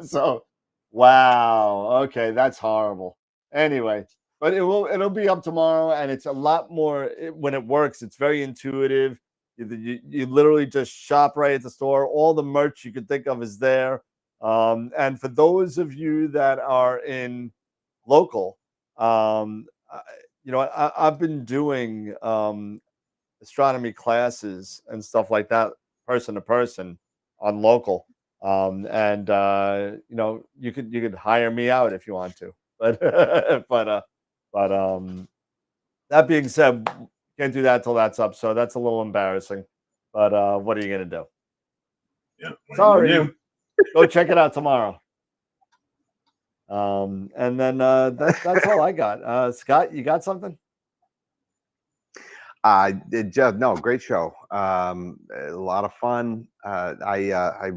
So wow. Okay, that's horrible. Anyway, but it'll be up tomorrow, and it's a lot more when it works. It's very intuitive. You literally just shop right at the store. All the merch you could think of is there. And for those of you that are in local, I've been doing astronomy classes and stuff like that, person to person on local. You could hire me out if you want to. But that being said, can't do that till that's up. So that's a little embarrassing. But what are you gonna do? Yeah. Sorry. Go check it out tomorrow. And then that's all I got. Scott, you got something? No, great show. A lot of fun. I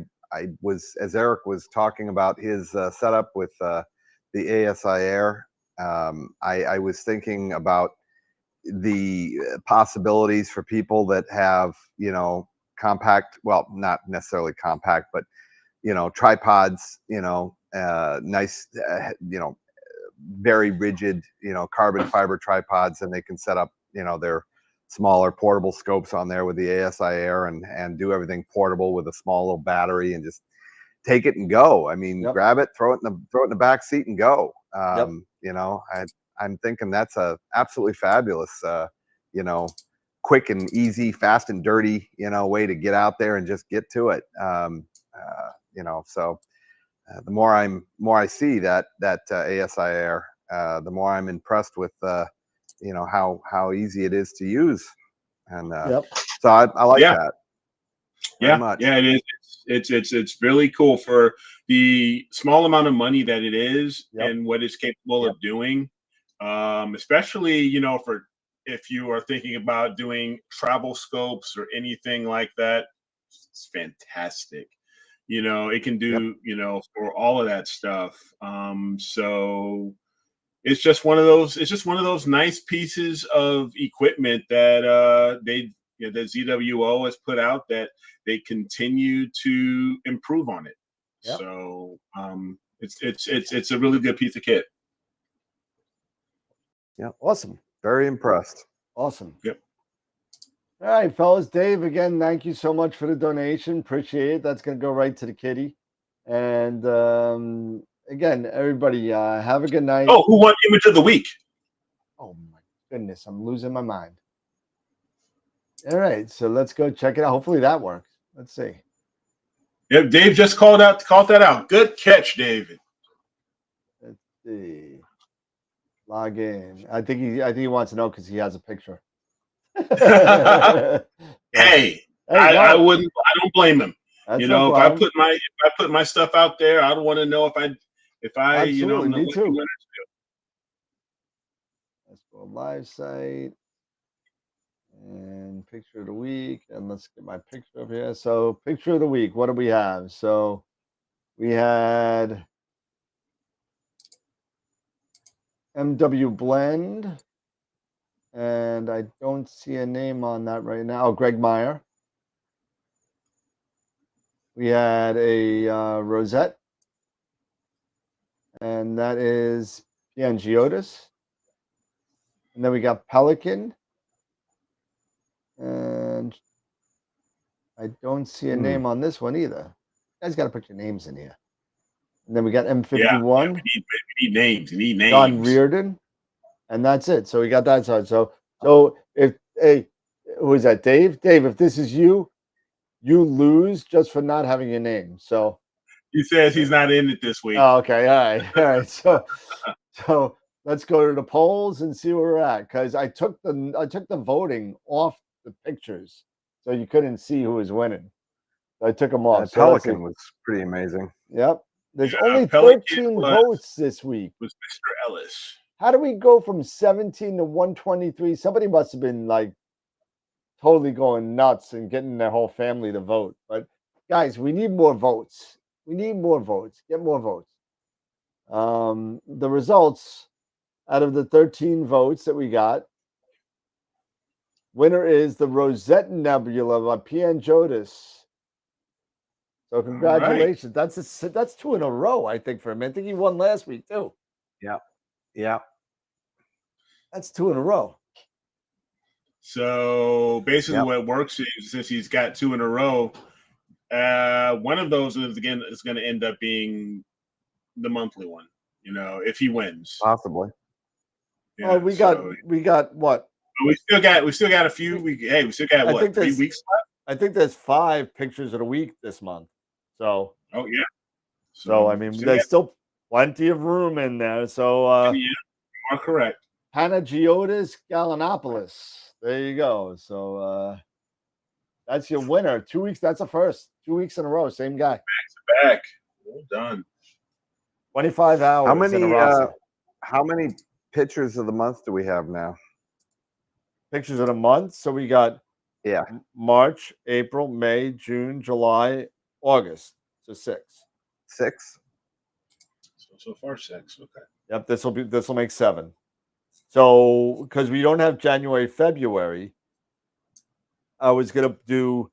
was, as Eric was talking about his setup with the ASI Air, I was thinking about the possibilities for people that have, compact, well, not necessarily compact, but, tripods, nice, very rigid, carbon fiber tripods, and they can set up, their smaller portable scopes on there with the ASI Air and do everything portable with a small little battery and just take it and go. I mean, grab it, throw it in the back seat and go. I'm thinking that's a absolutely fabulous, quick and easy, fast and dirty, way to get out there and just get to it. So the more I see that ASI Air, the more I'm impressed with, how easy it is to use. And so I like that. Yeah, much. Yeah, it is. It's really cool for the small amount of money that it is and what it's capable of doing. Especially, for if you are thinking about doing travel scopes or anything like that, it's fantastic. It can do, for all of that stuff. So it's just one of those nice pieces of equipment that that ZWO has put out that they continue to improve on it. So it's a really good piece of kit. Yeah, awesome. Very impressed. Awesome. Yep. All right, fellas. Dave, again, thank you so much for the donation. Appreciate it. That's going to go right to the kitty. And again, everybody, have a good night. Oh, who won Image of the Week? Oh, my goodness. I'm losing my mind. All right, so let's go check it out. Hopefully that works. Let's see. Yep, Dave just called that out. Good catch, David. Let's see. Log in. I think he wants to know because he has a picture. Hey, I wouldn't. I don't blame him. That's if no I put my stuff out there, I don't want to know if I Absolutely, know me what too. you want to do. Let's go live site and picture of the week, and let's get my picture up here. So picture of the week. What do we have? So we had MW Blend, and I don't see a name on that right now. Oh, Greg Meyer. We had a rosette, and that is Piangiotis. And then we got Pelican, and I don't see a name on this one either. You guys got to put your names in here. And then we got M51. Yeah, we need names. We need names. John Reardon, and that's it. So we got that side. So if who is that? Dave? Dave, if this is you, you lose just for not having your name. So he says he's not in it this week. Oh, okay, all right. So let's go to the polls and see where we're at. Because I took the voting off the pictures, so you couldn't see who was winning. So I took them off. So Pelican was pretty amazing. Yep. There's only Pelican 13 votes this week. Was Mr. Ellis. How do we go from 17 to 123? Somebody must have been like totally going nuts and getting their whole family to vote. But guys, we need more votes. We need more votes. Get more votes. The results out of the 13 votes that we got, winner is the Rosette Nebula by Piangiotis. So congratulations. Right. That's 2 in a row, I think, for him. I think he won last week too. Yeah. That's 2 in a row. So basically what works is, since he's got 2 in a row, one of those is going to end up being the monthly one, if he wins. Possibly. Yeah, we got what? We still got a few. We still got what? 3 weeks left. I think there's 5 pictures of the week this month. So. Oh yeah. So I mean, there's still plenty of room in there. So. Yeah, you are correct. Panagiotis Gallinopoulos. There you go. So that's your winner. 2 weeks. That's a first. 2 weeks in a row. Same guy. Back to back. Well done. 25 hours. How many pictures of the month do we have now? Pictures of the month. So we got March, April, May, June, July, August. So 6. 6. So far 6. Okay. Yep. This will make 7. So because we don't have January, February, I was gonna do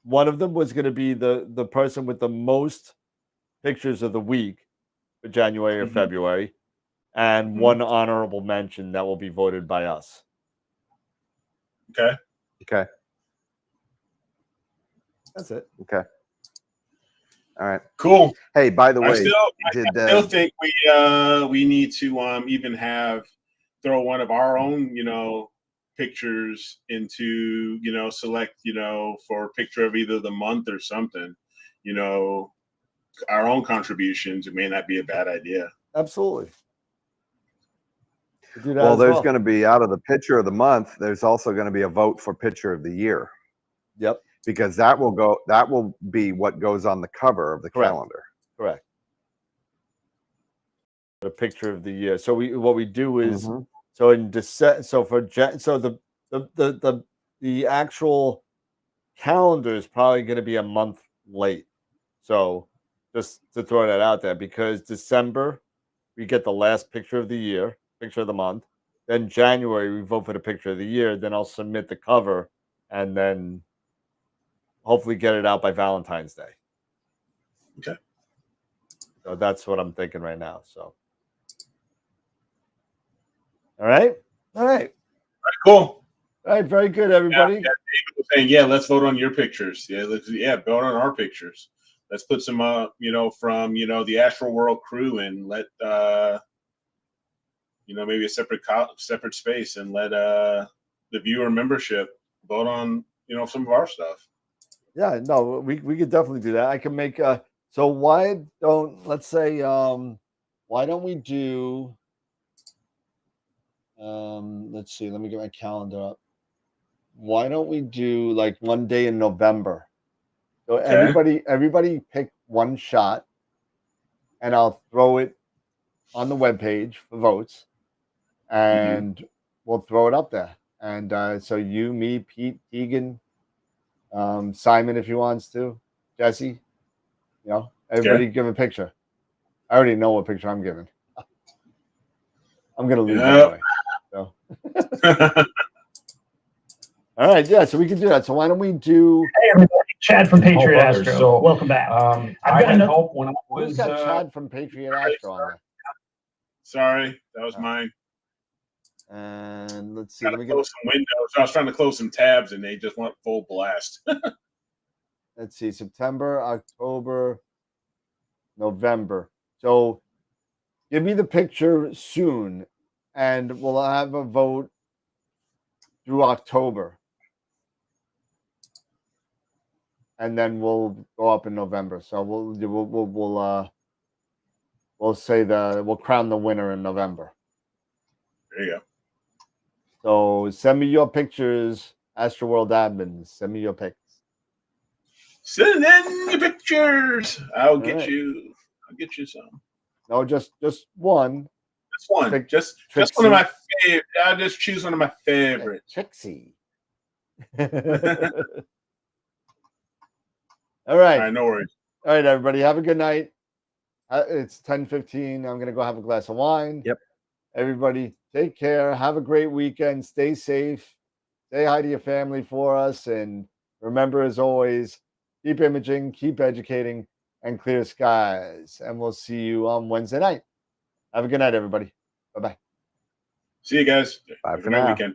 one of them was gonna be the person with the most pictures of the week for January or February, and one honorable mention that will be voted by us. Okay. That's it. Okay. All right. Cool. Hey, by the way, I still think we need to even throw one of our own, pictures into, select, for a picture of either the month or something, our own contributions. It may not be a bad idea. Absolutely. Well, there's going to be, out of the picture of the month, there's also going to be a vote for picture of the year. Yep. Because that will be what goes on the cover of the calendar. Correct. A picture of the year. So what we do is so in December. So for the actual calendar is probably going to be a month late. So just to throw that out there, because December we get the last picture of the year, picture of the month. Then January we vote for the picture of the year. Then I'll submit the cover, and then hopefully get it out by Valentine's Day. Okay. So that's what I'm thinking right now. So. All right. Cool. All right. Very good, everybody. David was saying, let's vote on your pictures. Vote on our pictures. Let's put some, from, the AstroWorld crew, and let, maybe a separate space, and let the viewer membership vote on, some of our stuff. Yeah, no, we could definitely do that. I can make so why don't we do let's see, let me get my calendar up. Why don't we do like one day in November? So everybody pick one shot, and I'll throw it on the webpage for votes, and we'll throw it up there. And so you, me, Pete, Egan, Simon, if he wants to, Jesse, everybody give a picture. I already know what picture I'm giving. I'm gonna lose anyway. So. All right, so we can do that. So why don't we do? Hey everybody! Chad from and help Patriot others. Astro. So, Welcome back. I got had another- help when I Who's was got Chad from Patriot Astro on there? Sorry, that was Oh. mine. And let's see. Gotta Let me get. close some windows. I was trying to close some tabs, and they just went full blast. Let's see. September, October, November. So give me the picture soon, and we'll have a vote through October, and then we'll go up in November. So we'll say we'll crown the winner in November. There you go. So send me your pictures, AstroWorld admins. Send me your pics. Send in your pictures. I'll All get right. you. I'll get you some. No, just one. Just one. Pick Just one of my favorite. I'll just choose one of my favorites. Trixie. All All right. right, no worries. All right, everybody. Have a good night. It's 10:15. I'm going to go have a glass of wine. Yep. Everybody, take care. Have a great weekend. Stay safe. Say hi to your family for us. And remember, as always, keep imaging, keep educating, and clear skies. And we'll see you on Wednesday night. Have a good night, everybody. Bye-bye. See you guys. Bye Have a for great now. weekend.